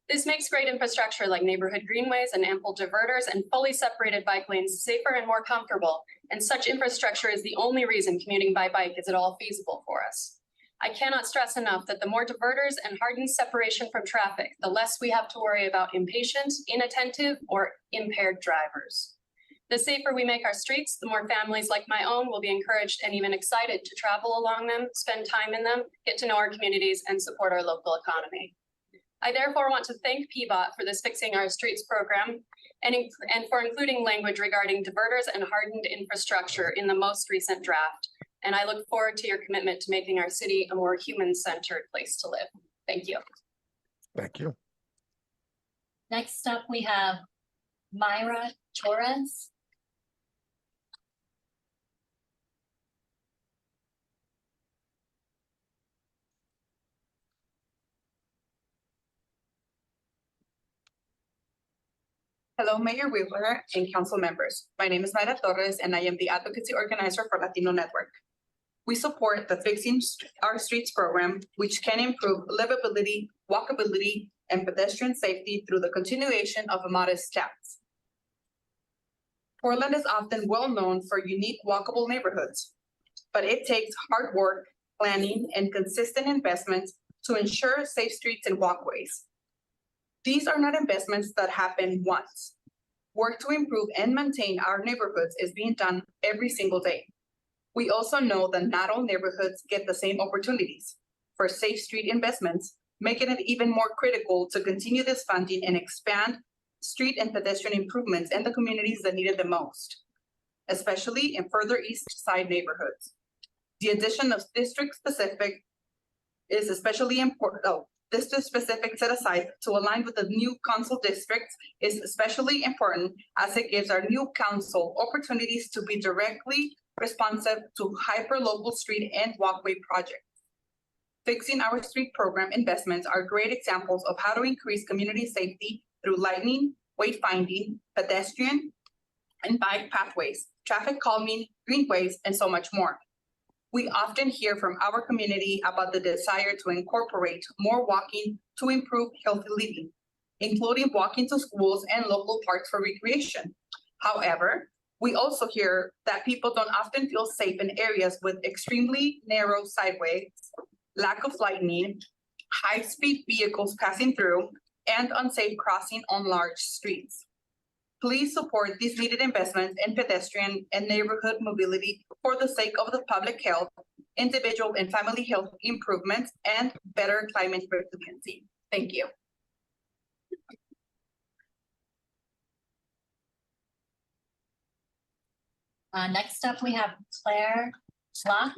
C: This makes great infrastructure like neighborhood greenways and ample diverters and fully separated bike lanes safer and more comfortable. And such infrastructure is the only reason commuting by bike is at all feasible for us. I cannot stress enough that the more diverters and hardened separation from traffic, the less we have to worry about impatient, inattentive, or impaired drivers. The safer we make our streets, the more families like my own will be encouraged and even excited to travel along them, spend time in them, get to know our communities, and support our local economy. I therefore want to thank PEBOT for this Fixing Our Streets program and for including language regarding diverters and hardened infrastructure in the most recent draft. And I look forward to your commitment to making our city a more human-centered place to live. Thank you.
A: Thank you.
C: Next up, we have Myra Torres.
D: Hello, Mayor Wheeler and council members. My name is Mayra Torres, and I am the advocacy organizer for Latino Network. We support the Fixing Our Streets program, which can improve livability, walkability, and pedestrian safety through the continuation of a modest tax. Portland is often well known for unique walkable neighborhoods, but it takes hard work, planning, and consistent investments to ensure safe streets and walkways. These are not investments that happen once. Work to improve and maintain our neighborhoods is being done every single day. We also know that not all neighborhoods get the same opportunities for safe street investments, making it even more critical to continue this funding and expand street and pedestrian improvements in the communities that need it the most, especially in further east side neighborhoods. The addition of district-specific is especially important. District-specific set aside to align with the new council districts is especially important as it gives our new council opportunities to be directly responsive to hyper-local street and walkway projects. Fixing Our Street program investments are great examples of how to increase community safety through lightning, wayfinding, pedestrian and bike pathways, traffic calming, greenways, and so much more. We often hear from our community about the desire to incorporate more walking to improve healthy living, including walking to schools and local parks for recreation. However, we also hear that people don't often feel safe in areas with extremely narrow sideways, lack of lighting, high-speed vehicles passing through, and unsafe crossing on large streets. Please support these needed investments in pedestrian and neighborhood mobility for the sake of the public health, individual and family health improvements, and better climate resiliency. Thank you.
C: Next up, we have Claire Schlock.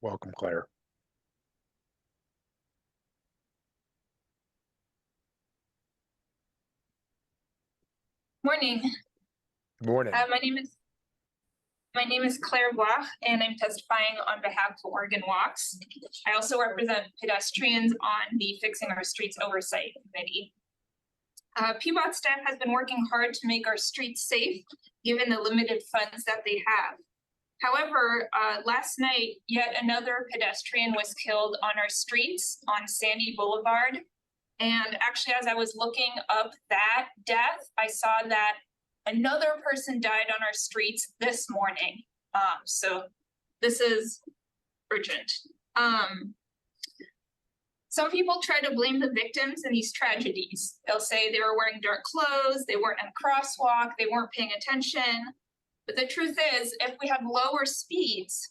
A: Welcome, Claire.
B: Morning.
A: Morning.
B: My name is Claire Bloch, and I'm testifying on behalf of Oregon Walks. I also represent pedestrians on the Fixing Our Streets Oversight Committee. PEBOT staff has been working hard to make our streets safe, given the limited funds that they have. However, last night, yet another pedestrian was killed on our streets on Sandy Boulevard. And actually, as I was looking up that death, I saw that another person died on our streets this morning. So this is urgent. Some people try to blame the victims in these tragedies. They'll say they were wearing dark clothes, they weren't in a crosswalk, they weren't paying attention. But the truth is, if we had lower speeds,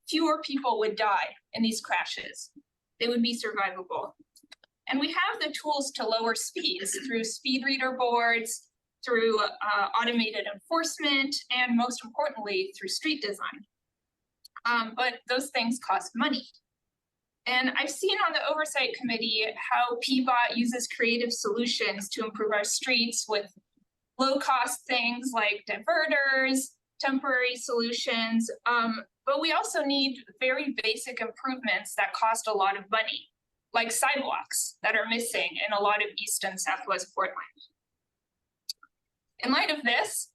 B: fewer people would die in these crashes. They would be survivable. And we have the tools to lower speeds through speed reader boards, through automated enforcement, and most importantly, through street design. But those things cost money. And I've seen on the Oversight Committee how PEBOT uses creative solutions to improve our streets with low-cost things like diverters, temporary solutions, but we also need very basic improvements that cost a lot of money, like sidewalks that are missing in a lot of East and Southwest Portland.
C: In light of this,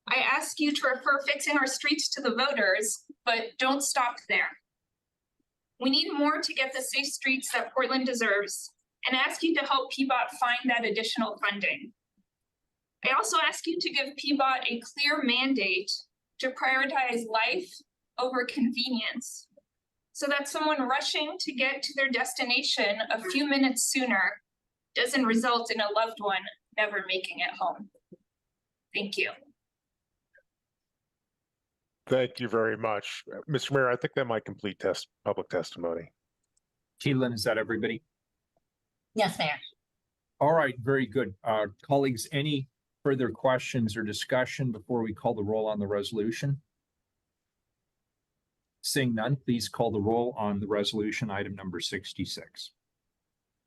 C: I ask you to refer fixing our streets to the voters, but don't stop there. We need more to get the safe streets that Portland deserves, and ask you to help PEBOT find that additional funding. I also ask you to give PEBOT a clear mandate to prioritize life over convenience, so that someone rushing to get to their destination a few minutes sooner doesn't result in a loved one never making it home. Thank you.
A: Thank you very much. Mr. Mayor, I think that might complete public testimony.
J: Keelan, is that everybody?
C: Yes, Mayor.
J: All right, very good. Colleagues, any further questions or discussion before we call the roll on the resolution? Seeing none, please call the roll on the resolution item number 66.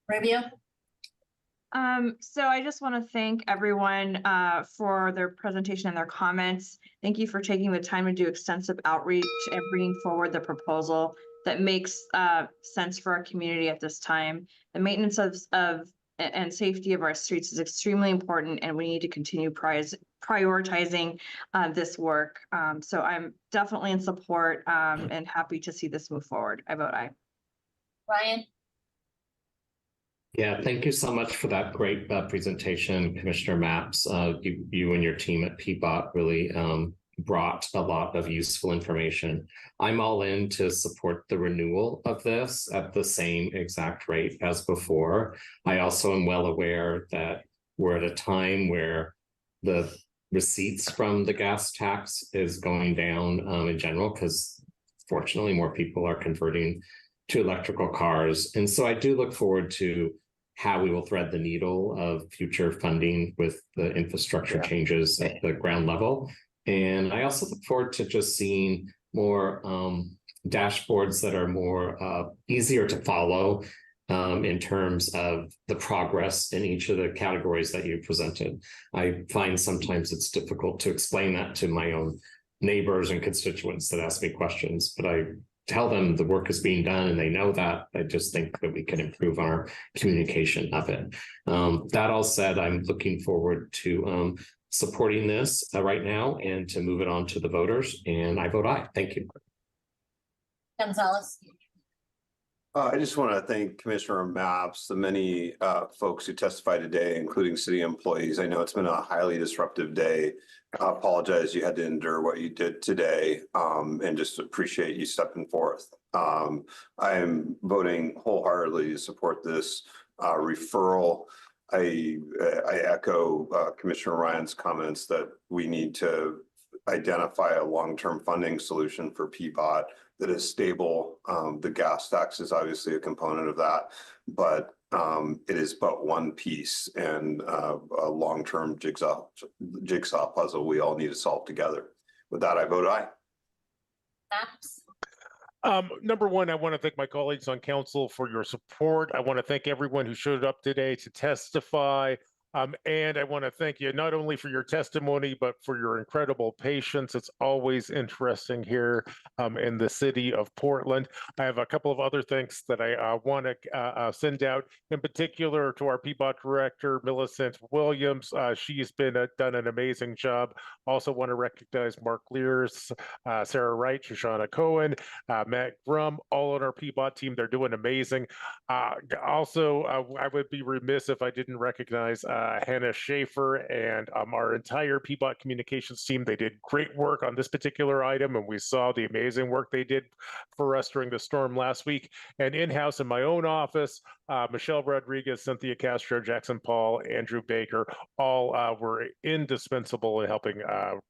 C: Rubio?
D: So I just want to thank everyone for their presentation and their comments. Thank you for taking the time to do extensive outreach and bringing forward the proposal that makes sense for our community at this time. The maintenance of and safety of our streets is extremely important, and we need to continue prioritizing this work. So I'm definitely in support and happy to see this move forward. I vote aye.
C: Ryan?
P: Yeah, thank you so much for that great presentation, Commissioner Mapps. You and your team at PEBOT really brought a lot of useful information. I'm all in to support the renewal of this at the same exact rate as before. I also am well aware that we're at a time where the receipts from the gas tax is going down in general, because fortunately more people are converting to electrical cars. And so I do look forward to how we will thread the needle of future funding with the infrastructure changes at the ground level. And I also look forward to just seeing more dashboards that are more easier to follow in terms of the progress in each of the categories that you presented. I find sometimes it's difficult to explain that to my own neighbors and constituents that ask me questions, but I tell them the work is being done and they know that. I just think that we can improve our communication of it. That all said, I'm looking forward to supporting this right now and to move it on to the voters, and I vote aye. Thank you.
C: Gonzalez?
Q: I just want to thank Commissioner Mapps, the many folks who testified today, including city employees. I know it's been a highly disruptive day. I apologize you had to endure what you did today, and just appreciate you stepping forth. I am voting wholeheartedly to support this referral. I echo Commissioner Ryan's comments that we need to identify a long-term funding solution for PEBOT that is stable. The gas tax is obviously a component of that, but it is but one piece, and a long-term jigsaw puzzle we all need to solve together. With that, I vote aye.
A: Number one, I want to thank my colleagues on council for your support. I want to thank everyone who showed up today to testify. And I want to thank you not only for your testimony, but for your incredible patience. It's always interesting here in the city of Portland. I have a couple of other thanks that I want to send out, in particular to our PEBOT director, Millicent Williams. She's done an amazing job. Also want to recognize Mark Lears, Sarah Wright, Shoshana Cohen, Matt Grum, all on our PEBOT team. They're doing amazing. Also, I would be remiss if I didn't recognize Hannah Schaefer and our entire PEBOT communications team. They did great work on this particular item, and we saw the amazing work they did for us during the storm last week. And in-house in my own office, Michelle Rodriguez, Cynthia Castro, Jackson Paul, Andrew Baker, all were indispensable in helping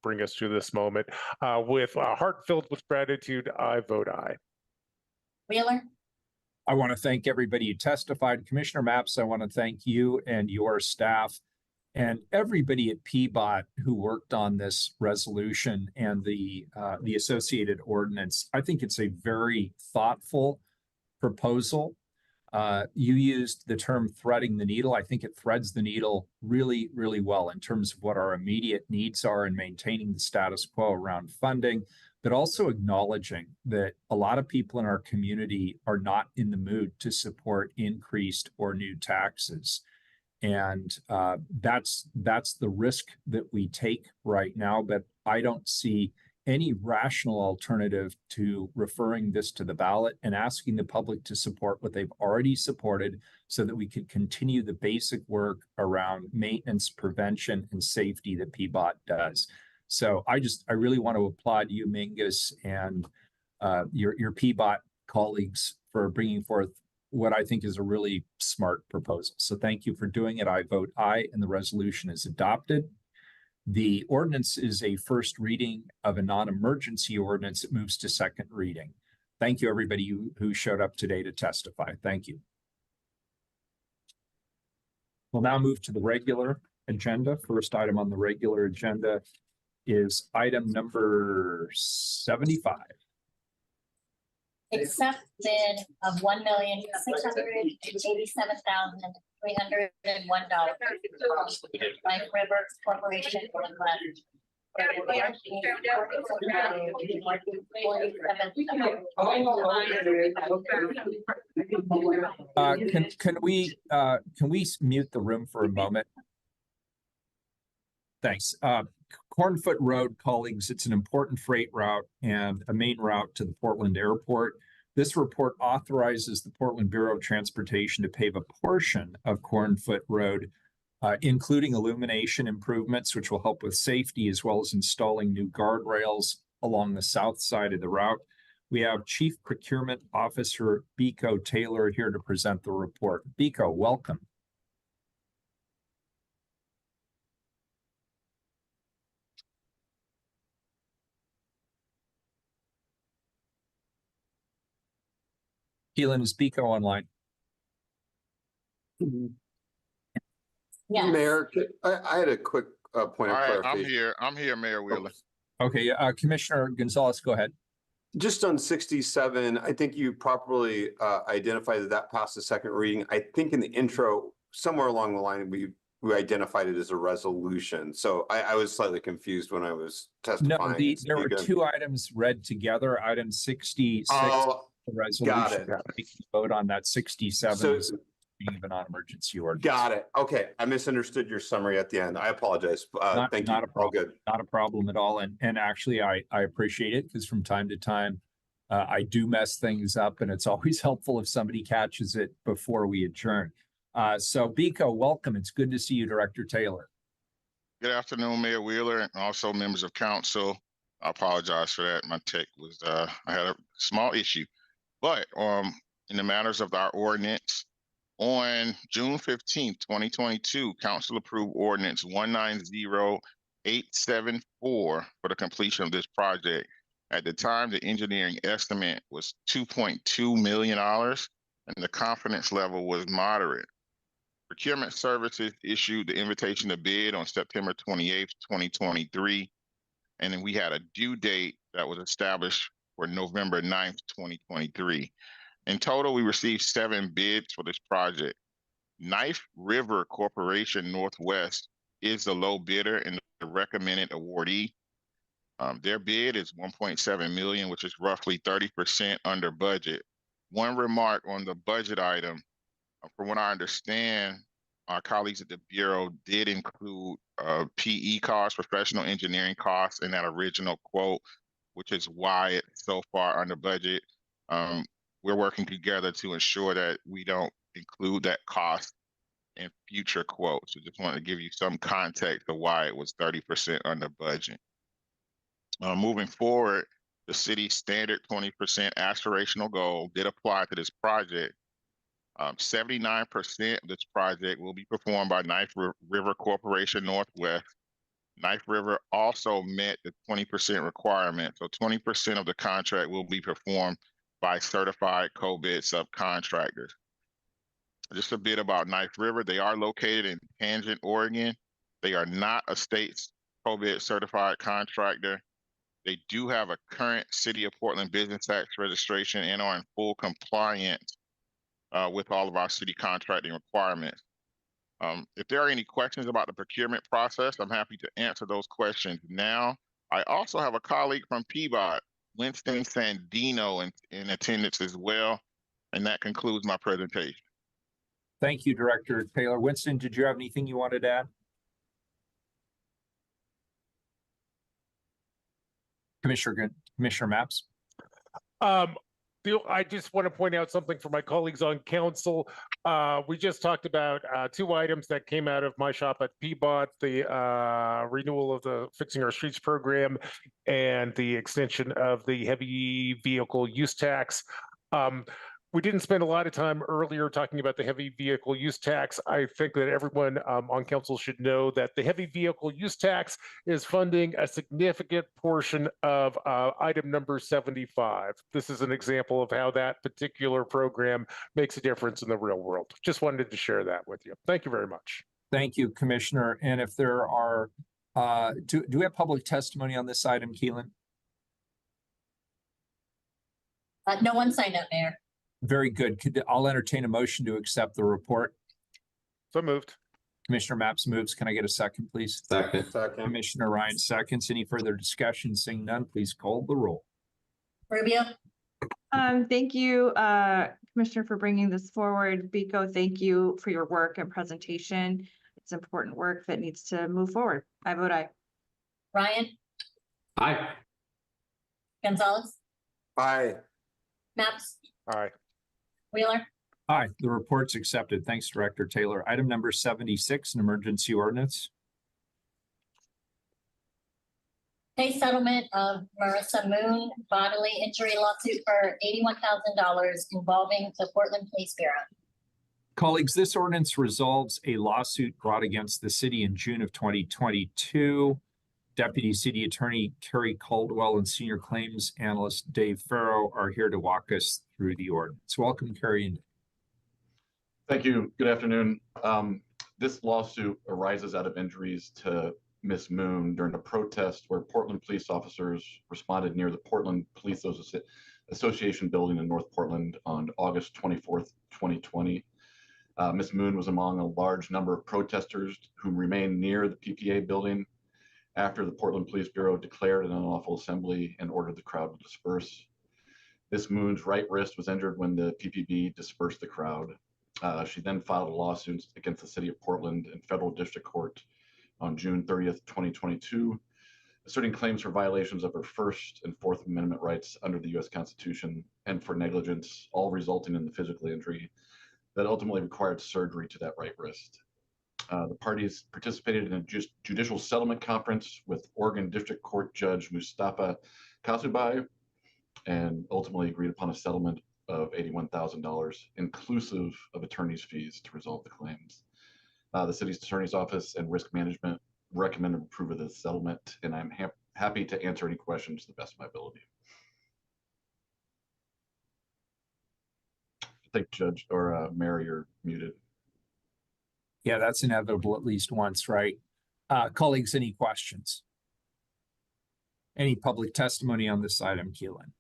A: bring us to this moment. With a heart filled with gratitude, I vote aye.
C: Wheeler?
J: I want to thank everybody who testified. Commissioner Mapps, I want to thank you and your staff and everybody at PEBOT who worked on this resolution and the associated ordinance. I think it's a very thoughtful proposal. You used the term threading the needle. I think it threads the needle really, really well in terms of what our immediate needs are in maintaining the status quo around funding, but also acknowledging that a lot of people in our community are not in the mood to support increased or new taxes. And that's the risk that we take right now. But I don't see any rational alternative to referring this to the ballot and asking the public to support what they've already supported so that we could continue the basic work around maintenance, prevention, and safety that PEBOT does. So I really want to applaud you, Mingus, and your PEBOT colleagues for bringing forth what I think is a really smart proposal. So thank you for doing it. I vote aye, and the resolution is adopted. The ordinance is a first reading of a non-emergency ordinance. It moves to second reading. Thank you, everybody who showed up today to testify. Thank you. We'll now move to the regular agenda. First item on the regular agenda is item number 75.
C: Accept bid of $1,687,301. Life River Corporation.
J: Can we mute the room for a moment? Thanks. Cornfoot Road, colleagues, it's an important freight route and a main route to the Portland Airport. This report authorizes the Portland Bureau of Transportation to pave a portion of Cornfoot Road, including illumination improvements, which will help with safety, as well as installing new guardrails along the south side of the route. We have Chief Procurement Officer Biko Taylor here to present the report. Biko, welcome. Keelan, is Biko online?
C: Yes. Mayor, I had a quick point of clarification.
D: I'm here, Mayor Wheeler.
J: Okay, Commissioner Gonzalez, go ahead.
C: Just on 67, I think you properly identified that passed the second reading. I think in the intro, somewhere along the line, we identified it as a resolution. So I was slightly confused when I was testifying.
J: No, there were two items read together. Item 66, the resolution.
C: Got it.
J: We can vote on that. 67
C: So,
J: is being of a non-emergency ordinance.
C: Got it. Okay, I misunderstood your summary at the end. I apologize. Thank you.
J: Not a problem.
C: All good.
J: Not a problem at all. And actually, I appreciate it because from time to time, I do mess things up, and it's always helpful if somebody catches it before we adjourn. So Biko, welcome. It's good to see you, Director Taylor.
D: Good afternoon, Mayor Wheeler, and also members of council. I apologize for that. My tech was, I had a small issue. But in the matters of our ordinance, on June 15th, 2022, council approved ordinance 190874 for the completion of this project. At the time, the engineering estimate was $2.2 million, and the confidence level was moderate. Procurement Services issued the invitation to bid on September 28th, 2023, and then we had a due date that was established for November 9th, 2023. In total, we received 7 bids for this project. Knife River Corporation Northwest is the low bidder and the recommended awardee. Their bid is $1.7 million, which is roughly 30% under budget. One remark on the budget item, from what I understand, our colleagues at the Bureau did include PE costs, professional engineering costs, in that original quote, which is why it's so far under budget. We're working together to ensure that we don't include that cost in future quotes. So just wanted to give you some context of why it was 30% under budget. Moving forward, the city's standard 20% aspirational goal did apply to this project. 79% of this project will be performed by Knife River Corporation Northwest. Knife River also met the 20% requirement, so 20% of the contract will be performed by certified co-bid subcontractors. Just a bit about Knife River. They are located in Tangent, Oregon. They are not a state co-bid certified contractor. They do have a current City of Portland Business Tax registration and are in full compliance with all of our city contracting requirements. If there are any questions about the procurement process, I'm happy to answer those questions now. I also have a colleague from PEBOT, Winston Sandino, in attendance as well. And that concludes my presentation.
J: Thank you, Director Taylor. Winston, did you have anything you wanted to add? Commissioner Maps?
A: I just want to point out something for my colleagues on council. We just talked about two items that came out of my shop at PEBOT, the renewal of the Fixing Our Streets program and the extension of the heavy vehicle use tax. We didn't spend a lot of time earlier talking about the heavy vehicle use tax. I think that everyone on council should know that the heavy vehicle use tax is funding a significant portion of item number 75. This is an example of how that particular program makes a difference in the real world. Just wanted to share that with you. Thank you very much.
J: Thank you, Commissioner. And if there are, do we have public testimony on this item, Keelan?
C: No one signed up, Mayor.
J: Very good. I'll entertain a motion to accept the report.
A: So moved.
J: Commissioner Maps moves. Can I get a second, please?
P: Second.
J: Commissioner Ryan seconds. Any further discussion? Seeing none, please call the roll.
C: Rubio.
D: Thank you, Commissioner, for bringing this forward. Biko, thank you for your work and presentation. It's important work that needs to move forward. I vote aye.
C: Ryan.
P: Aye.
C: Gonzalez.
T: Aye.
C: Maps.
A: Aye.
C: Wheeler.
J: Aye, the report's accepted. Thanks, Director Taylor. Item number 76, an emergency ordinance.
C: Case settlement of Marissa Moon bodily injury lawsuit for $81,000 involving the Portland Police Bureau.
J: Colleagues, this ordinance resolves a lawsuit brought against the city in June of 2022. Deputy City Attorney Carrie Caldwell and Senior Claims Analyst Dave Farrow are here to walk us through the ordinance. Welcome, Carrie. And
P: thank you. Good afternoon. This lawsuit arises out of injuries to Miss Moon during a protest where Portland police officers responded near the Portland Police Association building in North Portland on August 24th, 2020. Miss Moon was among a large number of protesters who remained near the PPA building after the Portland Police Bureau declared an unlawful assembly and ordered the crowd to disperse. Miss Moon's right wrist was injured when the PPB dispersed the crowd. She then filed a lawsuit against the city of Portland in federal district court on June 30th, 2022, asserting claims for violations of her First and Fourth Amendment rights under the U.S. Constitution and for negligence, all resulting in the physical injury that ultimately required surgery to that right wrist. The parties participated in a judicial settlement conference with Oregon District Court Judge Mustafa Kasubai and ultimately agreed upon a settlement of $81,000, inclusive of attorney's fees to resolve the claims. The city's attorney's office and risk management recommended approval of this settlement, and I'm happy to answer any questions to the best of my ability. I think Judge or Mary, you're muted.
J: yeah, that's inevitable at least once, right? Colleagues, any questions? Any public testimony on this item, Keelan?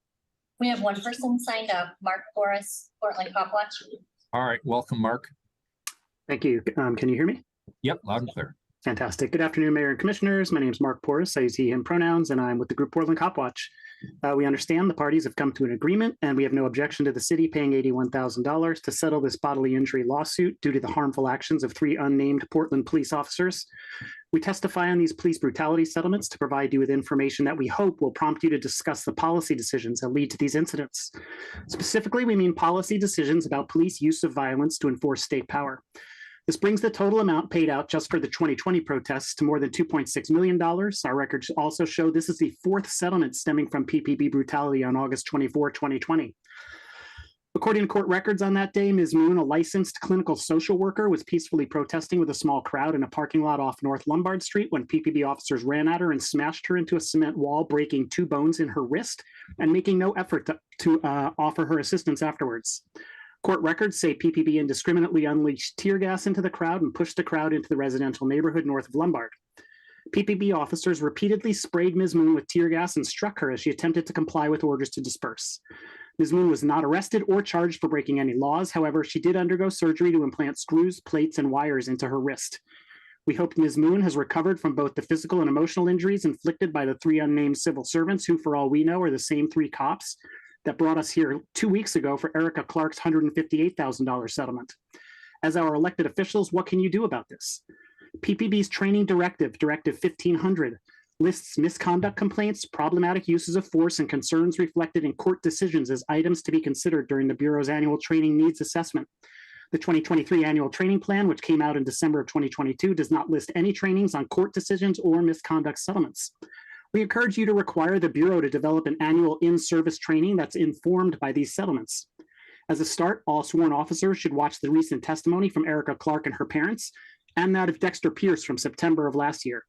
C: We have one person signed up, Mark Forrest, Portland Cop Watch.
J: All right, welcome, Mark.
Q: Thank you. Can you hear me?
J: Yep, loud and clear.
Q: Fantastic. Good afternoon, Mayor and Commissioners. My name is Mark Porras. I use he, him pronouns, and I'm with the group Portland Cop Watch. We understand the parties have come to an agreement, and we have no objection to the city paying $81,000 to settle this bodily injury lawsuit due to the harmful actions of 3 unnamed Portland police officers. We testify on these police brutality settlements to provide you with information that we hope will prompt you to discuss the policy decisions that lead to these incidents. Specifically, we mean policy decisions about police use of violence to enforce state power. This brings the total amount paid out just for the 2020 protests to more than $2.6 million. Our records also show this is the 4th settlement stemming from PPB brutality on August 24, 2020. According to court records on that day, Ms. Moon, a licensed clinical social worker, was peacefully protesting with a small crowd in a parking lot off North Lombard Street when PPB officers ran at her and smashed her into a cement wall, breaking 2 bones in her wrist and making no effort to offer her assistance afterwards. Court records say PPB indiscriminately unleashed tear gas into the crowd and pushed the crowd into the residential neighborhood north of Lombard. PPB officers repeatedly sprayed Ms. Moon with tear gas and struck her as she attempted to comply with orders to disperse. Ms. Moon was not arrested or charged for breaking any laws. However, she did undergo surgery to implant screws, plates, and wires into her wrist. We hope Ms. Moon has recovered from both the physical and emotional injuries inflicted by the 3 unnamed civil servants who, for all we know, are the same 3 cops that brought us here 2 weeks ago for Erica Clark's $158,000 settlement.
C: As our elected officials, what can you do about this? PPB's training directive, Directive 1500, lists misconduct complaints, problematic uses of force, and concerns reflected in court decisions as items to be considered during the Bureau's annual training needs assessment. The 2023 annual training plan, which came out in December of 2022, does not list any trainings on court decisions or misconduct settlements. We encourage you to require the Bureau to develop an annual in-service training that's informed by these settlements. As a start, all sworn officers should watch the recent testimony from Erica Clark and her parents, and that of Dexter Pierce from September of last year.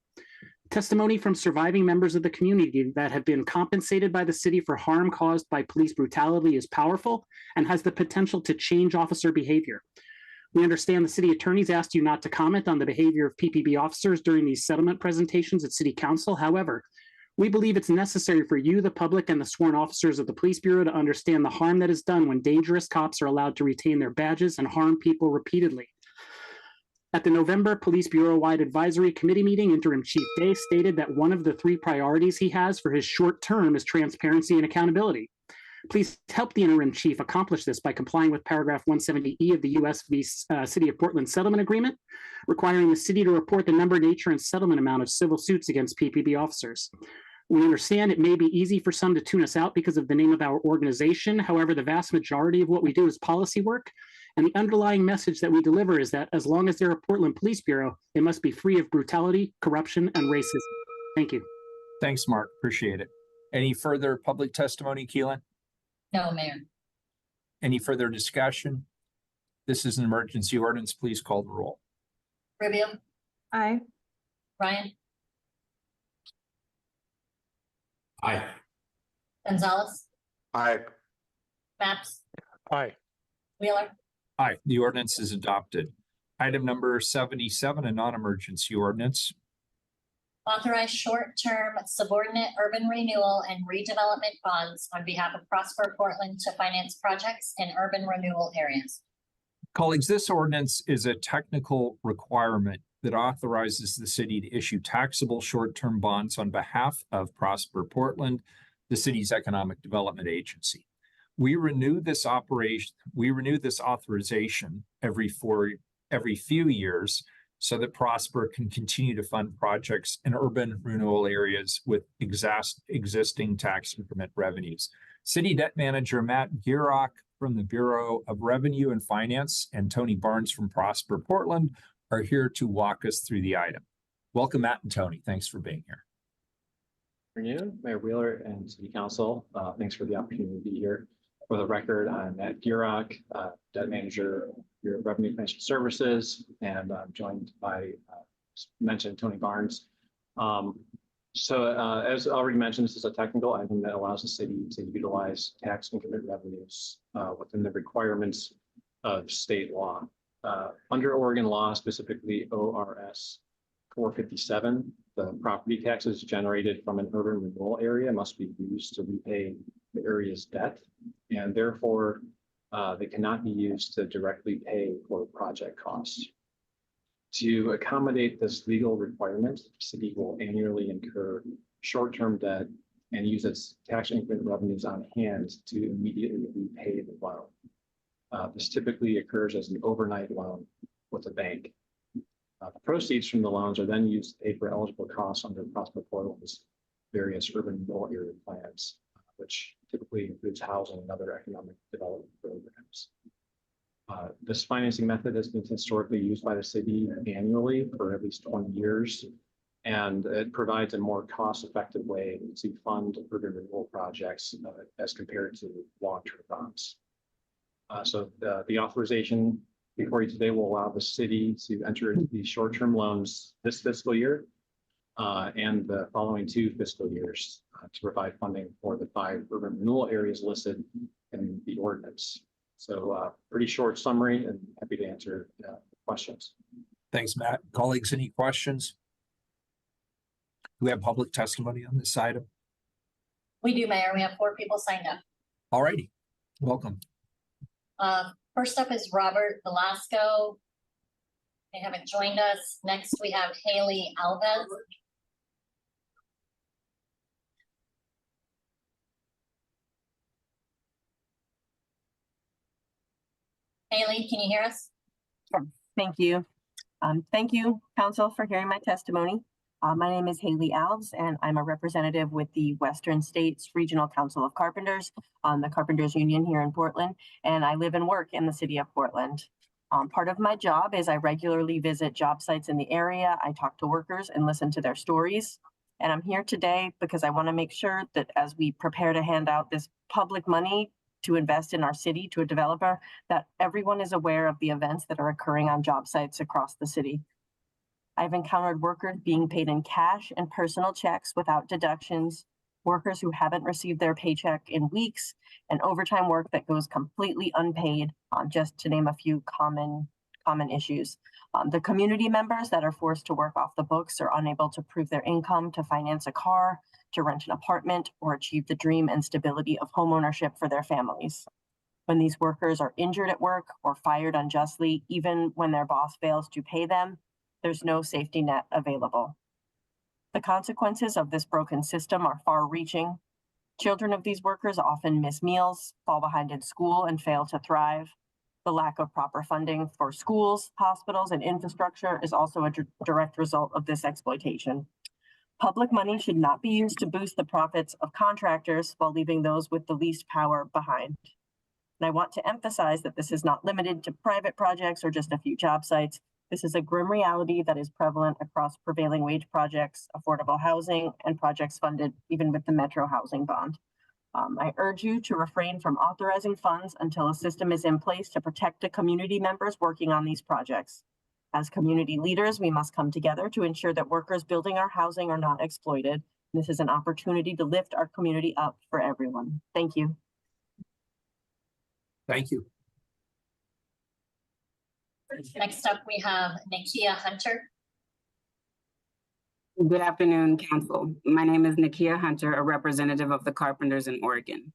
C: Testimony from surviving members of the community that have been compensated by the city for harm caused by police brutality is powerful and has the potential to change officer behavior. We understand the city attorneys asked you not to comment on the behavior of PPB officers during these settlement presentations at City Council. However, we believe it's necessary for you, the public, and the sworn officers of the Police Bureau to understand the harm that is done when dangerous cops are allowed to retain their badges and harm people repeatedly. At the November Police Bureau-wide Advisory Committee meeting, Interim Chief Day stated that one of the 3 priorities he has for his short term is transparency and accountability. Please help the Interim Chief accomplish this by complying with paragraph 170E of the U.S. v. City of Portland Settlement Agreement, requiring the city to report the number, nature, and settlement amount of civil suits against PPB officers. We understand it may be easy for some to tune us out because of the name of our organization. However, the vast majority of what we do is policy work, and the underlying message that we deliver is that as long as they're a Portland Police Bureau, it must be free of brutality, corruption, and racism. Thank you.
J: Thanks, Mark. Appreciate it. Any further public testimony, Keelan?
C: No, Mayor.
J: Any further discussion? This is an emergency ordinance. Please call the roll.
C: Rubio.
S: Aye.
C: Ryan.
P: Aye.
C: Gonzalez.
T: Aye.
C: Maps.
A: Aye.
C: Wheeler.
J: Aye. The ordinance is adopted. Item number 77, a non-emergency ordinance.
C: Authorize short-term subordinate urban renewal and redevelopment funds on behalf of Prosper Portland to finance projects in urban renewal areas.
J: Colleagues, this ordinance is a technical requirement that authorizes the city to issue taxable short-term bonds on behalf of Prosper Portland, the city's economic development agency. We renew this authorization every few years so that Prosper can continue to fund projects in urban renewal areas with existing tax increment revenues. City Debt Manager Matt Gierach from the Bureau of Revenue and Finance and Tony Barnes from Prosper Portland are here to walk us through the item. Welcome, Matt and Tony. Thanks for being here.
D: Good afternoon, Mayor Wheeler and City Council. Thanks for the opportunity to be here. For the record, I'm Matt Gierach, Debt Manager of Bureau of Revenue Financial Services, and I'm joined by, mentioned, Tony Barnes. As already mentioned, this is a technical item that allows the city to utilize tax increment revenues within the requirements of state law. Under Oregon law, specifically ORS 457, the property taxes generated from an urban renewal area must be used to repay the area's debt, and therefore they cannot be used to directly pay for project costs. To accommodate this legal requirement, the city will annually incur short-term debt and use its tax increment revenues on hand to immediately repay the loan. This typically occurs as an overnight loan with a bank. The proceeds from the loans are then used to pay for eligible costs under Prosper Portland's various urban renewal area plans, which typically includes housing and other economic development programs. This financing method has been historically used by the city annually for at least 20 years, and it provides a more cost-effective way to fund urban renewal projects as compared to long-term bonds. The authorization before you today will allow the city to enter into these short-term loans this fiscal year and the following 2 fiscal years to provide funding for the 5 urban renewal areas listed in the ordinance. So pretty short summary, and happy to answer questions.
J: Thanks, Matt. Colleagues, any questions? Do we have public testimony on this item?
C: We do, Mayor. We have 4 people signed up.
J: All righty. Welcome.
C: First up is Robert Velasco. They haven't joined us. Next, we have Haley Alves. Haley, can you hear us? Thank you. Thank you, Council, for hearing my testimony. My name is Haley Alves, and I'm a representative with the Western States Regional Council of Carpenters, the Carpenters Union here in Portland, and I live and work in the city of Portland. Part of my job is I regularly visit job sites in the area. I talk to workers and listen to their stories. And I'm here today because I want to make sure that as we prepare to hand out this public money to invest in our city to a developer, that everyone is aware of the events that are occurring on job sites across the city. I've encountered workers being paid in cash and personal checks without deductions, workers who haven't received their paycheck in weeks, and overtime work that goes completely unpaid, just to name a few common issues. The community members that are forced to work off the books or unable to prove their income to finance a car, to rent an apartment, or achieve the dream and stability of homeownership for their families. When these workers are injured at work or fired unjustly, even when their boss fails to pay them, there's no safety net available. The consequences of this broken system are far-reaching. Children of these workers often miss meals, fall behind in school, and fail to thrive. The lack of proper funding for schools, hospitals, and infrastructure is also a direct result of this exploitation. Public money should not be used to boost the profits of contractors while leaving those with the least power behind. And I want to emphasize that this is not limited to private projects or just a few job sites. This is a grim reality that is prevalent across prevailing wage projects, affordable housing, and projects funded even with the Metro Housing Bond. I urge you to refrain from authorizing funds until a system is in place to protect the community members working on these projects. As community leaders, we must come together to ensure that workers building our housing are not exploited. This is an opportunity to lift our community up for everyone. Thank you.
J: Thank you.
C: Next up, we have Nakia Hunter.
D: Good afternoon, Council. My name is Nakia Hunter, a representative of the Carpenters in Oregon.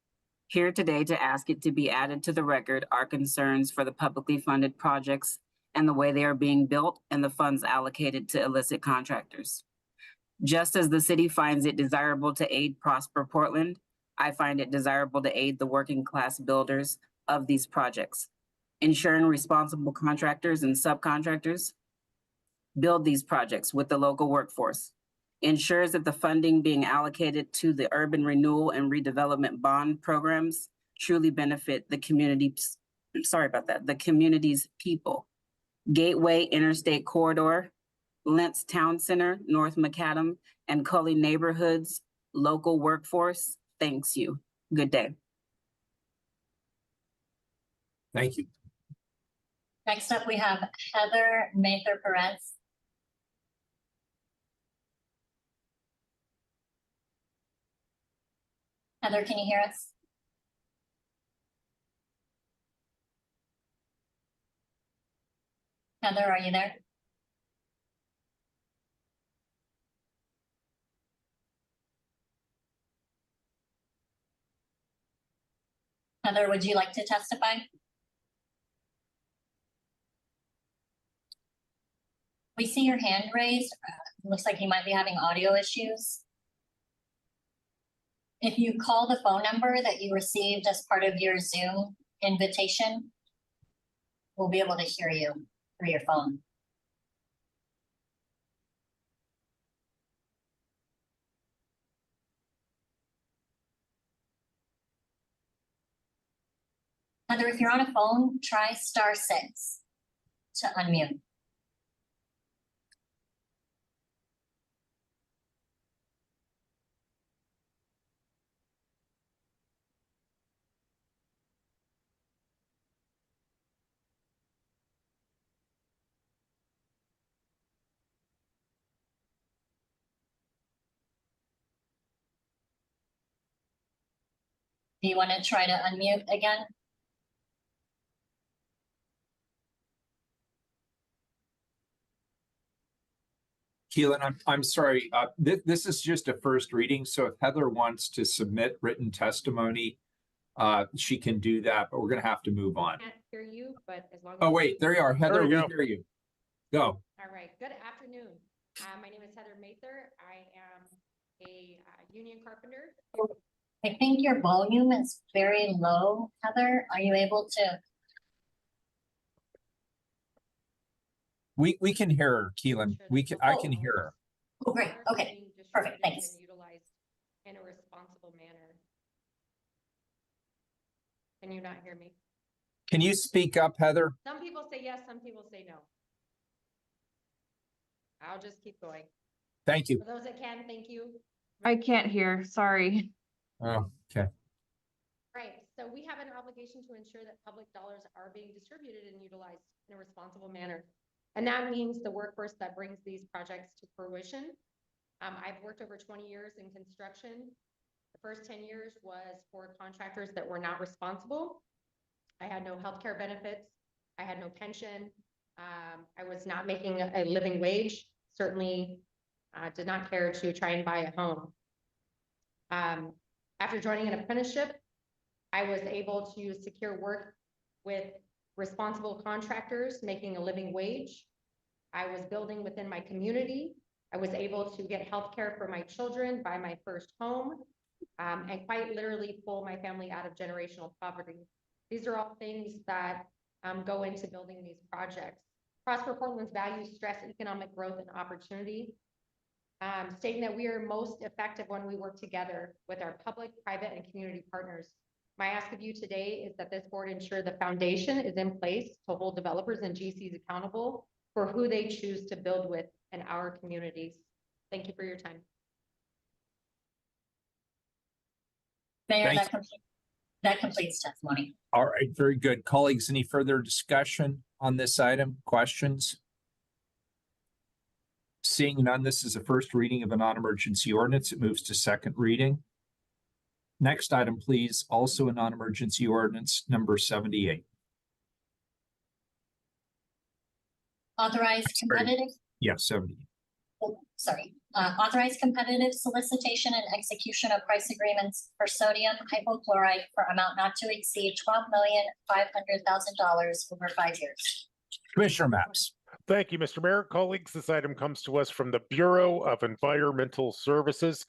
D: Here today to ask it to be added to the record our concerns for the publicly funded projects and the way they are being built and the funds allocated to illicit contractors. Just as the city finds it desirable to aid Prosper Portland, I find it desirable to aid the working class builders of these projects, ensuring responsible contractors and subcontractors build these projects with the local workforce, ensures that the funding being allocated to the urban renewal and redevelopment bond programs truly benefit the community, the community's people. Gateway Interstate Corridor, Lentz Town Center, North Macadam, and Cully neighborhoods, local workforce, thanks you. Good day.
J: Thank you.
C: Next up, we have Heather Mather-Perez. Heather, can you hear us? Heather, are you there? Heather, would you like to testify? We see your hand raised. Looks like you might be having audio issues. If you call the phone number that you received as part of your Zoom invitation, we'll be able to hear you through your phone. Heather, if you're on a phone, try *6 to unmute. Do you want to try to unmute again?
J: Keelan, I'm sorry. This is just a first reading, so if Heather wants to submit written testimony, she can do that, but we're going to have to move on.
B: I can't hear you, but as long as—
J: Oh, wait, there you are. Heather, we hear you. Go.
B: All right, good afternoon. My name is Heather Mather. I am a union carpenter.
C: I think your volume is very low, Heather. Are you able to?
J: We can hear her, Keelan. I can hear her.
C: Oh, great. Okay. Perfect. Thanks.
D: Utilized in a responsible manner. Can you not hear me?
J: Can you speak up, Heather?
D: Some people say yes, some people say no. I'll just keep going.
J: Thank you.
D: For those that can, thank you.
Q: I can't hear, sorry.
J: Oh, okay.
D: Right, so we have an obligation to ensure that public dollars are being distributed and utilized in a responsible manner. And that means the workforce that brings these projects to fruition. I've worked over 20 years in construction. The first 10 years was for contractors that were not responsible. I had no healthcare benefits. I had no pension. I was not making a living wage. Certainly did not care to try and buy a home. After joining an apprenticeship, I was able to secure work with responsible contractors making a living wage. I was building within my community. I was able to get healthcare for my children, buy my first home, and quite literally pull my family out of generational poverty. These are all things that go into building these projects. Prosper Portland's values stress economic growth and opportunity, stating that we are most effective when we work together with our public, private, and community partners. My ask of you today is that this board ensure the foundation is in place to hold developers and GCs accountable for who they choose to build with in our communities. Thank you for your time.
C: Mayor, that completes testimony.
J: All right, very good. Colleagues, any further discussion on this item? Questions? Seeing none, this is a first reading of a non-emergency ordinance. It moves to second reading. Next item, please, also a non-emergency ordinance number 78.
C: Authorize competitive.
J: Yeah, 70.
C: Authorize competitive solicitation and execution of price agreements for sodium hypochlorite for amount not to exceed $12,500,000 over 5 years.
J: Commissioner Maps.
A: Thank you, Mr. Mayor. Colleagues, this item comes to us from the Bureau of Environmental Services.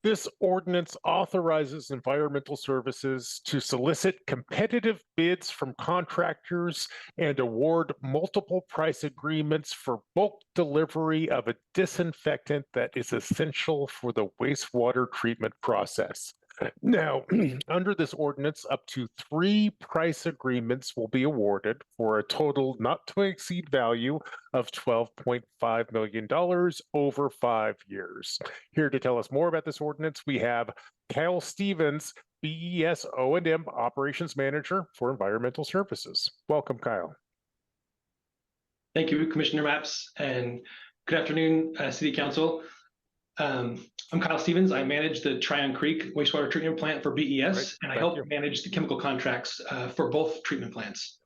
A: This ordinance authorizes environmental services to solicit competitive bids from contractors and award multiple price agreements for bulk delivery of a disinfectant that is essential for the wastewater treatment process. Now, under this ordinance, up to 3 price agreements will be awarded for a total not to exceed value of $12.5 million over 5 years. Here to tell us more about this ordinance, we have Kyle Stevens, BES O&M Operations Manager for Environmental Services. Welcome, Kyle.
P: Thank you, Commissioner Maps, and good afternoon, City Council. I'm Kyle Stevens. I manage the Tryon Creek Wastewater Treatment Plant for BES, and I help manage the chemical contracts for both treatment plants.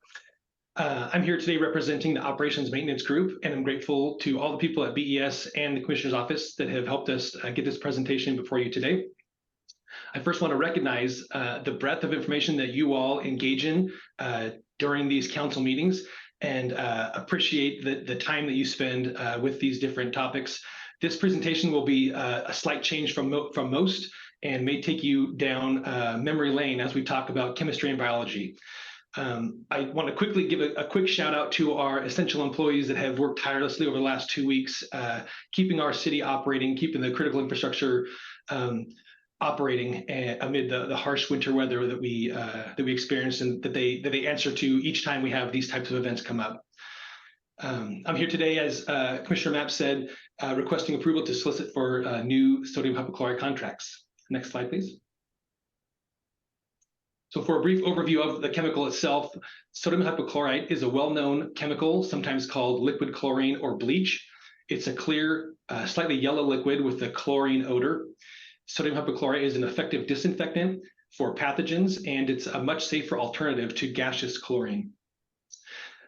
P: I'm here today representing the Operations Maintenance Group, and I'm grateful to all the people at BES and the Commissioner's Office that have helped us get this presentation before you today. I first want to recognize the breadth of information that you all engage in during these council meetings, and appreciate the time that you spend with these different topics. This presentation will be a slight change from most, and may take you down memory lane as we talk about chemistry and biology. I want to quickly give a quick shout out to our essential employees that have worked tirelessly over the last 2 weeks, keeping our city operating, keeping the critical infrastructure operating amid the harsh winter weather that we experience, and that they answer to each time we have these types of events come up. I'm here today, as Commissioner Mapp said, requesting approval to solicit for new sodium hypochlorite contracts. Next slide, please. So for a brief overview of the chemical itself, sodium hypochlorite is a well-known chemical, sometimes called liquid chlorine or bleach. It's a clear, slightly yellow liquid with a chlorine odor. Sodium hypochlorite is an effective disinfectant for pathogens, and it's a much safer alternative to gaseous chlorine.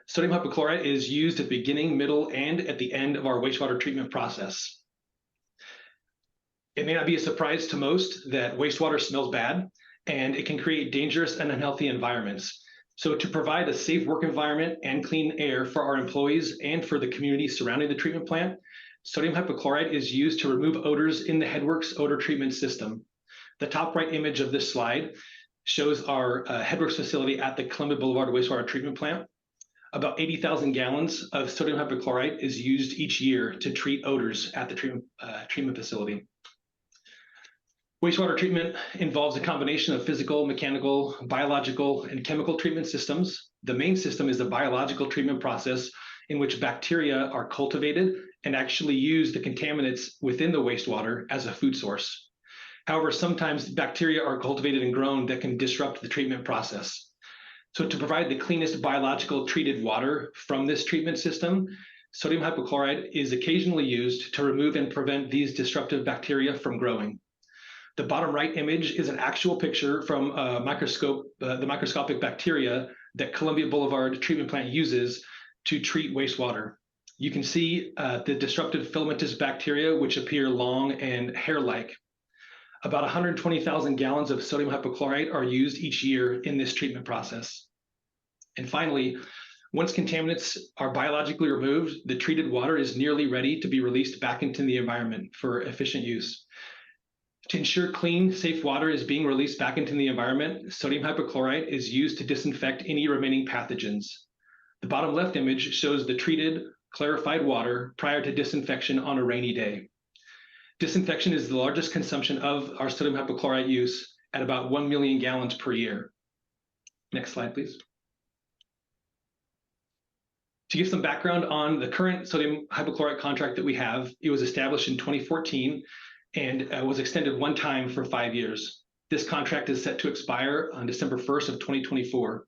P: Sodium hypochlorite is used at the beginning, middle, and at the end of our wastewater treatment process. It may not be a surprise to most that wastewater smells bad, and it can create dangerous and unhealthy environments. So to provide a safe work environment and clean air for our employees and for the community surrounding the treatment plant, sodium hypochlorite is used to remove odors in the Headworks odor treatment system. The top right image of this slide shows our Headworks facility at the Columbia Boulevard Wastewater Treatment Plant.
C: About 80,000 gallons of sodium hypochlorite is used each year to treat odors at the treatment facility. Wastewater treatment involves a combination of physical, mechanical, biological, and chemical treatment systems. The main system is the biological treatment process in which bacteria are cultivated and actually use the contaminants within the wastewater as a food source. However, sometimes bacteria are cultivated and grown that can disrupt the treatment process. So to provide the cleanest biological treated water from this treatment system, sodium hypochlorite is occasionally used to remove and prevent these disruptive bacteria from growing. The bottom right image is an actual picture from a microscope, the microscopic bacteria that Columbia Boulevard treatment plant uses to treat wastewater. You can see the disruptive filamentous bacteria, which appear long and hair-like. About 120,000 gallons of sodium hypochlorite are used each year in this treatment process. And finally, once contaminants are biologically removed, the treated water is nearly ready to be released back into the environment for efficient use. To ensure clean, safe water is being released back into the environment, sodium hypochlorite is used to disinfect any remaining pathogens. The bottom left image shows the treated, clarified water prior to disinfection on a rainy day. Disinfection is the largest consumption of our sodium hypochlorite use at about 1 million gallons per year. Next slide, please. To give some background on the current sodium hypochlorite contract that we have, it was established in 2014 and was extended one time for 5 years. This contract is set to expire on December 1st of 2024.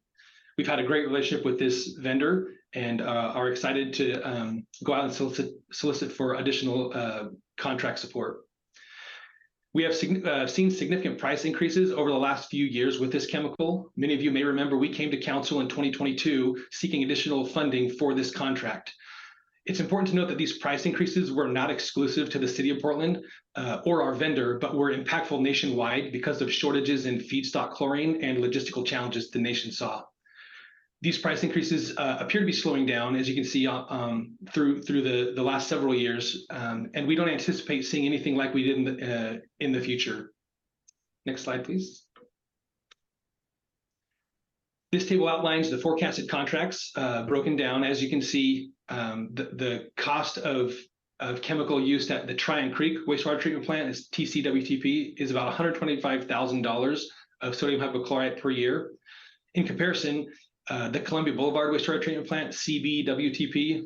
C: We've had a great relationship with this vendor and are excited to go out and solicit for additional contract support. We have seen significant price increases over the last few years with this chemical. Many of you may remember we came to council in 2022 seeking additional funding for this contract. It's important to note that these price increases were not exclusive to the city of Portland or our vendor, but were impactful nationwide because of shortages in feedstock chlorine and logistical challenges the nation saw. These price increases appear to be slowing down, as you can see through the last several years, and we don't anticipate seeing anything like we did in the future. Next slide, please. This table outlines the forecasted contracts broken down. As you can see, the cost of chemical use at the Tryon Creek wastewater treatment plant is TCWTP is about $125,000 of sodium hypochlorite per year. In comparison, the Columbia Boulevard wastewater treatment plant, CBWTP,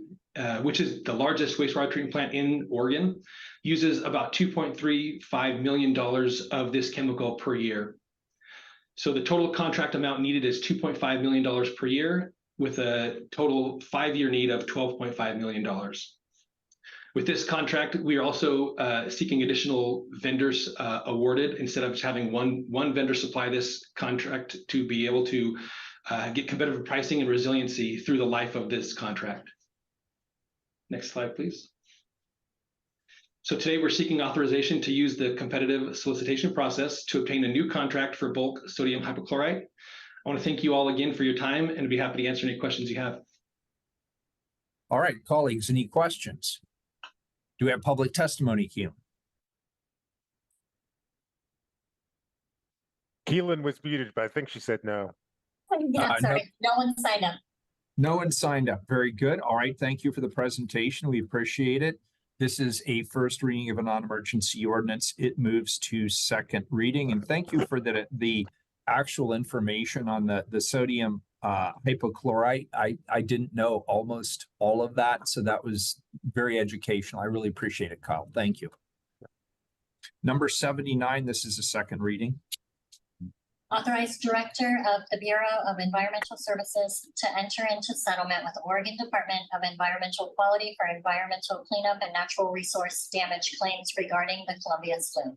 C: which is the largest wastewater treatment plant in Oregon, uses about $2.35 million of this chemical per year. So the total contract amount needed is $2.5 million per year, with a total 5-year need of $12.5 million. With this contract, we are also seeking additional vendors awarded instead of just having one vendor supply this contract to be able to get competitive pricing and resiliency through the life of this contract. Next slide, please. So today we're seeking authorization to use the competitive solicitation process to obtain a new contract for bulk sodium hypochlorite. I want to thank you all again for your time and be happy to answer any questions you have.
J: All right, colleagues, any questions? Do we have public testimony, Keelan?
A: Keelan was muted, but I think she said no.
C: Yeah, sorry, no one signed up.
J: No one signed up. Very good. All right, thank you for the presentation. We appreciate it. This is a first reading of a non-emergency ordinance. It moves to second reading. And thank you for the actual information on the sodium hypochlorite. I didn't know almost all of that, so that was very educational. I really appreciate it, Kyle. Thank you. Number 79, this is a second reading.
C: Authorize Director of the Bureau of Environmental Services to enter into settlement with Oregon Department of Environmental Quality for environmental cleanup and natural resource damage claims regarding the Columbia Slough.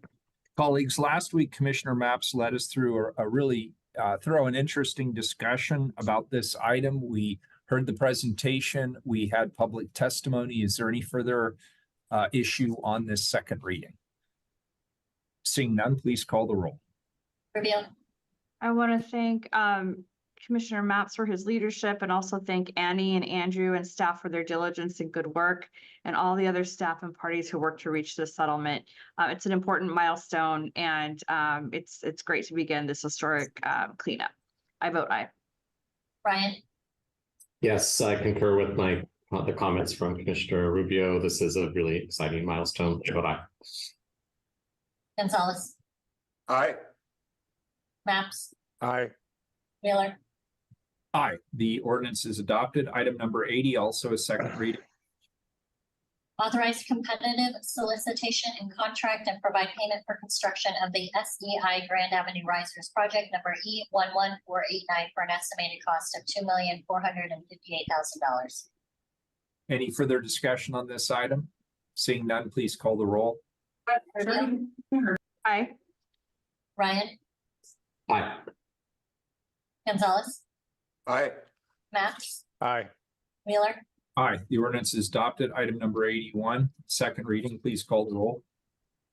J: Colleagues, last week, Commissioner Mapps led us through a really thorough and interesting discussion about this item. We heard the presentation. We had public testimony. Is there any further issue on this second reading? Seeing none, please call the roll.
C: Rubio.
D: I want to thank Commissioner Mapps for his leadership and also thank Annie and Andrew and staff for their diligence and good work and all the other staff and parties who worked to reach this settlement. It's an important milestone and it's great to begin this historic cleanup. I vote aye.
C: Brian.
P: Yes, I concur with the comments from Commissioner Rubio. This is a really exciting milestone. Vote aye.
C: Gonzalez,
T: Aye.
C: Maps,
A: Aye.
C: Wheeler,
J: Aye. The ordinance is adopted. Item number 80, also a second reading.
C: authorize competitive solicitation and contract and provide payment for construction of the SEI Grand Avenue Risers project number E11489 for an estimated cost of $2,458,000.
J: Any further discussion on this item? Seeing none, please call the roll.
C: Rubio,
S: Aye.
C: Ryan,
P: Aye.
C: Gonzalez,
T: Aye.
C: Maps,
A: Aye.
C: Wheeler,
J: Aye. The ordinance is adopted. Item number 81, second reading, please call the roll.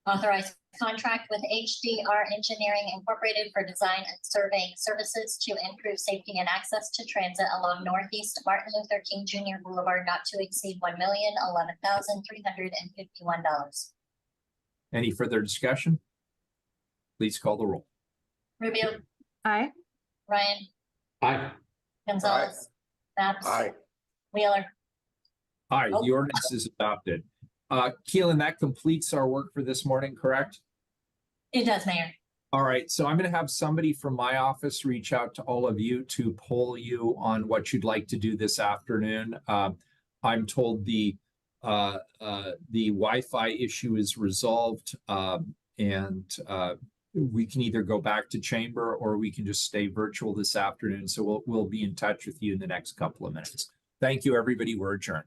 C: authorize contract with HDR Engineering Incorporated for design and surveying services to improve safety and access to transit along Northeast Martin Luther King Jr. Boulevard, not to exceed $1,011,351.
J: Any further discussion? Please call the roll.
C: Rubio,
S: Aye.
C: Ryan,
P: Aye.
C: Gonzalez, Maps,
T: Aye.
C: Wheeler.
J: Aye, the ordinance is adopted. Keelan, that completes our work for this morning, correct?
C: It does, Mayor.
J: All right, so I'm going to have somebody from my office reach out to all of you to poll you on what you'd like to do this afternoon. I'm told the Wi-Fi issue is resolved, and we can either go back to chamber or we can just stay virtual this afternoon. So we'll be in touch with you in the next couple of minutes. Thank you, everybody. We're adjourned.